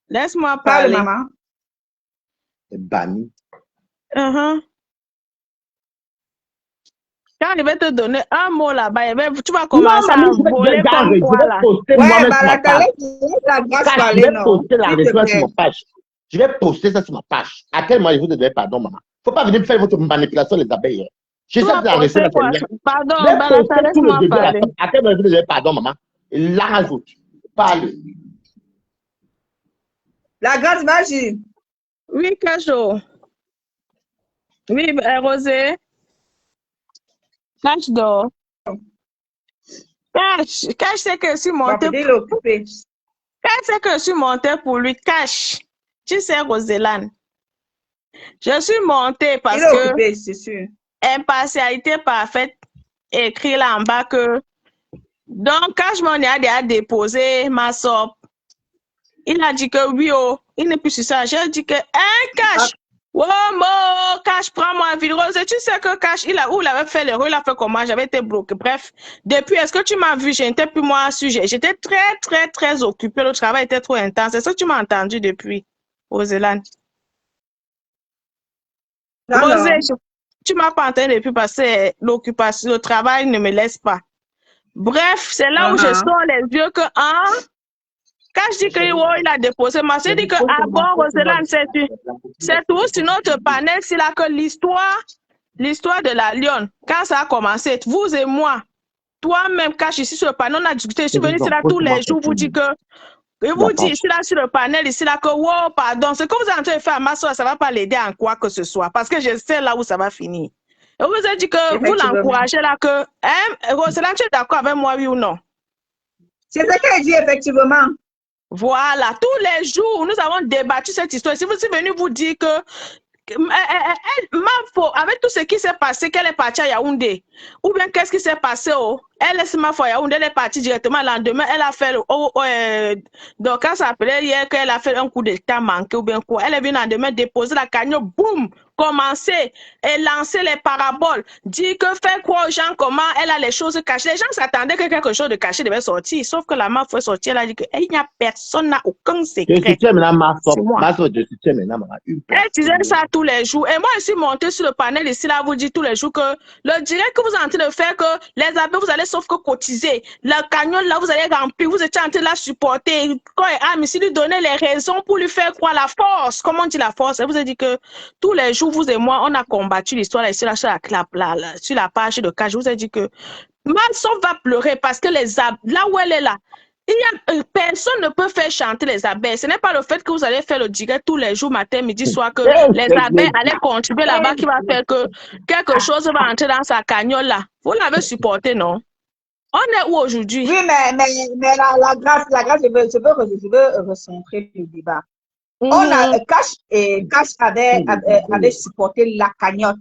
Laisse-moi parler. Maman. Banni. Quand je vais te donner un mot là-bas, tu vas commencer à voler comme quoi là. Je vais poster la réponse sur ma page. Je vais poster ça sur ma page. À quel moment je vous donne pardon, maman? Faut pas venir faire votre manipulation les abeilles. Je sais que la recette pardon, laisse-moi parler. À quel moment je vous donne pardon, maman? Et la rajoute. Parle. La grâce magie. Oui, Cacho. Oui, Rosé. Cache d'or. Cache, c'est que je suis montée. Cache, c'est que je suis montée pour lui. Cache. Tu sais, Roselane. Je suis montée parce que c'est sûr. Impartialité parfaite écrit là en bas que donc Cache m'en a déjà déposé ma sorte. Il a dit que oui, oh, il n'est plus sur ça. J'ai dit que, Cache, oh, mon Cache, prends-moi une vidéo. Tu sais que Cache, il avait fait l'erreur, il a fait comment, j'avais été bloqué. Bref, depuis, est-ce que tu m'as vu, je n'étais plus moi sujet. J'étais très occupée, le travail était trop intense. Est-ce que tu m'as entendu depuis, Roselane? Rosé, tu m'as pas entendu depuis parce que l'occupation, le travail ne me laisse pas. Bref, c'est là où je sors les yeux que, quand je dis qu'il a déposé, moi, je dis que bon, Roselane, c'est tout. Sur notre panel, c'est là que l'histoire de la lionne, quand ça a commencé, vous et moi, toi-même, quand je suis ici sur le panel, on a discuté, je suis venue ici là tous les jours, vous dites que, et vous dites ici là sur le panel, ici là que, wow, pardon, ce que vous êtes en train de faire à ma soeur, ça ne va pas l'aider en quoi que ce soit, parce que je sais là où ça va finir. Et vous avez dit que vous l'encouragez là que, Roselane, tu es d'accord avec moi, oui ou non? C'est ce qu'elle dit, effectivement. Voilà, tous les jours, nous avons débattu cette histoire. Si vous êtes venu vous dire que, avec tout ce qui s'est passé, qu'elle est partie à Yaoundé, ou bien qu'est-ce qui s'est passé, elle est ma foi Yaoundé, elle est partie directement le lendemain, elle a fait, donc quand ça s'appelait hier qu'elle a fait un coup d'état manqué ou bien quoi, elle est venue le lendemain déposer la cagnotte, boum, commencer et lancer les paraboles, dire que faire croire aux gens comment elle a les choses cachées. Les gens s'attendaient que quelque chose de caché devait sortir, sauf que la meuf est sortie, elle a dit qu'il n'y a personne, n'a aucun secret. Je soutiens maintenant ma soeur, je soutiens maintenant maman. Elle disait ça tous les jours. Et moi, je suis montée sur le panel ici, là, vous dit tous les jours que le direct que vous êtes en train de faire, que les abeilles, vous allez sauf que cotiser. La cagnotte, là, vous allez remplir, vous étiez en train de la supporter. Quand si lui donnait les raisons pour lui faire croire la force. Comment on dit la force? Elle vous a dit que tous les jours, vous et moi, on a combattu l'histoire ici, là, sur la page de Cache. Je vous ai dit que Manson va pleurer parce que les abeilles, là où elle est là, personne ne peut faire chanter les abeilles. Ce n'est pas le fait que vous allez faire le direct tous les jours, matin, midi, soir, que les abeilles allaient contribuer là-bas qui va faire que quelque chose va entrer dans sa cagnotte là. Vous l'avez supporté, non? On est où aujourd'hui? Oui, mais la grâce, je veux recentrer le débat. On a Cache avait supporté la cagnotte.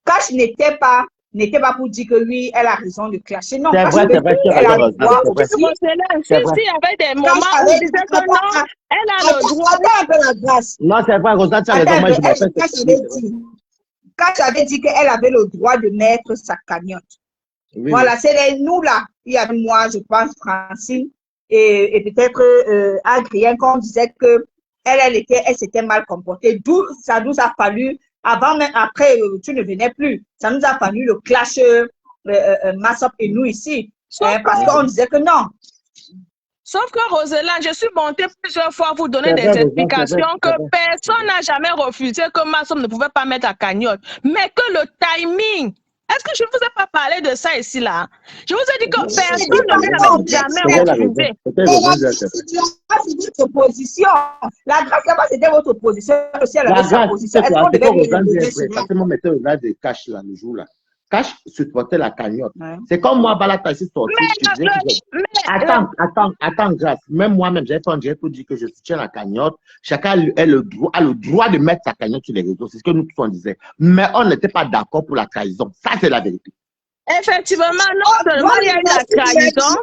Cache n'était pas n'était pas pour dire que oui, elle a raison de clasher. Non, c'est vrai, elle a le droit aussi. Si, il y avait des moments où on disait que non, elle a le droit. Attends un peu la grâce. Non, c'est vrai, Rosanne, tu as raison. Moi, je m'appelle. Quand tu avais dit qu'elle avait le droit de mettre sa cagnotte. Oui, voilà, c'est nous là. Il y avait moi, je pense, Francine, et peut-être Adrien, qu'on disait que elle s'était mal comportée. D'où ça nous a fallu, avant même, après, tu ne venais plus. Ça nous a fallu le clash Massop et nous ici. Parce qu'on disait que non. Sauf que Roselyne, je suis montée plusieurs fois vous donner des explications que personne n'a jamais refusé que Massop ne pouvait pas mettre la cagnotte. Mais que le timing. Est-ce que je ne vous ai pas parlé de ça ici, là? Je vous ai dit que personne ne l'avait jamais refusé. C'est votre position. La grâce là-bas, c'était votre position. Aussi, elle avait sa position. Est-ce qu'on devait mettre des cash là, le jour là. Cash supportait la cagnotte. Ouais. C'est comme moi, Balata, ici sorti. Attends, Grâce. Même moi-même, j'ai pas pour dire que je soutiens la cagnotte. Chacun a le droit de mettre sa cagnotte sur les réseaux. C'est ce que nous tous on disait. Mais on n'était pas d'accord pour la trahison. Ça, c'est la vérité. Effectivement, non seulement il y a eu la trahison,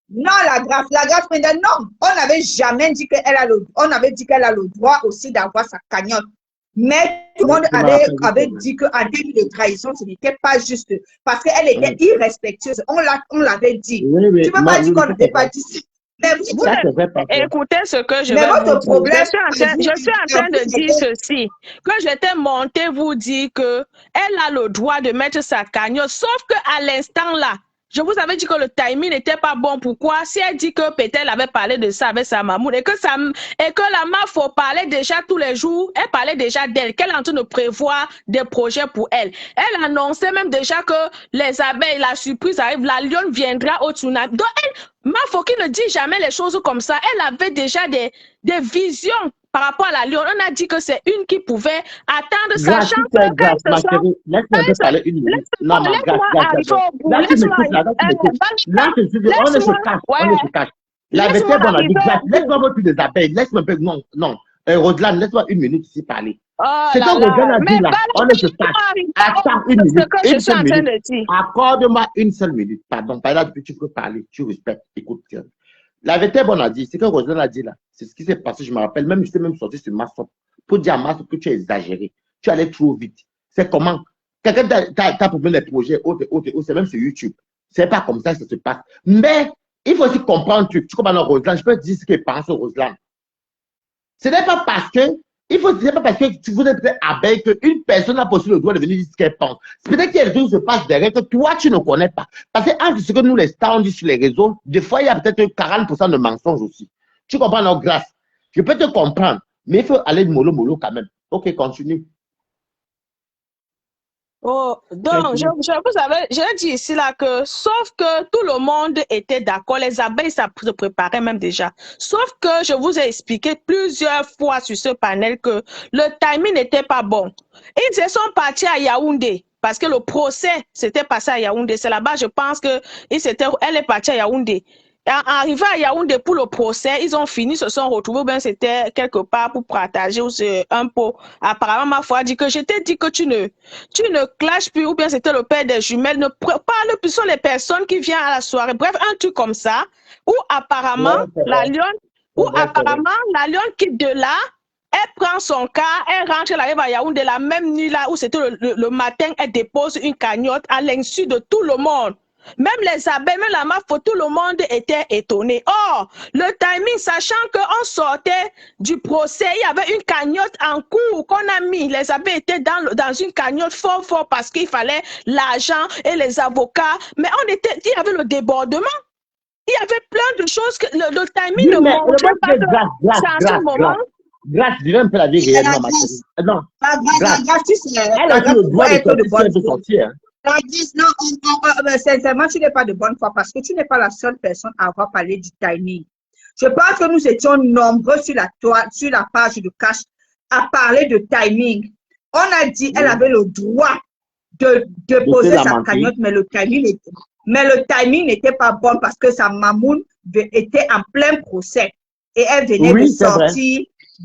non, la grâce, non. On n'avait jamais dit qu'elle a le droit aussi d'avoir sa cagnotte. Mais tout le monde avait dit qu'en termes de trahison, ce n'était pas juste. Parce qu'elle était irrespectueuse. On l'avait dit. Oui, tu ne peux pas dire qu'on n'était pas dit. Mais écoutez ce que je vais vous dire. Je suis en train de dire ceci. Que j'étais montée vous dire qu'elle a le droit de mettre sa cagnotte. Sauf qu'à l'instant là, je vous avais dit que le timing n'était pas bon. Pourquoi? Si elle dit que peut-être elle avait parlé de ça avec sa maman et que la MAFO parlait déjà tous les jours, elle parlait déjà d'elle, qu'elle est en train de prévoir des projets pour elle. Elle annonçait même déjà que les abeilles, la surprise arrive, la lionne viendra au tsunami. Donc MAFO qui ne dit jamais les choses comme ça, elle avait déjà des visions par rapport à la lionne. On a dit que c'est une qui pouvait attendre, sachant que laisse-moi te parler une minute. Non, ma grâce. Là, tu on se cache. La vérité, on a dit, laisse-moi voir plus des abeilles. Laisse-moi un peu, non. Roselyne, laisse-moi une minute ici parler. C'est que Roselyne a dit là, on ne se cache. Attends une minute. Accorde-moi une seule minute. Pardon, par là, tu peux parler, tu respectes, écoute. La vérité, on a dit, c'est que Roselyne a dit là, c'est ce qui s'est passé, je me rappelle, même je suis même sorti sur Massop pour dire à Massop que tu as exagéré, tu allais trop vite. C'est comment? Quelqu'un t'a proposé les projets autres, c'est même sur YouTube. C'est pas comme ça que ça se passe. Mais il faut aussi comprendre, tu comprends Roselyne, je peux te dire ce que pense Roselyne. Ce n'est pas parce que c'est pas parce que vous êtes abeille qu'une personne a possible le droit de venir dire ce qu'elle pense. Peut-être qu'il y a des choses qui se passent derrière que toi, tu ne connais pas. Parce que entre ce que nous, les stars, on dit sur les réseaux, des fois, il y a peut-être 40% de mensonges aussi. Tu comprends, non, grâce. Je peux te comprendre, mais il faut aller mollo quand même. Ok, continue. Oh, donc, je dis ici là que, sauf que tout le monde était d'accord, les abeilles, ça se préparait même déjà. Sauf que je vous ai expliqué plusieurs fois sur ce panel que le timing n'était pas bon. Ils se sont partis à Yaoundé, parce que le procès s'était passé à Yaoundé. C'est là-bas, je pense que elle est partie à Yaoundé. Arrivé à Yaoundé pour le procès, ils ont fini, se sont retrouvés, ben c'était quelque part pour partager un pot. Apparemment, ma foi a dit que je t'ai dit que tu ne clashes plus, ou bien c'était le père des jumelles, ne parle plus sur les personnes qui viennent à la soirée. Bref, un truc comme ça, où apparemment, la lionne quitte de là, elle prend son car, elle rentre, elle arrive à Yaoundé la même nuit là, où c'était le matin, elle dépose une cagnotte à l'insu de tout le monde. Même les abeilles, même la MAFO, tout le monde était étonné. Or, le timing, sachant qu'on sortait du procès, il y avait une cagnotte en cours qu'on a mis. Les abeilles étaient dans une cagnotte fort parce qu'il fallait l'argent et les avocats. Mais il y avait le débordement. Il y avait plein de choses que le timing ne montrait pas que c'est un moment. Grâce, dis un peu la vie réellement, ma chérie. Non, elle a eu le droit de sortir. Non, sincèrement, tu n'es pas de bonne foi parce que tu n'es pas la seule personne à avoir parlé du timing. Je pense que nous étions nombreux sur la page de Cash à parler de timing. On a dit qu'elle avait le droit de poser sa cagnotte, mais le timing n'était pas bon parce que sa mamoune était en plein procès et elle venait de sortir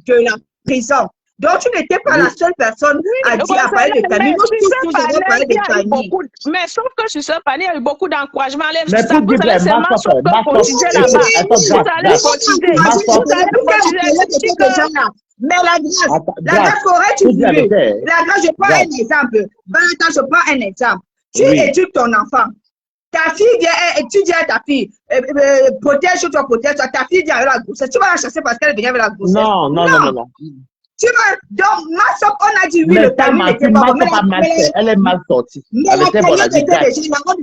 de la prison. Donc, tu n'étais pas la seule personne à dire à parler de famille. Nous tous, nous avons parlé de famille. Mais sauf que sur ce panier, il y a eu beaucoup d'encouragement. Mais ça, vous allez seulement cotiser là-bas. Vous allez cotiser. Mais la grâce, qu'aurais-tu voulu? La grâce, je prends un exemple. Balata, je prends un exemple. Tu éduques ton enfant. Ta fille vient, tu dis à ta fille, protège-toi, protège-toi. Ta fille vient avec la grossesse. Tu vas la chasser parce qu'elle vient avec la grossesse. Non. Tu vas, donc, Massop, on a dit oui, le timing n'était pas bon. Elle est mal sortie. Mais la cagnotte était déjà, on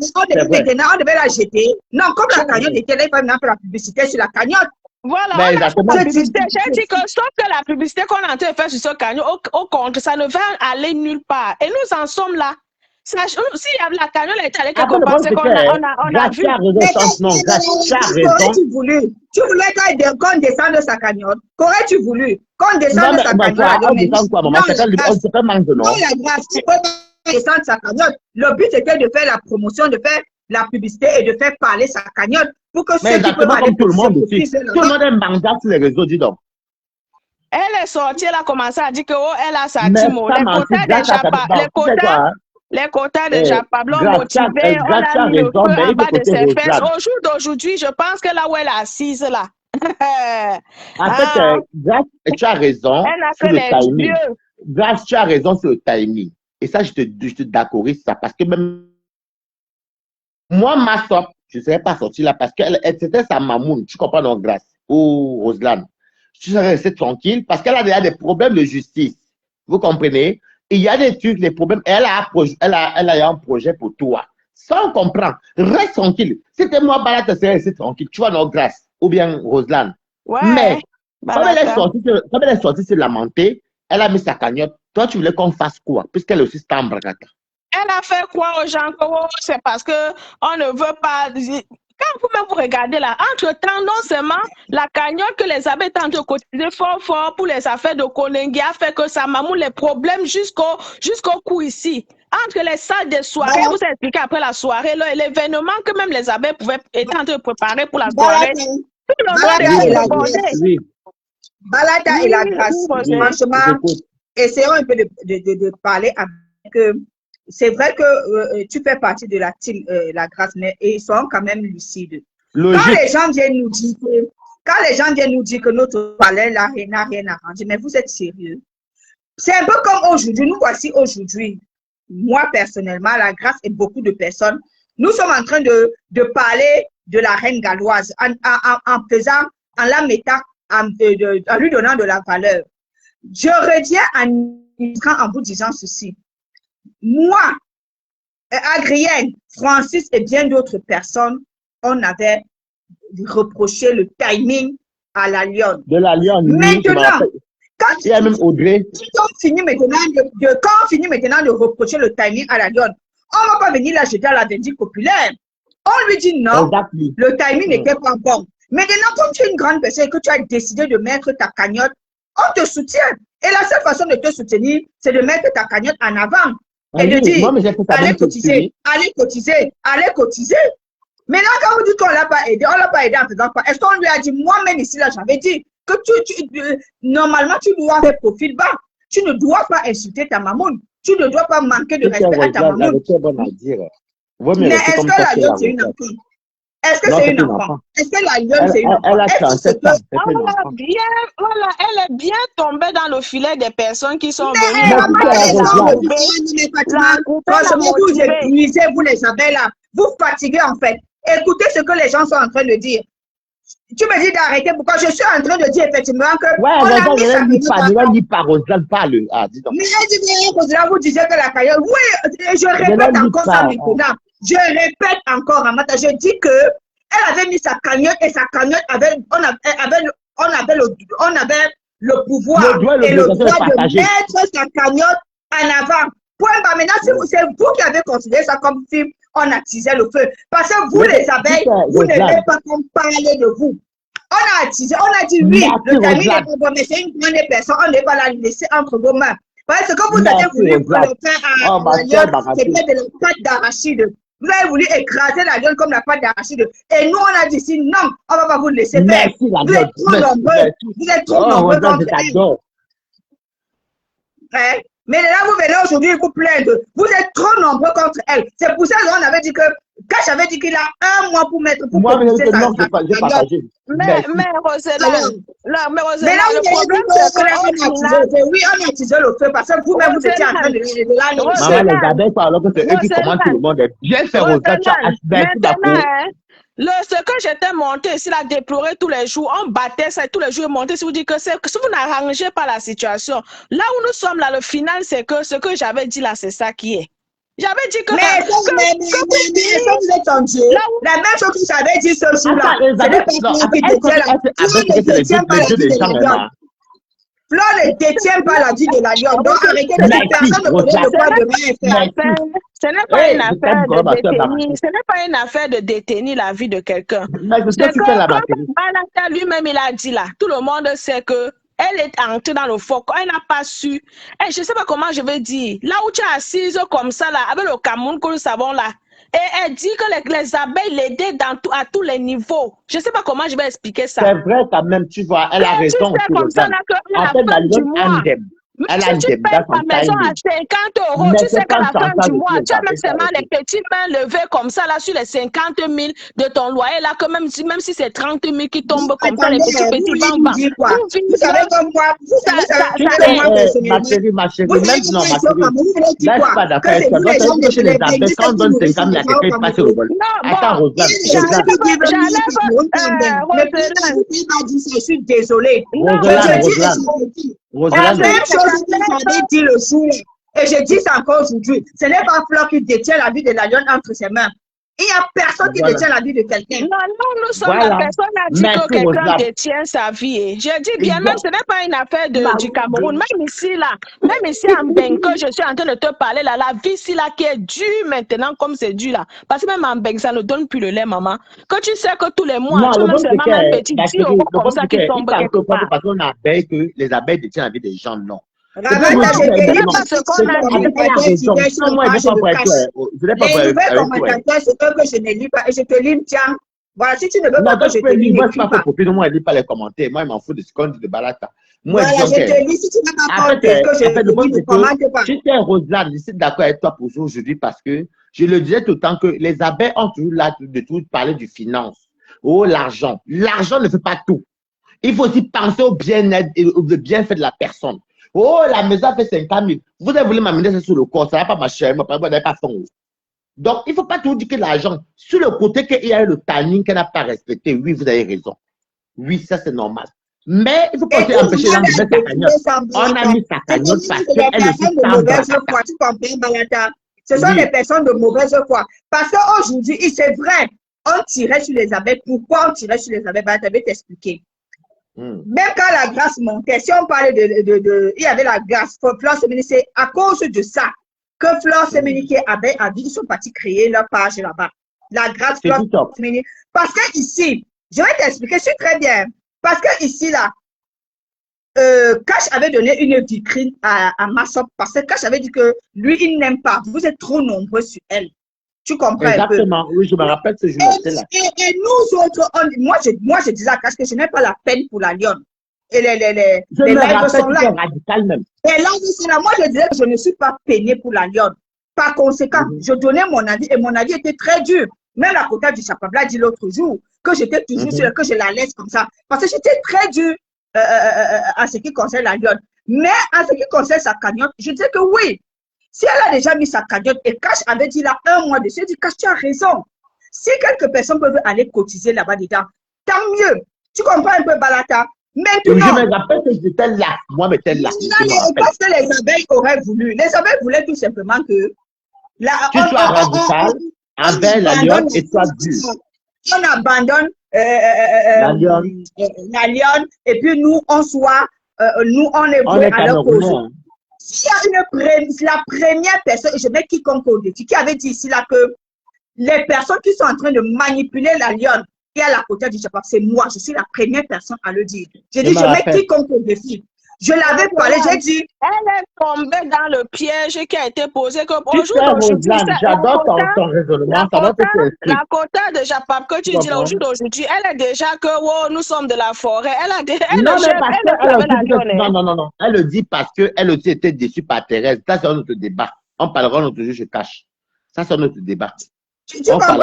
devait la jeter. Non, comme la cagnotte était là, il fallait faire la publicité sur la cagnotte. Voilà, j'ai dit que sauf que la publicité qu'on est en train de faire sur ce cagnotte, au contre, ça ne va aller nulle part. Et nous en sommes là. Si la cagnotte est allée quelque part, c'est qu'on a vu. Qu'aurais-tu voulu? Tu voulais qu'on descende de sa cagnotte. Qu'aurais-tu voulu? Qu'on descende de sa cagnotte. Non, la grâce, tu peux pas descendre sa cagnotte. Le but était de faire la promotion, de faire la publicité et de faire parler sa cagnotte pour que ceux qui peuvent aller tout le monde aussi. Tout le monde est mandat sur les réseaux, dis donc. Elle est sortie, elle a commencé à dire que elle a sa team. Les quotas déjà pas l'ont motivé, on a mis le feu en bas de ses fesses. Au jour d'aujourd'hui, je pense que là où elle est assise là. En fait, Grace, tu as raison sur le timing. Grace, tu as raison sur le timing. Et ça, je te d'accorder ça parce que même moi, ma soeur, je ne serais pas sortie là parce que c'était sa mamoune, tu comprends, non, Grace ou Roselane. Je serais restée tranquille parce qu'elle a déjà des problèmes de justice. Vous comprenez? Il y a des trucs, des problèmes. Elle a un projet pour toi. Ça, on comprend. Reste tranquille. Si c'était moi, Balata, tu serais resté tranquille. Tu vois, non, Grace ou bien Roselane. Ouais, mais comme elle est sortie se lamenter, elle a mis sa cagnotte. Toi, tu voulais qu'on fasse quoi? Puisqu'elle est aussi Stambragata. Elle a fait quoi aux gens? C'est parce qu'on ne veut pas. Quand vous-même vous regardez là, entre-temps, non seulement la cagnotte que les abbés tentent de cotiser fort pour les affaires de Konengi a fait que ça mamoule les problèmes jusqu'au coup ici. Entre les salles de soirée, vous expliquez après la soirée, l'événement que même les abbés étaient en train de préparer pour la soirée. Balata et la grâce, franchement, essayons un peu de parler avec c'est vrai que tu fais partie de la team La Grâce, mais ils sont quand même lucides. Quand les gens viennent nous dire que notre palais n'a rien arrangé, mais vous êtes sérieux? C'est un peu comme aujourd'hui. Nous voici aujourd'hui. Moi, personnellement, La Grâce et beaucoup de personnes, nous sommes en train de parler de la reine galloise en la mettant, en lui donnant de la valeur. Je reviens en vous disant ceci. Moi, Adrienne, Francis et bien d'autres personnes, on avait reproché le timing à la Lionne. De la Lionne. Maintenant, quand il y a même Audrey. Quand on finit maintenant de reprocher le timing à la Lionne, on ne va pas venir la jeter à la vindicte populaire. On lui dit non, le timing n'était pas bon. Maintenant, comme tu es une grande personne et que tu as décidé de mettre ta cagnotte, on te soutient. Et la seule façon de te soutenir, c'est de mettre ta cagnotte en avant. Et de dire, allez cotiser, allez cotiser, allez cotiser. Maintenant, quand vous dites qu'on ne l'a pas aidé, on ne l'a pas aidé en faisant quoi? Est-ce qu'on lui a dit, moi-même ici, là, j'avais dit que normalement, tu dois faire profil bas. Tu ne dois pas insulter ta mamoune. Tu ne dois pas manquer de respect à ta mamoune. Mais est-ce que la Lionne, c'est une enfant? Est-ce que c'est une enfant? Est-ce que la Lionne, c'est une enfant? Elle est bien tombée dans le filet des personnes qui sont venues. Vous les avez là. Vous fatiguez en fait. Écoutez ce que les gens sont en train de dire. Tu me dis d'arrêter. Pourquoi je suis en train de dire effectivement que. Vous disiez que la carrière. Oui, je répète encore ça maintenant. Je répète encore, Amata, je dis que elle avait mis sa cagnotte et sa cagnotte on avait le pouvoir et le droit de mettre sa cagnotte en avant. Point bas. Maintenant, c'est vous qui avez considéré ça comme si on attisait le feu. Parce que vous, les abeilles, vous ne voulez pas qu'on parle de vous. On a attisé, on a dit oui, le timing est pas bon, mais c'est une grande personne, on ne va pas la laisser entre vos mains. Parce que vous avez voulu le faire à la Lionne, c'était de la pâte d'arachide. Vous avez voulu écraser la Lionne comme la pâte d'arachide. Et nous, on a dit si non, on ne va pas vous laisser faire. Vous êtes trop nombreux. Vous êtes trop nombreux. Hein? Mais là, vous venez aujourd'hui vous plaindre. Vous êtes trop nombreux contre elle. C'est pour ça qu'on avait dit que Cash avait dit qu'il a 1 mois pour mettre pour publier sa Mais Rosella, le problème c'est que oui, on a attisé le feu parce que vous-même vous étiez en train de maman, les abeilles, alors que c'est eux qui commandent tout le monde. Bien fait, Rosella, tu as ce que j'étais monté ici, là, déplorer tous les jours, on battait ça tous les jours, monter, si vous dites que si vous n'arrangez pas la situation, là où nous sommes, là, le final, c'est que ce que j'avais dit là, c'est ça qui est. J'avais dit que... Mais vous êtes en Dieu. La même chose que j'avais dit ce jour-là. Flo ne détient pas la vie de la lionne. Donc arrêtez de dire personne ne connaît le poids de rien. Ce n'est pas une affaire de détenir. Ce n'est pas une affaire de détenir la vie de quelqu'un. C'est que Balata lui-même, il a dit là, tout le monde sait que elle est entrée dans le foc, elle n'a pas su. Et je ne sais pas comment je vais dire. Là où tu es assise comme ça, là, avec le Cameroun que nous savons là, et elle dit que les abeilles l'aidaient à tous les niveaux. Je ne sais pas comment je vais expliquer ça. C'est vrai quand même, tu vois, elle a raison. Tu sais comme ça, là, que en fait, la lionne aime. Même si tu payes ta maison à 50 €, tu sais qu'à la fin du mois, tu as même seulement les petits mains levés comme ça, là, sur les 50 000 de ton loyer, là, que même si c'est 30 000 qui tombent comme ça, les petits bancs. Vous savez comme moi, ma chérie, même non, ma chérie, là, je suis pas d'accord avec toi. Donc, ça veut dire que les abeilles, quand on donne 50 000 à quelqu'un, il passe au vol. Attends, Rosane. Je suis désolée. Rosane. La même chose que j'avais dit le jour, et je dis ça encore aujourd'hui, ce n'est pas Flo qui détient la vie de la lionne entre ses mains. Il n'y a personne qui détient la vie de quelqu'un. Non, nous sommes la personne a dit que quelqu'un détient sa vie. Je dis bien, même ce n'est pas une affaire du Cameroun. Même ici, en Benko, je suis en train de te parler, là, la vie ici, là, qui est dure maintenant, comme c'est dur, là. Parce que même en Benko, ça ne donne plus le lait, maman. Que tu sais que tous les mois, tu as seulement un petit 10 € comme ça qui tombe quelque part. Parce qu'on a abeilles que les abeilles détiennent la vie des gens, non. Les commentateurs, c'est que je ne lis pas et je te lis, tiens. Voilà, si tu ne veux pas que je te lis, moi, je ne lis pas les commentaires. Moi, je m'en fous de ce qu'on dit de Balata. Moi, je te lis, si tu n'as pas compris que je ne commente pas. Je suis Rosane, je suis d'accord avec toi pour aujourd'hui parce que je le disais tout le temps que les abeilles ont toujours là de tout parler du finance. Oh, l'argent. L'argent ne fait pas tout. Il faut aussi penser au bien-être et au bienfait de la personne. Oh, la maison a fait 50 000. Vous avez voulu m'amener ça sur le corps, ça n'a pas marché, vous n'avez pas fait. Donc, il ne faut pas toujours dire que l'argent, sur le côté qu'il y a eu le timing qu'elle n'a pas respecté, oui, vous avez raison. Oui, ça c'est normal. Mais il ne faut pas aussi empêcher l'homme de mettre sa cagnotte. On a mis sa cagnotte parce qu'elle aussi semble. Ce sont des personnes de mauvaise foi. Parce qu'aujourd'hui, c'est vrai, on tirait sur les abeilles. Pourquoi on tirait sur les abeilles? Je vais t'expliquer. Même quand la grâce montait, si on parlait il y avait la grâce, Flore Semeni, c'est à cause de ça que Flore Semeni avait dit, ils sont partis créer leur page là-bas. La grâce Flore Semeni. Parce que ici, je vais t'expliquer, c'est très bien. Parce que ici, là, Cash avait donné une vitrine à Massop parce que Cash avait dit que lui, il n'aime pas. Vous êtes trop nombreux sur elle. Tu comprends exactement, un peu. Oui, je me rappelle ce jour-là. Et nous autres, moi, je disais à Cash que je n'ai pas la peine pour la lionne. Et les lives sont là. Radical même. Et là, moi, je disais que je ne suis pas peiné pour la lionne. Par conséquent, je donnais mon avis et mon avis était très dur. Même la Kota du Chapabla dit l'autre jour que j'étais toujours sûre que je la laisse comme ça. Parce que j'étais très dur en ce qui concerne la lionne. Mais en ce qui concerne sa cagnotte, je disais que oui. Si elle a déjà mis sa cagnotte et Cash avait dit là 1 mois dessus, je dis Cash, tu as raison. Si quelques personnes peuvent aller cotiser là-bas dedans, tant mieux. Tu comprends un peu, Balata? Maintenant, je me rappelle que j'étais là. Moi, j'étais là. Parce que les abeilles auraient voulu. Les abeilles voulaient tout simplement que... tu sois radical envers la lionne et toi dur. On abandonne la lionne et puis nous, on soit... nous, on est voués à leur cause. S'il y a la première personne, je mets quiconque au défi, qui avait dit ici là que les personnes qui sont en train de manipuler la lionne et à la côté du Japon, c'est moi, je suis la première personne à le dire. Je dis, je mets quiconque au défi. Je l'avais parlé, j'ai dit. Elle est tombée dans le piège qui a été posé. Que Tu sais, Rosanne, j'adore ton raisonnement. La quota de Japap que tu dis aujourd'hui, elle est déjà que oh, nous sommes de la forêt. Elle a non, elle le dit parce qu'elle aussi était déçue par Thérèse. Ça, c'est notre débat. On parlera notre juge se cache. Ça, c'est notre débat. Tu comprends,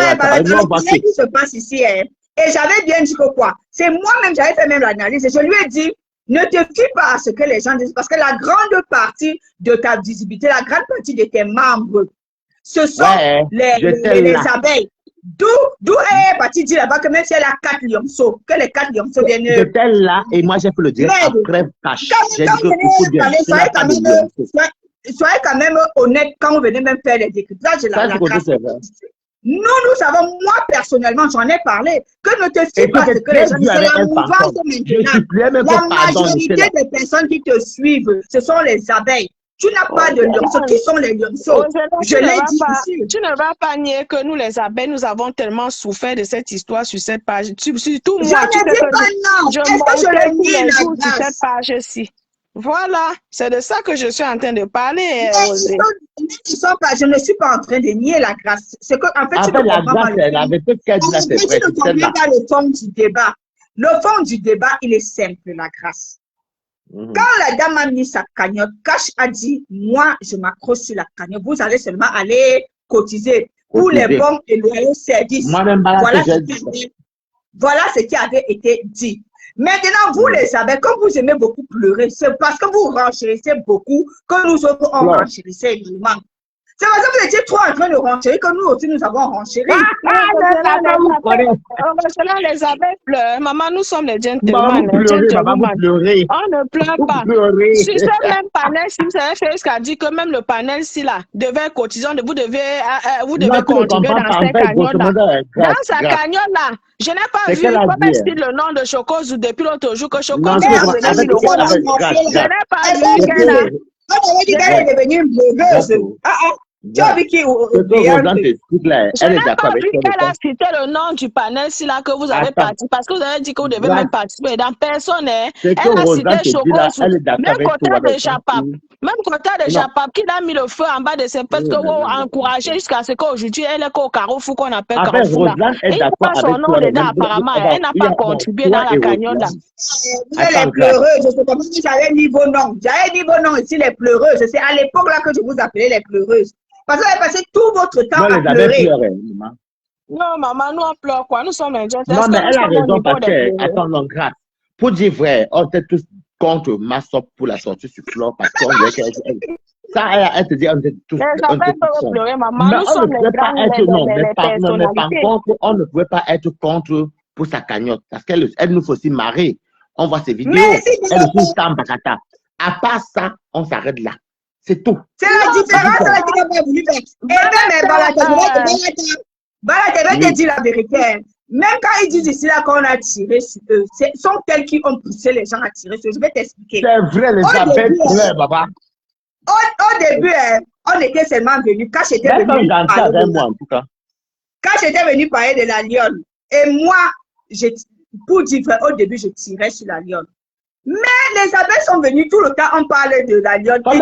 ce qui se passe ici. Hein? Et j'avais bien dit que quoi? C'est moi-même, j'avais fait même l'analyse. Et je lui ai dit, ne te fie pas à ce que les gens disent. Parce que la grande partie de ta visibilité, la grande partie de tes membres, ce sont les abeilles. D'où est partie dire là-bas que même si elle a 4 lionceaux, que les 4 lionceaux viennent. J'étais là et moi j'ai fait le direct après cash. Soyez quand même honnête quand vous venez même faire les décryptages de la grâce. Nous savons, moi personnellement, j'en ai parlé, que ne te fie pas ce que les gens disent. C'est la mouvance maintenant. La majorité des personnes qui te suivent, ce sont les abeilles. Tu n'as pas de lionceaux. Qui sont les lionceaux? Je l'ai dit ici. Tu ne vas pas nier que nous, les abeilles, nous avons tellement souffert de cette histoire sur cette page. Surtout moi. Je ne dis pas non. Est-ce que je le nie la sur cette page-ci? Voilà, c'est de ça que je suis en train de parler. Je ne suis pas en train de nier la grâce. C'est que, en fait, tu ne comprends pas dans le fond du débat. Le fond du débat, il est simple, la grâce. Quand la dame a mis sa cagnotte, Cash a dit, moi, je m'accroche sur la cagnotte. Vous allez seulement aller cotiser pour les bons et loyaux services. Voilà ce qui avait été dit. Maintenant, vous les abeilles, comme vous aimez beaucoup pleurer, c'est parce que vous renchérissez beaucoup que nous autres, on renchérissait également. C'est parce que vous étiez trop en train de renchérir que nous aussi, nous avons renchéri. Les abeilles pleurent. Maman, nous sommes les gentlemen. On ne pleure pas. Sur ce même panel, si vous avez fait ce qu'a dit que même le panel, si là, devait cotiser, vous devez contribuer dans cette cagnotte-là. Dans sa cagnotte-là, je n'ai pas vu comme si le nom de Chocoz ou depuis l'autre jour que Chocoz a donné 1000 euros là. Je n'ai pas vu qu'elle a. On avait dit qu'elle est devenue blogueuse. Tu as vu qui je n'ai pas vu qu'elle a cité le nom du panel si là que vous avez participé parce que vous avez dit que vous devez même participer. Dans personne, elle a cité Chocoz, même côté de Japap. Même côté de Japap qui a mis le feu en bas de ses pets, que vous encouragez jusqu'à ce qu'aujourd'hui elle est au Carrefour qu'on appelle Carrefour. Et il n'y a pas son nom dedans apparemment. Elle n'a pas contribué dans la cagnotte là. Les pleureuses, je sais comment j'avais niveau nom. J'avais niveau nom ici, les pleureuses. C'est à l'époque là que je vous appelais les pleureuses. Parce que vous avez passé tout votre temps à pleurer. Non, maman, nous on pleure quoi? Nous sommes indiens. Non, mais elle a raison parce que, attends, non, grâce. Pour dire vrai, on était tous contre Massop pour la sortie sur Flore parce qu'on voulait qu'elle. Ça, elle te dit, on était tous. On ne pouvait pas être contre pour sa cagnotte parce qu'elle nous faut aussi marrer. On voit ses vidéos. Elle aussi Tambakata. À part ça, on s'arrête là. C'est tout. C'est la différence avec ce qu'elle a voulu faire. Et même, Bala, je vais te dire la vérité. Même quand ils disent ici là qu'on a tiré sur eux, ce sont tels qui ont poussé les gens à tirer sur eux. Je vais t'expliquer. C'est vrai, les abeilles pleurent, papa. Au début, on était seulement venus. Quand j'étais venu parler de la lionne, et moi, pour dire vrai, au début, je tirais sur la lionne. Mais les abeilles sont venues tout le temps, on parlait de la lionne. On dit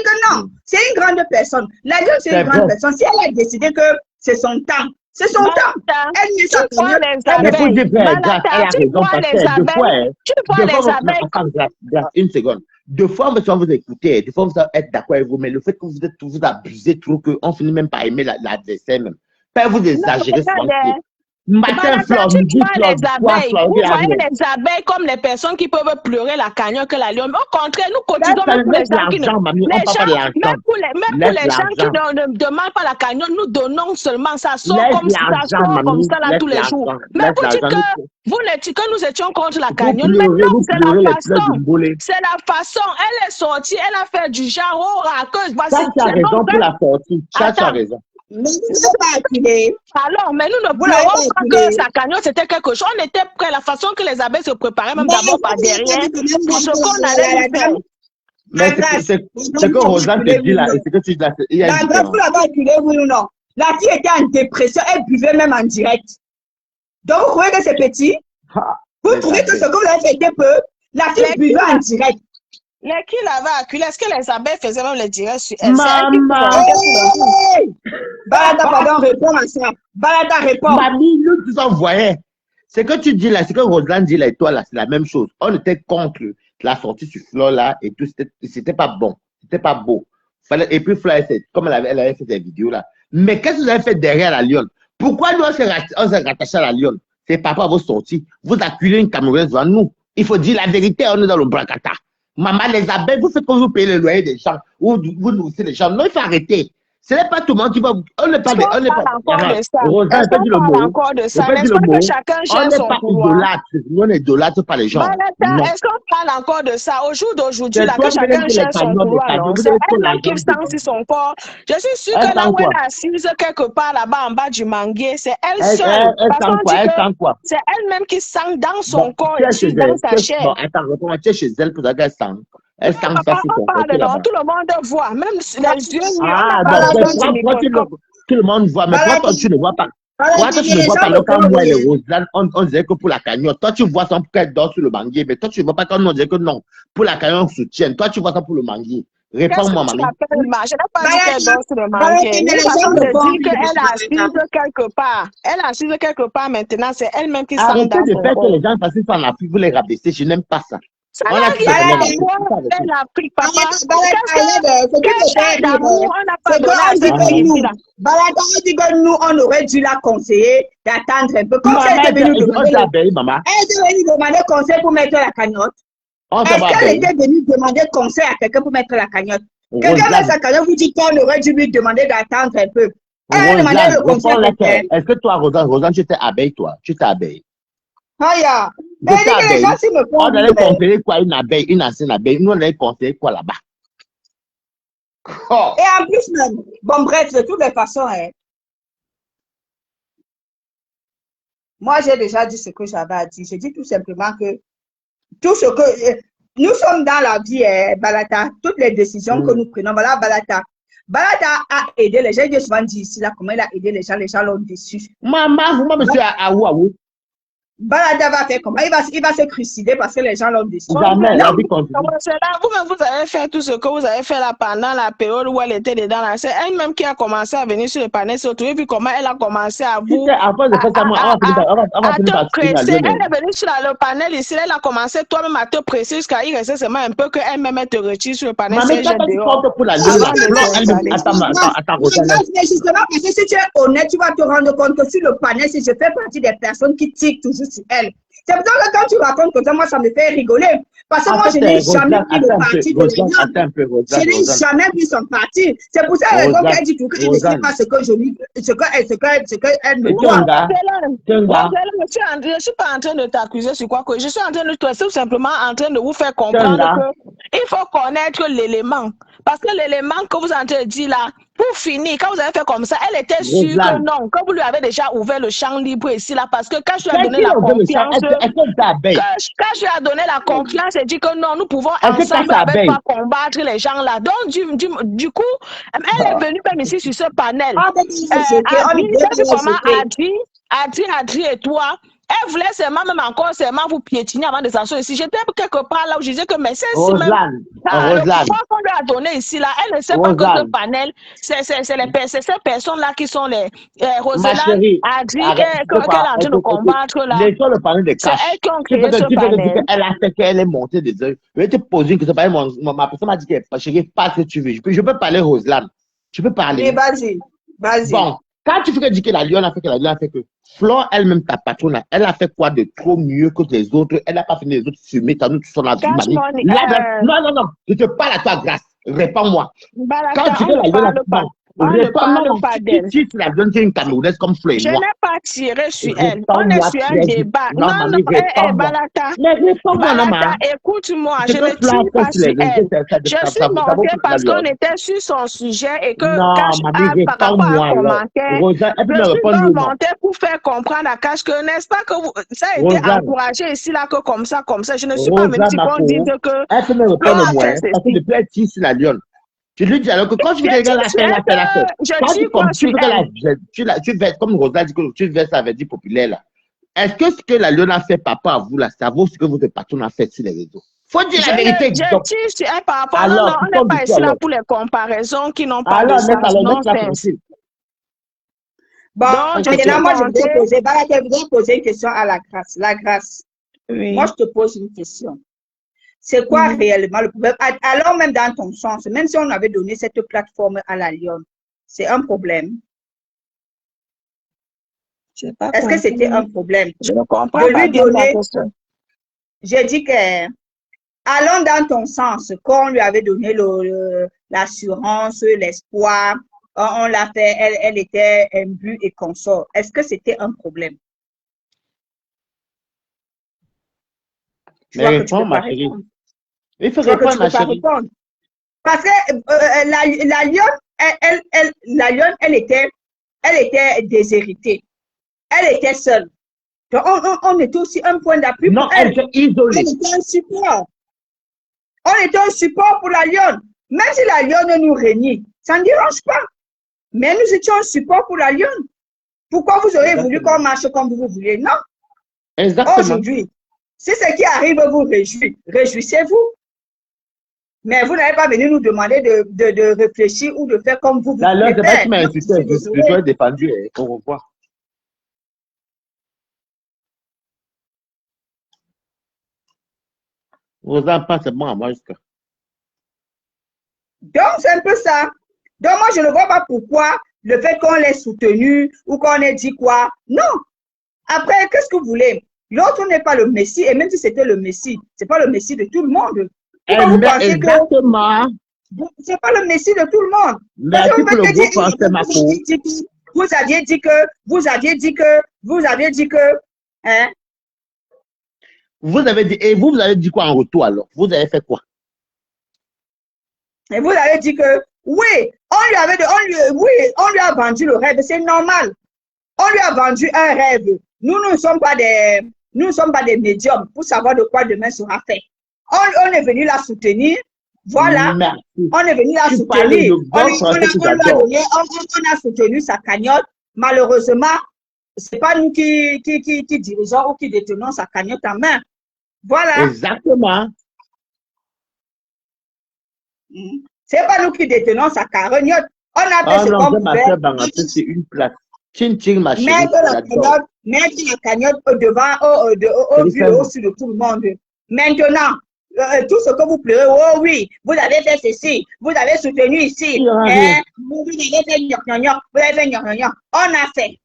que non, c'est une grande personne. La lionne, c'est une grande personne. Si elle a décidé que c'est son temps, c'est son temps. Elle n'est pas tu vois les abeilles. Une seconde. Deux fois, on va vous écouter, deux fois, vous allez être d'accord avec vous, mais le fait que vous abusez trop, qu'on finit même par aimer l'adversaire même. Pas vous exagérer sur Matin, Flore, tu vois les abeilles. Vous voyez les abeilles comme les personnes qui peuvent pleurer la cagnotte que la lionne. Au contraire, nous cotisons même pour les gens qui même pour les gens qui ne demandent pas la cagnotte, nous donnons seulement ça. Sort comme ça là tous les jours. Mais pour dire que nous étions contre la cagnotte, maintenant c'est la façon. C'est la façon. Elle est sortie, elle a fait du genre, oh, raqueuse. Tu as raison pour la sortie. Tu as raison. Mais vous n'avez pas acculé. Alors, mais nous ne pleurons pas que sa cagnotte c'était quelque chose. On était prêts, la façon que les abeilles se préparaient, même d'abord par derrière, pour ce qu'on allait faire. Mais c'est que Rosanne te dit là, et c'est que tu dis là. La grâce, vous l'avez acculé, oui ou non? La fille était en dépression, elle buvait même en direct. Donc, vous croyez que c'est petit? Vous Vous trouvez que ce que vous avez fait était peu? La fille buvait en direct. Les qui l'avaient acculé, est-ce que les abeilles faisaient même les directs sur elle? Maman! Balada, pardon, réponds à ça. Balada, réponds. Mamie, nous nous envoyons. Ce que tu dis là, ce que Roselyne dit là et toi là, c'est la même chose. On était contre la sortie sur Flore là et tout, c'était pas bon. C'était pas beau. Et puis Flore, comme elle avait fait des vidéos là. Mais qu'est-ce que vous avez fait derrière la Lyon? Pourquoi nous on s'est rattaché à la Lyon? C'est par rapport à vos sorties. Vous acculez une Camerounaise devant nous. Il faut dire la vérité, on est dans le bracata. Maman, les abeilles, vous faites comme vous payez le loyer des gens, ou vous nourrissez les gens. Non, il faut arrêter. Ce n'est pas tout le monde qui va. On n'est pas. On parle encore de ça. On parle encore de ça. N'est-ce pas que chacun gère son pouvoir? On n'est idolâtre par les gens. Est-ce qu'on parle encore de ça? Au jour d'aujourd'hui, là, que chacun gère son pouvoir, c'est elle qui sent son corps. Je suis sûre que là où elle est assise, quelque part là-bas en bas du manguier, c'est elle seule. C'est elle-même qui sent dans son corps et dans sa chair. Bon, attends, on va chez elle pour qu'elle sent. Elle sent ça sur son corps. Tout le monde voit, même les yeux. Ah, donc, tout le monde voit, mais toi, tu ne vois pas. Toi, tu ne vois pas. Donc, quand moi et Roselyne, on disait que pour la cagnotte, toi, tu vois ça pour qu'elle dort sur le manguier, mais toi, tu ne vois pas quand on disait que non, pour la cagnotte, on soutient. Toi, tu vois ça pour le manguier. Réponds-moi, mamie. Je n'ai pas dit qu'elle dort sur le manguier. Je dis qu'elle est assise quelque part. Elle est assise quelque part maintenant, c'est elle-même qui sent dans son corps. Arrêtez de faire que les gens s'assisent en Afrique, vous les rabaissez. Je n'aime pas ça. Ça n'a rien à voir avec l'Afrique, papa. Quel d'amour on n'a pas donné à cette fille là. Balada dit que nous, on aurait dû la conseiller d'attendre un peu. Comme elle était venue demander conseil pour mettre la cagnotte. Est-ce qu'elle était venue demander conseil à quelqu'un pour mettre la cagnotte? Quelqu'un met sa cagnotte, vous dites qu'on aurait dû lui demander d'attendre un peu. Elle demandait le conseil. Est-ce que toi, Roselyne, tu t'es abeille, toi? Tu t'es abeille? Aya. On allait conseiller quoi une abeille, une ancienne abeille. Nous, on allait conseiller quoi là-bas? Oh. Et en plus, même, bon, bref, de toutes les façons, moi, j'ai déjà dit ce que j'avais à dire. J'ai dit tout simplement que tout ce que nous sommes dans la vie, Balata, toutes les décisions que nous prenons, voilà, Balata. Balata a aidé les gens. J'ai souvent dit ici, là, comment il a aidé les gens l'ont déçu. Maman, vous, monsieur, à où? Balada va faire comment? Il va se crucider parce que les gens l'ont décidé. Jamais, la vie continue. Vous-même, vous avez fait tout ce que vous avez fait là pendant la période où elle était dedans. C'est elle-même qui a commencé à venir sur le panel, surtout, et puis comment elle a commencé à vous. À te presser. Elle est venue sur le panel ici, elle a commencé toi-même à te presser jusqu'à y rester seulement un peu qu'elle-même te retire sur le panel. Mais t'as pas dit pour la Attends, justement, parce que si tu es honnête, tu vas te rendre compte que sur le panel, si je fais partie des personnes qui tirent toujours sur elle. C'est pour ça que quand tu racontes comme ça, moi, ça me fait rigoler. Parce que moi, je n'ai jamais pris le parti de l'Union. Je n'ai jamais pris son parti. C'est pour ça qu'elle dit tout, qu'elle ne sait pas ce que je lui, ce qu'elle me doit. Je ne suis pas en train de t'accuser sur quoi que je suis en train de tout simplement en train de vous faire comprendre qu'il faut connaître l'élément. Parce que l'élément que vous êtes en train de dire là, pour finir, quand vous avez fait comme ça, elle était sûre que non, que vous lui avez déjà ouvert le champ libre ici là, parce que quand je lui ai donné la confiance, quand je lui ai donné la confiance, elle dit que non, nous pouvons ensemble avec toi combattre les gens là. Donc du coup, elle est venue même ici sur ce panel. Adri et toi. Elle voulait seulement, même encore seulement vous piétiner avant de s'asseoir ici. J'étais quelque part là où je disais que, mais c'est même le pouvoir qu'on lui a donné ici là. Elle ne sait pas que ce panel, c'est ces personnes-là qui sont les Roselyne, Adri, qu'elle est en train de combattre là. Le panel de cash. C'est elle qui ont créé ce panel. Elle a fait qu'elle est montée des heures. Je vais te poser une question. Ma personne m'a dit qu'elle ne pas ce que tu veux. Je peux parler Roselyne. Tu peux parler. Vas-y. Bon. Quand tu fais dire que la Lyon a fait que Flore elle-même, ta patronne, elle a fait quoi de trop mieux que les autres? Elle n'a pas fini les autres fumer, t'as nous, tu sont là. Non, je te parle à toi, grâce. Réponds-moi. Quand tu fais la Lyon, réponds-moi. Si tu la donnes, c'est une Camerounaise comme Flore. Je n'ai pas tiré sur elle. On est sur un débat. Non, Balata. Mais réponds-moi, non, écoute-moi, je ne tire pas sur elle. Je suis montée parce qu'on était sur son sujet et que par rapport à un commentaire, je suis montée pour faire comprendre à Cash que, n'est-ce pas que ça a été encouragé ici, là, que comme ça. Je ne suis pas même si on dit que... Elle peut me répondre au moins, parce que depuis elle tire sur la Lyon. Je lui dis alors que quand tu veux regarder la fête, tu verses comme Rosa dit que tu verses avec dit populaire là. est-ce que ce que la lionne a fait papa à vous, là, ça vaut ce que votre patron a fait sur les réseaux? Faut dire la vérité. Par rapport, non, on n'est pas ici là pour les comparaisons qui n'ont pas de sens. Bon, maintenant, moi, je voudrais poser une question à la grâce. La grâce, moi, je te pose une question. C'est quoi réellement le problème? Alors, même dans ton sens, même si on avait donné cette plateforme à la lionne, c'est un problème. Est-ce que c'était un problème? Je ne comprends pas bien la question. J'ai dit que, allons dans ton sens, quand on lui avait donné l'assurance, l'espoir, on l'a fait, elle était imbue et consort. Est-ce que c'était un problème? Mais réponds, ma chérie. Il faut répondre, ma chérie. Parce que la lionne, elle était déshéritée. Elle était seule. Donc, on était aussi un point d'appui pour elle. Non, elle était isolée. Elle était un support. On était un support pour la lionne. Même si la lionne nous régnait, ça ne dérange pas. Mais nous étions un support pour la lionne. Pourquoi vous aurez voulu qu'on marche comme vous voulez? Non. Exactement. Aujourd'hui, si ce qui arrive vous réjouit, réjouissez-vous. Mais vous n'avez pas venu nous demander de réfléchir ou de faire comme vous voulez. La lionne, c'est pas qui m'a insulté. Je dois être défendu. Au revoir. Rosa, pas c'est bon à moi jusqu'à. Donc, c'est un peu ça. Donc, moi, je ne vois pas pourquoi le fait qu'on l'ait soutenu ou qu'on ait dit quoi. Non. Après, qu'est-ce que vous voulez? L'autre n'est pas le Messie. Et même si c'était le Messie, ce n'est pas le Messie de tout le monde. Vous pensez exactement. Que ce n'est pas le Messie de tout le monde. Mais tu peux le beau penser, ma vous aviez dit que, vous aviez dit que, hein? Vous avez dit, et vous avez dit quoi en retour alors? Vous avez fait quoi? Et vous avez dit que, oui, on lui a vendu le rêve, c'est normal. On lui a vendu un rêve. Nous ne sommes pas des médiums pour savoir de quoi demain sera fait. On est venu la soutenir. Voilà. Merci. On est venu la soutenir. On a soutenu sa cagnotte. Malheureusement, ce n'est pas nous qui dirigeons ou qui détenons sa cagnotte en main. Voilà. Exactement. C'est pas nous qui détenons sa cagnotte. On a fait ce qu'on pouvait. C'est une place. Ma chérie, mettre la cagnotte au vu de tout le monde. Maintenant, tout ce que vous pleurez, oh oui, vous avez fait ceci, vous avez soutenu ici, vous avez fait gnon-gnon, vous avez fait gnon-gnon. On a fait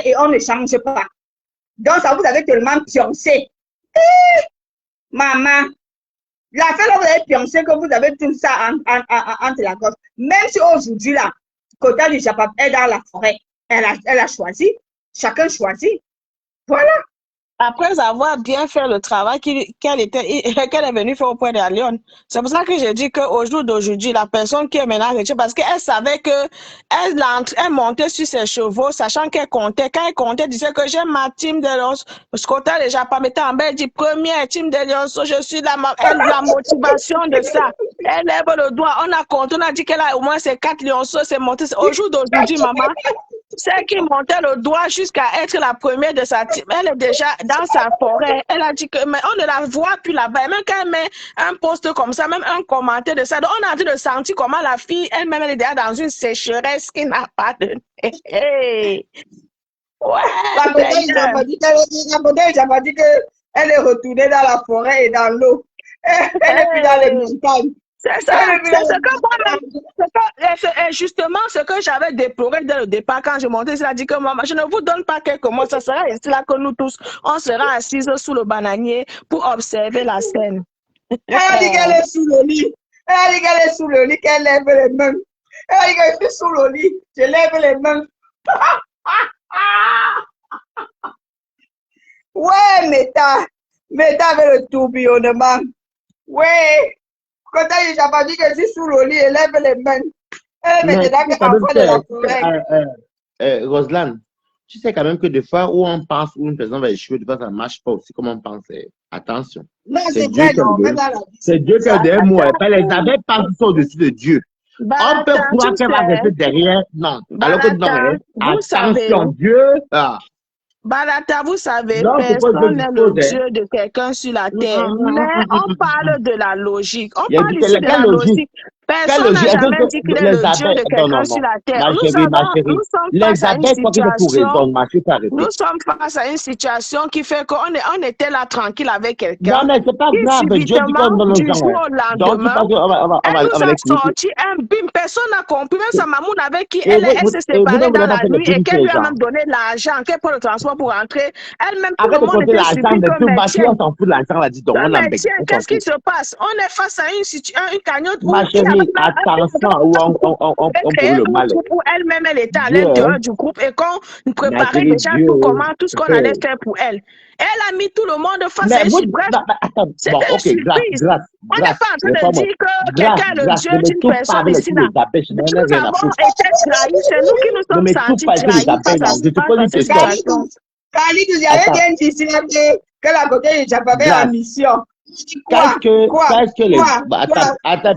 et on ne change pas. Donc, ça vous avez tellement pioncé. Maman, la fin là, vous avez pioncé que vous avez tout ça entre la gorge. Même si aujourd'hui, là, Kota du Japon est dans la forêt, elle a choisi. Chacun choisit. Voilà. Après avoir bien fait le travail qu'elle est venue faire auprès de la lionne. C'est pour ça que j'ai dit qu'au jour d'aujourd'hui, la personne qui est maintenant retirée, parce qu'elle savait qu'elle montait sur ses chevaux, sachant qu'elle comptait. Quand elle comptait, elle disait que j'ai ma team de Lions. Parce qu'on t'a déjà pas mis en bas, elle dit première team de Lions, je suis la motivation de ça. Elle lève le doigt, on a compté, on a dit qu'elle a au moins ses 4 Lions, c'est monté. Au jour d'aujourd'hui, maman, celle qui montait le doigt jusqu'à être la première de sa team, elle est déjà dans sa forêt. Elle a dit que, mais on ne la voit plus là-bas. Même quand elle met un post comme ça, même un commentaire de ça, donc on a en train de sentir comment la fille, elle-même, elle est déjà dans une sécheresse qui n'a pas de... Hey. Ouais. La modèle, j'ai dit qu'elle est retournée dans la forêt et dans l'eau. Elle est plus dans les montagnes. C'est ça, justement ce que j'avais déploré dès le départ quand je montais, c'est dit que maman, je ne vous donne pas quelques mots, ça sera ici là que nous tous, on sera assises sous le bananier pour observer la scène. Elle a dit qu'elle est sous le lit. Elle a dit qu'elle est sous le lit, qu'elle lève les mains. Elle a dit qu'elle est sous le lit, je lève les mains. Ouais, Meta avec le tourbillonnement. Ouais. Quand j'ai pas dit que je suis sous le lit, elle lève les mains. Roselyne, tu sais quand même que des fois où on pense où une personne va échouer, des fois ça ne marche pas aussi comme on pense. Attention. C'est Dieu qui a des mots. Les abeilles pensent au-dessus de Dieu. On peut croire qu'elle va rester derrière. Non. Alors que non, attention, Dieu. Balata, vous savez, Non, c'est pas personne n'est je le dispose, hein. Dieu de quelqu'un sur la terre. Mais on parle de la logique. On Il a parle dit ici de quelle la logique? logique. Quelle Personne n'a logique? Est-ce jamais dit qu'il que est les le Dieu abeilles... de Non, quelqu'un non, sur non. la terre. Ma Nous chérie, nous sommes les face à une abeilles, quoi que tu pour situation. répondre, ma chérie, pas arrêter. Nous sommes face à une situation qui fait on était là tranquille avec quelqu'un Non, mais c'est pas qui grave. Dieu dit qu'on subitement, donne aux du gens, jour hein. au Donc, tu lendemain, penses elle on nous va a l'expliquer. sorti un bim. Personne n'a compris. Même sa maman avec qui Et elle s'est vous séparée ne dans voulez pas la faire le nuit et bim sur qu'elle les lui a gens. même donné l'argent, qu'elle prend le transport pour rentrer. Elle-même, tout Arrête le de monde compter était l'argent, surpris mais que, tout mais bâti, tiens, on s'en fout de l'argent, on a dit, donc on en mais bec. tiens, On s'en qu'est-ce qui fout. se passe? On est face à une cagnotte Ma où il y avait chérie, attention, où on créé pourrait le un mal. groupe où elle-même, elle était à Dieu, hein. l'intérieur du groupe et qu'on Ma préparait chérie, déjà Dieu. tout ce qu'on allait faire pour elle. Elle a mis tout le monde face à Mais une vous, surprise. Bref, attends, c'était bon, une ok, surprise. On n'est pas en train de réponds-moi. dire que quelqu'un est le Dieu Ne me d'une touche pas personne avec les ici, trucs là. des abeilles, je n'en ai Nous rien à avons foutre. été trahis. C'est nous qui nous Ne sommes me touche sentis pas avec les trahis abeilles, non. Je te pose face à une cette question. situation. Khalidou, j'avais Attends, bien dit que la côté de Japabé grâce. en mission. Qu'est-ce que les... Quoi? Attends,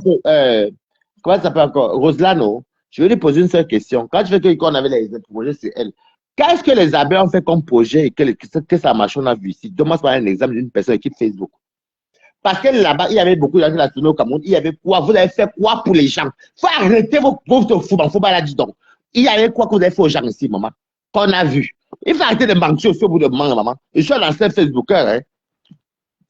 comment ça s'appelle encore? Roselano, je vais lui poser une seule question. Quand tu fais qu'on avait les projets sur elle, qu'est-ce que les abeilles ont fait comme projet et que ça marche, on a vu ici? Donne-moi un exemple d'une personne qui fait Facebook. Parce que là-bas, il y avait beaucoup de gens qui l'ont au Cameroun. Il y avait quoi? Vous avez fait quoi pour les gens? Faut arrêter vos pauvres fous, faut pas la dire donc. Il y avait quoi que vous avez fait aux gens ici, maman? Qu'on a vu. Il faut arrêter de mentir aussi au bout de moment, maman. Je suis un ancien Facebooker, hein.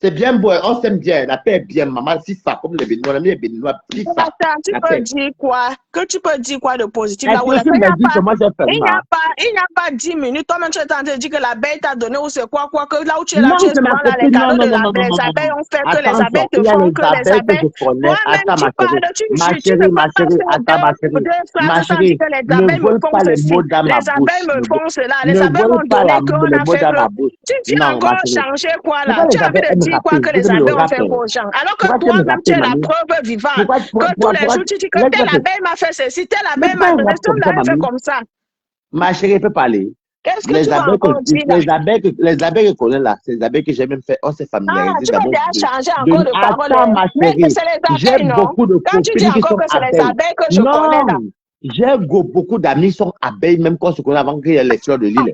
C'est bien beau, on s'aime bien, la paix est bien, maman, si ça, comme les Béninois, les Béninois, si ça. Attends, tu peux dire quoi? Que tu peux dire quoi de positif là où Est-ce que tu me dis comment j'ai fait, il n'y a pas 10 minutes. Toi-même, tu es en train de dire que l'abeille t'a donné ou c'est quoi, que là où tu es là, non, tu es c'est ma souvent dans les copine, cadeaux non, de l'abeille. Les abeilles ont fait que les abeilles te il y a font les que les abeilles que abeilles. je connais. Toi-même, Attends, tu parles, tu ne peux pas faire attends, ma deux chérie, phrases sans dire que les abeilles ne me vole font pas les ceci, mots dans ma les abeilles bouche. me font cela, les Ne abeilles vole m'ont pas donné qu'on les a mots fait dans ma que. bouche. Tu as Non, ma encore chérie. changé quoi là? Pourquoi Tu les as envie abeilles de aiment dire quoi rapper? que Vous les aimez le abeilles ont rap, fait hein? aux gens? Alors que Pourquoi tu aimes toi-même, tu rapper, es la mamie? preuve vivante. Pourquoi, Que tous les jours, tu dis que telle laisse-moi abeille m'a fait ceci, telle mais abeille pourquoi m'a elle donné, rappe tu comme ça, l'avais fait mamie? comme ça. Ma chérie, elle peut parler. Qu'est-ce que tu vas encore dire là? Les abeilles que connais là, c'est les abeilles que j'ai même fait, on s'est Ah, familiarisé tu vas d'abord. déjà changer encore de parole. Attends, ma Mais chérie, c'est les j'ai abeilles, non? beaucoup de Quand tu dis copines qui encore sont que c'est les abeilles. abeilles que je connais là. Non, j'ai beaucoup d'amis qui sont abeilles, même quand on se connaît avant qu'il y ait les fleurs de l'île.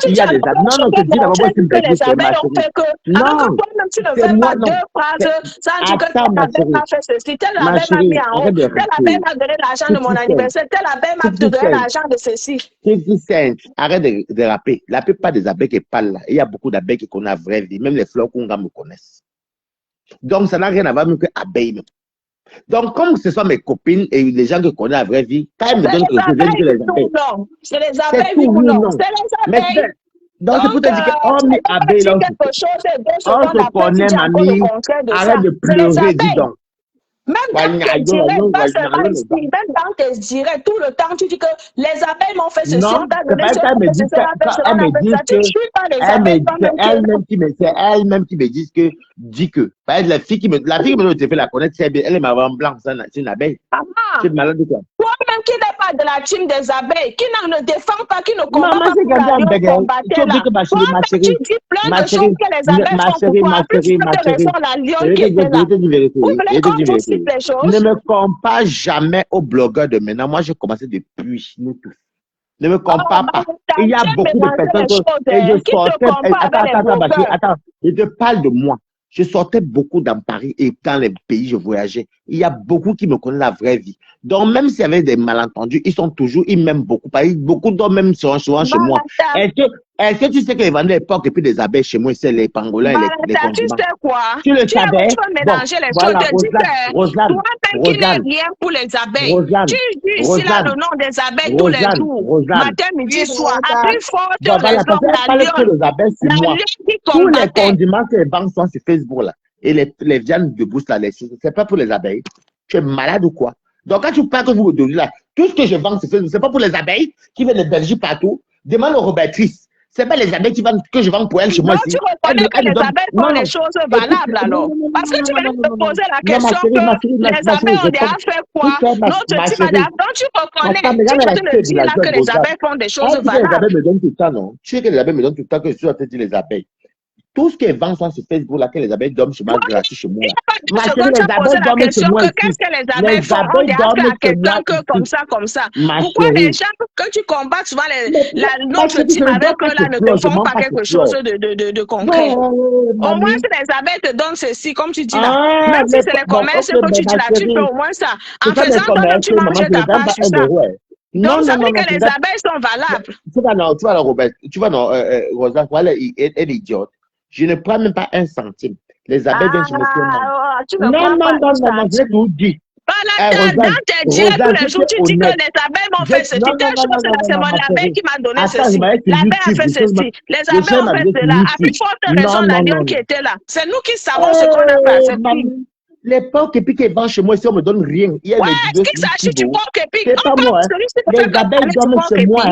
Il y a des abeilles. Non, non, je te dis d'abord, moi, je suis que les abeilles ma ont chérie. fait que. Non, Alors que toi-même, tu ne c'est fais moi, pas non. deux phrases sans dire que Attends, telle ma abeille chérie. m'a fait ceci, telle Ma abeille m'a mis chérie, en haut, arrête de telle abeille rester. m'a donné l'argent de mon 50 anniversaire, telle abeille m'a donné 50 l'argent de ceci. 50 cents. Arrête de rapper. La plupart des abeilles qui parlent là, il y a beaucoup d'abeilles qui connaissent la vraie vie. Même les fleurs qu'on me connaissent. Donc, ça n'a rien à voir avec abeilles. Même. Donc, comme ce sont mes copines et les gens que connaissent la vraie vie, quand elles me donnent quelque chose, je dis que les abeilles. Non, c'est les abeilles, tout, oui ou non? non. C'est les abeilles. Donc, c'est pour te dire qu'on met abeilles là. Quelque chose, On se connaît, mamie. Arrête de pleurer, dis donc. Même dans tes directs, c'est pas ici, même dans tes directs, tout le temps, tu dis que les abeilles m'ont fait ceci, on t'a donné ce qu'on fait, elle me dit que c'est elle-même qui me dit que, par exemple, la fille qui me donne le téléphone, la connaît très bien, elle est marron blanc, c'est une abeille. Tu es malade de quoi? Toi-même qui n'est pas de la team des abeilles, qui ne défend pas, qui ne combat Maman, pas pour la combattre là. Toi-même tu dis plein de choses que les abeilles font pour toi, plus que raison la lionne qui était là. Vous voulez qu'on vous cite les choses? Ne me compare jamais aux blogueurs de maintenant. Moi, j'ai commencé depuis nous tous. Ne me compare pas. Il y a beaucoup de personnes et je sortais. Attends, je te parle de moi. Je sortais beaucoup dans Paris et dans les pays, je voyageais. Il y a beaucoup qui me connaissent la vraie vie. Donc, même s'il y avait des malentendus, ils m'aiment beaucoup. Beaucoup d'hommes même souvent chez moi. Est-ce que tu sais que les vendeurs d'époque et puis des abeilles chez moi, c'est les pangolins et les condiments? Tu sais quoi? Tu le savais? Tu peux mélanger les choses. Toi-même qui n'es rien pour les abeilles. Tu dis ici là le nom des abeilles tous les jours. Matin, midi, soir. À plus forte raison, la lionne qui combattait. Tous les condiments que les banques sont sur Facebook là, et les viandes de bouche là, c'est pas pour les abeilles. Tu es malade ou quoi? Donc quand tu parles que vous donnez là, tout ce que je vends sur Facebook, c'est pas pour les abeilles qui viennent de Belgique partout. Demande aux Robertrices. C'est pas les abeilles que je vends pour elles chez moi ici. Tu reconnais que les abeilles font les choses valables alors. Parce que tu viens de me poser la question que les abeilles ont déjà fait quoi? Notre type d'adaptation. Donc tu reconnais, tu viens de me dire là que les abeilles font des choses valables. Les abeilles me donnent tout le temps, non? Tu sais que les abeilles me donnent tout le temps que je suis en train de dire les abeilles. Tout ce qui est vend sur Facebook, là, que les abeilles dorment chez moi, gratuit chez moi. Il n'y a pas de seconde, tu as posé la question que qu'est-ce que les abeilles font? On dit à quelqu'un que comme ça. Pourquoi les gens que tu combats souvent, notre team avec eux là ne te font pas quelque chose de concret? Au moins, si les abeilles te donnent ceci, comme tu dis là, même si c'est les commerces que tu dis là, tu peux au moins ça. En faisant toi, tu manges ta part sur ça. Donc, ça veut dire que les abeilles sont valables. Tu vois, Robert, tu vois, non, Rosa, voilà, elle est idiote. Je ne prends même pas un centime. Les abeilles viennent chez moi. Non, je l'ai tout dit. Dans tes dires tous les jours, tu dis que les abeilles m'ont fait ceci. Telle chose là, c'est mon abeille qui m'a donné ceci. L'abeille a fait ceci. Les abeilles ont fait cela. À plus forte raison, la lionne qui était là. C'est nous qui savons ce qu'on a fait. Les porcs et puis qui vendent chez moi, si on me donne rien. Ouais, qui s'agit du porc et puis c'est pas moi. Les abeilles dorment chez moi.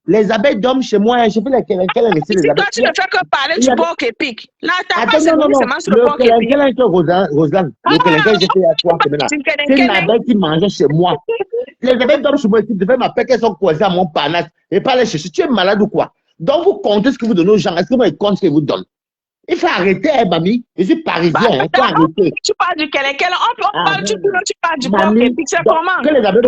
Les abeilles dorment chez moi. Je fais la quelle si toi, tu ne fais que parler du porc épic. Là, t'as pas seulement sur le porc épic. Roselyne, le quelqu'un, j'ai fait à toi. C'est une abeille qui mangeait chez moi. Les abeilles dorment chez moi. Tu devais m'appeler qu'elles sont croisées à mon panache et pas les chercher. Tu es malade ou quoi? Donc, vous comptez ce que vous donnez aux gens. Est-ce que vous comptez ce qu'ils vous donnent? Il faut arrêter, mamie. Je suis parisien. Il faut arrêter. Tu parles du Kelenkel. Tu parles du porc épic. C'est comment? Que les abeilles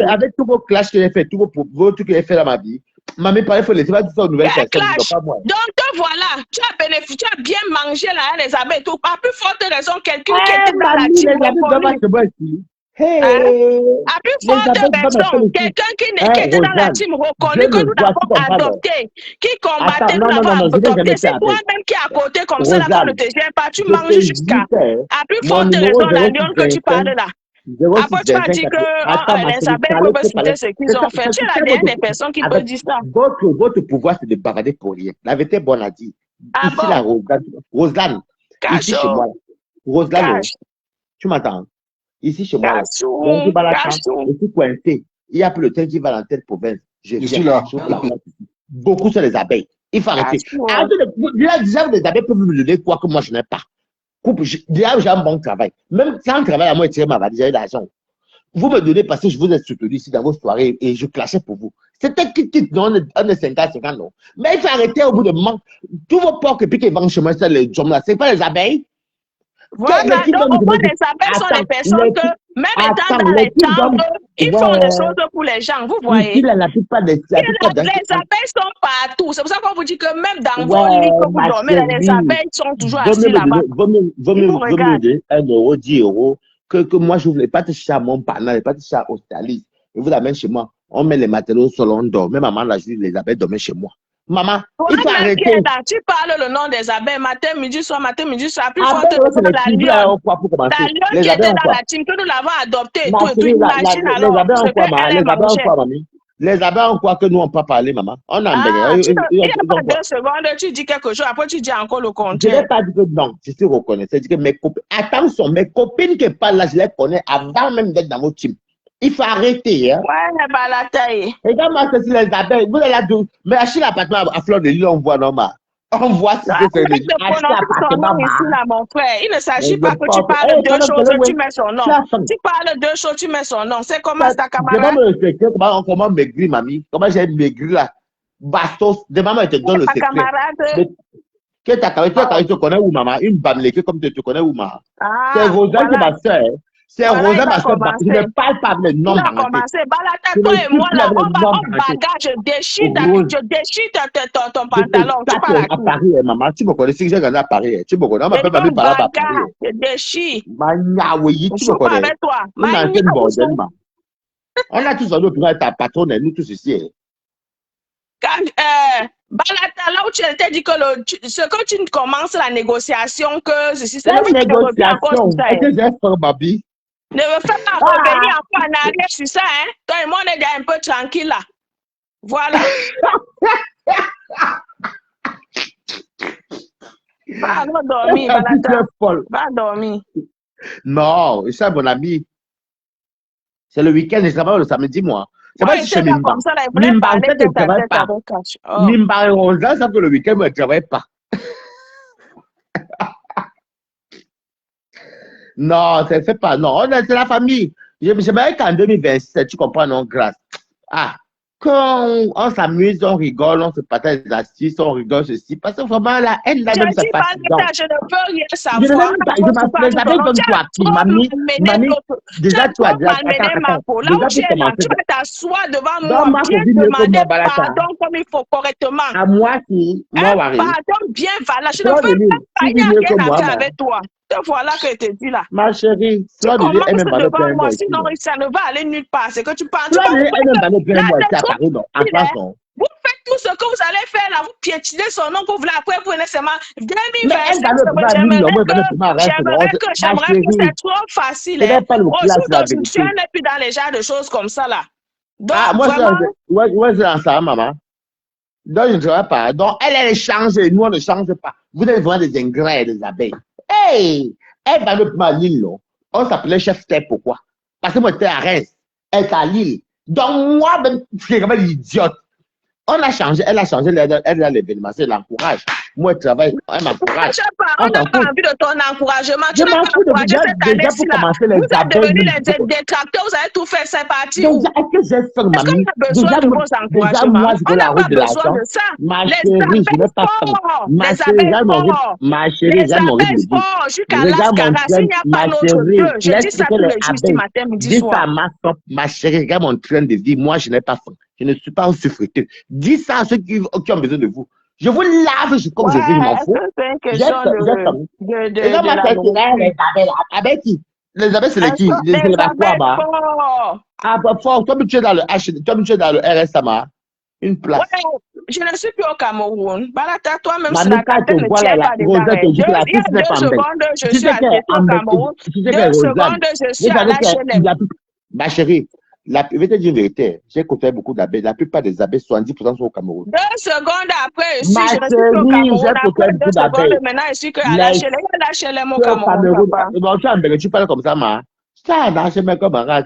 avec tous vos clashs que j'ai fait, tous vos trucs que j'ai fait dans ma vie, mamie, il faut laisser pas tout ça aux nouvelles personnes. Donc, te voilà. Tu as bien mangé là, les abeilles. À plus forte raison, quelqu'un qui était dans la team. À plus forte raison, quelqu'un qui était dans la team reconnue, que nous avons adopté, qui combattait, nous l'avons adopté. C'est toi-même qui es à côté comme ça, là, on ne te gère pas, tu manges jusqu'à. À plus forte raison, la lionne que tu parles là. Après, tu as dit que les abeilles peuvent citer ce qu'ils ont fait. Tu es la dernière des personnes qui peuvent dire ça. Votre pouvoir, c'est de barader pour rien. La vérité, bonne a dit. Ici, la Roselyne, ici chez moi. Roselyne, tu m'entends? Ici chez moi, je suis coincé. Il y a plus le temps qui va dans telle province. Je suis là. Beaucoup sur les abeilles. Il faut arrêter. Déjà, les abeilles peuvent me donner quoi que moi je n'ai pas. Déjà, j'ai un bon travail. Même sans travail, à moi, tirer ma valise, j'ai l'argent. Vous me donnez parce que je vous ai soutenu ici dans vos soirées et je clashais pour vous. C'était qui non, on est 50, non. Mais il faut arrêter au bout de moment. Tous vos porcs et puis qui vendent chez moi, c'est les hommes là. C'est pas les abeilles. Voilà, donc au moins les abeilles sont les personnes que, même étant dans les chambres, ils font des choses pour les gens, vous voyez. Les abeilles sont partout. C'est pour ça qu'on vous dit que même dans vos lits que vous dormez, les abeilles sont toujours assis là-bas. Vaut mieux donner 1 euro, 10 euros, que moi je ne voulais pas te chercher à Montparnasse, pas te chercher à Australie. Et vous l'amènez chez moi. On met les matériaux au sol, on dort. Même maman, la journée, les abeilles dormaient chez moi. Maman, il faut arrêter. Tu parles le nom des abeilles, matin, midi, soir, plus forte raison, la lionne. La lionne qui était dans la team, que nous l'avons adoptée. Les abeilles ont quoi que nous, on ne peut pas parler, maman. On a il n'y a pas 2 secondes, tu dis quelque chose, après tu dis encore le contraire. Je n'ai pas dit que non, je suis reconnaissant. C'est-à-dire que mes copines, attention, mes copines qui parlent là, je les connais avant même d'être dans votre team. Il faut arrêter. Hein. Ouais, mais pas la taille. Regarde-moi, c'est les abeilles. Vous allez là, mais acheter l'appartement à Fleur de Lille, on voit normal. On voit ce que c'est. Acheter l'appartement ici, là, mon frère. Il ne s'agit pas que tu parles de 2 choses, tu mets son nom. Tu parles de 2 choses, tu mets son nom. C'est comment ta camarade? Je vais me respecter comment maigrir, mamie. Comment j'ai maigri là. Bastos. De maman, elle te donne le secret. Ta camarade. Que ta camarade, tu connais où, maman? Une bamléque comme tu connais où, maman? C'est Rosa qui va faire. C'est Rosa parce que je ne parle pas le nom. On a commencé. Balata, toi et moi, là, on bagarre, je déchire ton pantalon. Tu parles à Paris, maman. Tu me connais, si j'ai gagné à Paris. Tu me connais, on m'appelle Paris par là à Paris. Je déchire. Oui, tu me connais. Avec toi. On a tous envie pour être ta patronne et nous tous ici. Balata, là où tu étais dit que ce que tu commences la négociation, que ceci, c'est la négociation. Est-ce que j'ai fait, Babi? Ne me fais pas revenir encore en arrière sur ça, hein. Toi et moi, on est déjà un peu tranquille là. Voilà. Va dormir, Balata. Va dormir. Non, ça, mon ami. C'est le week-end, je travaille le samedi, moi. C'est pas si je suis Mimba. Mimba, en fait, je ne travaille pas. Mimba et Rosa, ça fait le week-end, je ne travaille pas. Non, ça ne fait pas. Non, c'est la famille. Je me dis qu'en 2027, tu comprends, non, grâce. Ah, Quand on s'amuse, on rigole, on se partage des astuces, on rigole ceci. Parce que vraiment, la haine là même, Je c'est dis pas fatigant. je ne veux rien Je ne savoir. veux pas, les abeilles comme toi, Tu as mamie, déjà tu as déjà, malmené ma peau. Là où déjà tu pour es là, commencer, tu vas t'asseoir devant dans moi, ma bien copine mieux que demander moi, Balata, pardon comme il faut correctement. à moi qui, moi, Wari, Pardon bien valable. Je ne Fleur de veux Lille, même pas, tu il n'y vis a mieux rien que à moi, faire mais, avec toi. Te voilà que je te dis là. ma chérie, Tu Fleur de Lille, commences elle même valeur devant plein moi, moi ici, sinon non. ça ne va aller nulle part. C'est que tu penses. Tu Fleur de penses Lille, elle même valeur plein moi là, ici à Paris, non, en France, non. vous faites tout ce que vous allez faire là, vous piétinez son nom pour vous après vous venez seulement Mais elle 2025. valeur pas Lille, non, moi, elle valeur pas reste, non. Ma J'aimerais que chérie, c'est trop facile. ce n'est pas le Au classe, jour la d'aujourd'hui, vérité. on n'est plus dans les genres de choses comme ça là. Donc Ah, moi, vraiment. c'est dans ça, maman. Donc, je ne dirais pas. Donc, elle change et nous, on ne change pas. Vous êtes vraiment des ingrats et des abeilles. Hey! Elle va le à Lille, non? On s'appelait chef Step, pourquoi? Parce que moi, j'étais à Reims. Elle est à Lille. Donc, moi, même, c'est vraiment l'idiote. On a changé, elle a changé, elle a l'événement, elle l'encourage. Moi, je travaille, elle m'encourage. On n'a pas envie de ton encouragement. Tu Je n'as m'en pas fous de encouragé cette déjà pour année-ci là. commencer les Vous êtes abeilles. devenus les détracteurs, vous avez tout fait, c'est parti où? Déjà, est-ce que j'ai fait, Est-ce qu'on mamie? a besoin de vos encouragements? Moi, je On veux la n'a pas route de besoin l'argent. de ça. Ma Les chérie, je n'ai pas faim. forts, Ma les chérie, abeilles regarde mon rythme. forts, Ma chérie, les regarde mon rythme abeilles de vie. forts jusqu'à Regarde mon l'Ascara. S'il n'y a ma pas notre chérie, Dieu, je dis ça laisse tous les les jours, ici, abeilles. matin, midi, Dis ça soir. à ma soeur, ma chérie, regarde mon train de vie. Moi, je n'ai pas faim. Je ne suis pas un souffreteux. Dis ça à ceux qui ont besoin de vous. Je vous lave comme je veux, je m'en fous. C'est une question Regarde ma tête, les abeilles qui? Les abeilles, c'est les qui? C'est les vacuums, forts. Ah, fort. Toi, tu es dans le RSAMA. Une place. Ouais, je ne suis plus au Cameroun. Balata, toi-même, Ma si la tête ne tient pas des arrêts. Il y a 2 secondes, je suis arrêtée au Cameroun. 2 secondes, je suis à l'HLM. Ma chérie, je vais te dire une vérité. J'ai côtoyé beaucoup d'abeilles. La plupart des abeilles, 70% sont au Cameroun. 2 secondes après, je ne suis plus au Cameroun. Après 2 secondes, maintenant, je suis à l'HLM au Cameroun. Bon, tu parles comme ça, ma. Ça, là, je mets comme un là.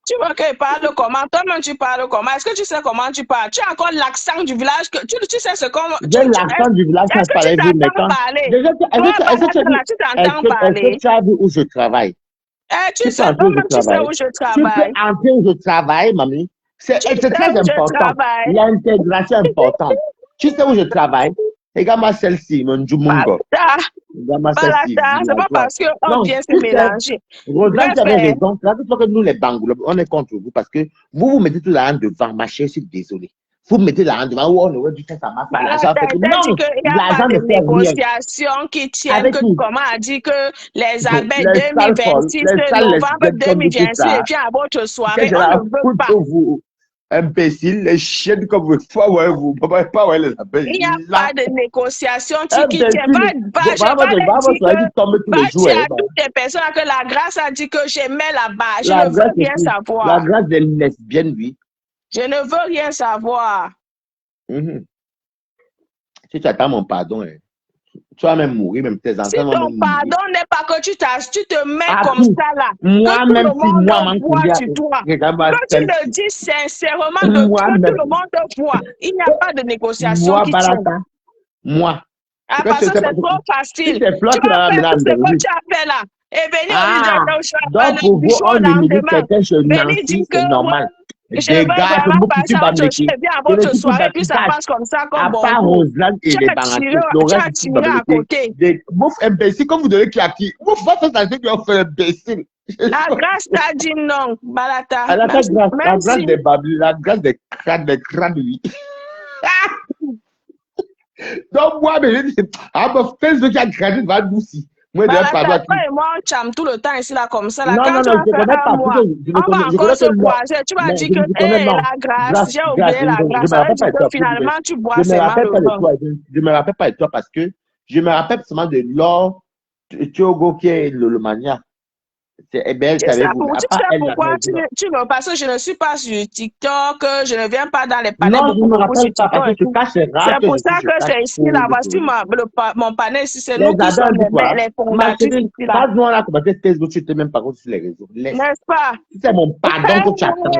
Tu vois qu'il parle comment? Toi-même, tu parles comment? Est-ce que tu sais comment tu parles? Tu as encore l'accent du village. Tu sais ce qu'on... J'ai l'accent du village quand je parlais de maintenant. Est-ce que tu as vu où je travaille? Tu sais, toi-même, tu sais où je travaille. En train où je travaille, mamie. C'est très important. L'intégration est importante. Tu sais où je travaille? Regarde-moi celle-ci, mon Djumungo. Regarde-moi celle-ci. C'est pas parce qu'on vient se mélanger. Rosanne, tu avais raison. C'est pour que nous, les Bangouls, on est contre vous parce que vous mettez tout la hand devant. Ma chère, je suis désolé. Vous mettez la hand devant. Oh, on aurait dû faire ça. L'argent fait que non. L'argent ne fait rien. Négociation qui tiennent que, comment a dit que les abeilles 2026, novembre 2026, et puis à votre soirée, on ne veut pas. Imbécile, les chiennes comme vous, pas ouais, les abeilles. Il n'y a pas de négociation qui tient. Va à toutes les personnes que la grâce a dit que j'aimais là-bas. Je ne veux rien savoir. La grâce des lesbiennes, oui. Je ne veux rien savoir. Si tu attends mon pardon, tu vas même mourir, même tes enfants. Si ton pardon n'est pas que tu te mets comme ça là, moi-même, que tout le monde voit sur toi, que tu le dis sincèrement, que tout le monde voit, il n'y a pas de négociation qui tient. Moi. Parce que c'est trop facile. Tu vas faire tout ce que tu as fait là. Et venir donc pour vous, on humilie quelqu'un chez Nancy, c'est normal. Je veux vraiment passer à autre chose. Je viens à votre soirée, puis ça passe comme ça, comme bon. À part Roseland et les Bangates, tu as tiré à côté. Bouf imbécile, comme vous donnez qui a qui. Bouf, votre sensation qui ont fait imbécile. La grâce t'a dit non, Balata. La grâce des bablis, la grâce des crânes, oui. Donc, moi, je dis, Facebook qui a grandi va douci. Moi, moi, on chame tout le temps ici, là, comme ça. Là. Non, quand je ne connais pas. on va encore se croiser. Tu vas dire que, la grâce, j'ai oublié la grâce. Finalement, tu bois seulement le vin. Je ne me rappelle pas de toi parce que je me rappelle seulement de Laure Thiogo qui est le mania. C'est belle, tu sais pourquoi tu me parce que je ne suis pas sur TikTok, je ne viens pas dans les panels. Non, je ne me rappelle pas parce que tu caches les rares. C'est pour ça que c'est ici, là, voici mon panel ici, c'est nous qui sommes les fondatrices ici, là. Pas on a commencé Facebook, tu n'étais même pas sur les réseaux. N'est-ce pas? C'est mon pardon que tu attends.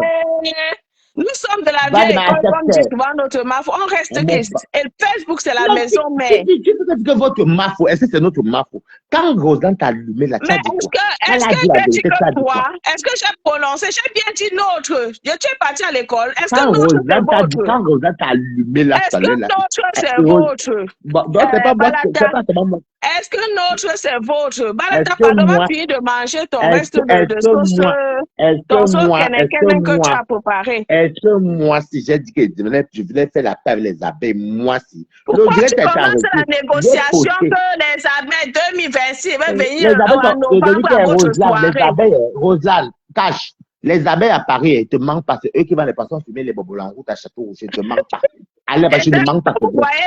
Nous sommes de la Va vieille demander à école, comme dit secteur. souvent notre mafo. On reste On que... monte pas. Et Facebook, c'est la Non, maison mère. tu peux dire que votre mafo, est-ce que c'est notre mafo? Quand Rosanne t'a allumé là, tu Mais as dit quoi? est-ce Elle a que dit la j'ai dit vérité, tu as que dit quoi? toi, est-ce que j'ai prononcé, j'ai bien dit notre. Tu es parti à l'école. Est-ce que Quand notre, c'est Rosanne t'a dit, votre? quand Rosanne t'a allumé là, tout Est-ce à que l'heure, là, notre, c'est Rose- votre? bon, donc c'est pas moi, c'est Balata, pas seulement moi. est-ce que notre, c'est votre? Est-ce Balata, que pardon, va moi, finir de manger ton est-ce reste que, est-ce de que sauce, moi, est-ce ton que sauce moi, est-ce que que tu moi, as préparé. est-ce que moi, si j'ai dit que je venais faire la paix avec les abeilles, moi, si. Pourquoi Le direct tu a été commences la arrêté. J'ai négociation posté. que les abeilles 2026 vont Les venir abeilles en sont, je dis novembre à que votre Rosanne, les soirée? abeilles, Rosanne, cache. Les abeilles à Paris, ils te manquent pas. C'est eux qui vont les passer fumer les bobos en route à Château-Rouge. Ils te manquent pas. Allez, parce Et qu'ils ne manquent pas. vous voyez,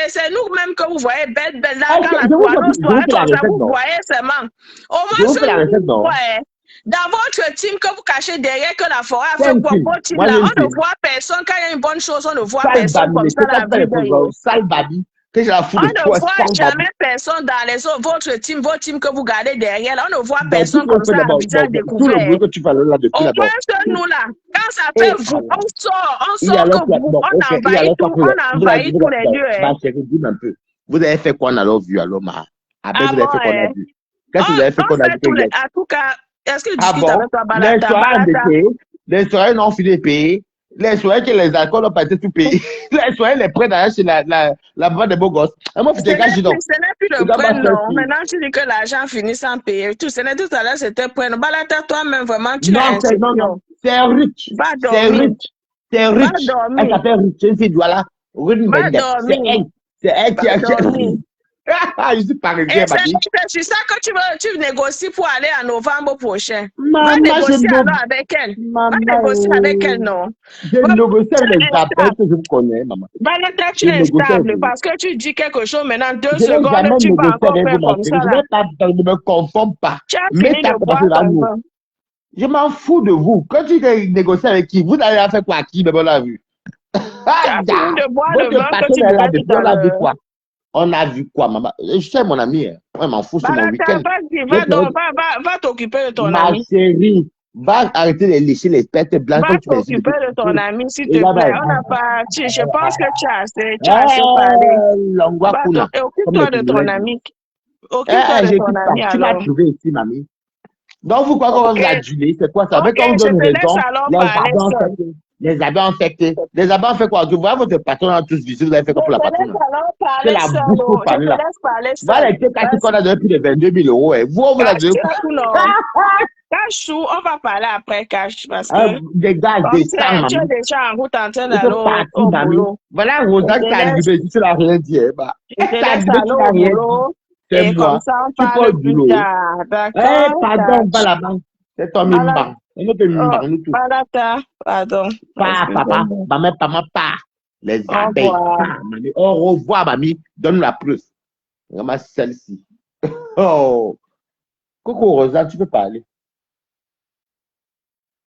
c'est nous-mêmes que vous voyez belle, là, Est-ce quand que la je soirée, vous fais la recette, vous non? voyez seulement. Au Je moins, vous fais la recette, non? ouais. Dans votre team que vous cachez derrière que la forêt a fait Quel quoi? team? Votre team Moi, là, j'ai une on ne team. voit personne. Quand il y a une bonne chose, on ne voit Sale personne babi, comme mais ça c'est dans quand la tu fais vie les de programmes, sale babi, que j'ai la fou on de ne toi, voit sale babi. jamais personne dans les autres, votre team que vous gardez derrière. Là, on ne voit Ben, tout personne comme ça à visage tout le découvert. bruit que tu fais là Au depuis moins, là-bas. que nous là, quand ça Et fait vous, alors, on il y a sort que l'autre, vous, bon, ok, il y a envahit l'autre, tout, on envahit tous les lieux. ma chérie, dis-moi un peu. Vous avez fait quoi, on a vu, alors, ma? Ah ben, Ah vous bon, avez fait quoi, on a vu? Qu'est-ce que vous avez fait qu'on on a fait vu tous que les, hier? en tout cas, est-ce qu'il Ah discute bon? avec toi, Les Balata? soirées Balata. endettés, les soirées non fini payées, les soirées que les alcools n'ont pas été tout payés, les soirées les prêts d'ailleurs chez la bande de beaux gosses. Et moi, Ce faut que je donc. n'est plus le prêt, non. Maintenant, tu dis que l'argent finit sans payer. Tout, ce n'est tout à l'heure, c'était prêt. Balata, toi-même, vraiment, tu l'as insisté. Non, c'est rich. Va C'est dormir. rich. C'est Va rich. Elle dormir. s'appelle Rich. C'est une fille, voilà. Va dormir. C'est elle qui Va a dormir. Je suis parisien, Et ma vie. c'est ça que tu négocies pour aller en novembre prochain. Maman, Va négocier alors avec elle. Va négocier avec elle, non. Je négocie avec les abeilles que je vous connais, maman. Balata, tu es instable parce que tu dis quelque chose maintenant, 2 secondes, tu vas encore faire comme ça. Je ne me confonds pas. Tu as fini de boire ton vin. Je m'en fous de vous. Quand tu négocies avec qui, vous allez faire quoi à qui, mais on l'a vu. Tu as fini de boire le vin que tu buvais tout à l'heure. On a vu quoi, maman? Je sais, mon ami. Moi, je m'en fous, c'est mon week-end. Va t'occuper de ton Ma ami. chérie, va arrêter de lécher les pêtes blanches. Va t'occuper de ton ami, s'il te plaît. On n'a pas... Je pense que tu as assez parlé. Occupe-toi de ton ami. Occupe-toi de ton ami, alors. Tu m'as trouvé ici, mamie. Donc, vous croyez qu'on vous a adulé? C'est quoi ça? Avec quand on donne raison, les abeilles ont fait que. Les abeilles ont fait quoi? Vous voyez votre patron a tous visité, vous avez fait quoi pour la patronne? C'est la bouche pour parler là. Voilà les cas qu'on a donné plus de 22 000 €. Vous, on vous l'a donné. Cash, on va parler après, Cash, parce que des gars, des sangs, maman. Tu es déjà en route en train d'aller au boulot. Voilà, Rosanne qui a arrivé, tu n'as rien dit. Tu te laisses aller au boulot. Et comme ça, on parle plus tard. D'accord? Pardon, pas la banque. C'est ton mimban. Balata, pardon. Papa, maman, pas. Les abeilles. Au revoir, mamie. Donne la plus. Ramasse celle-ci. Oh. Coucou, Rosanne, tu peux parler.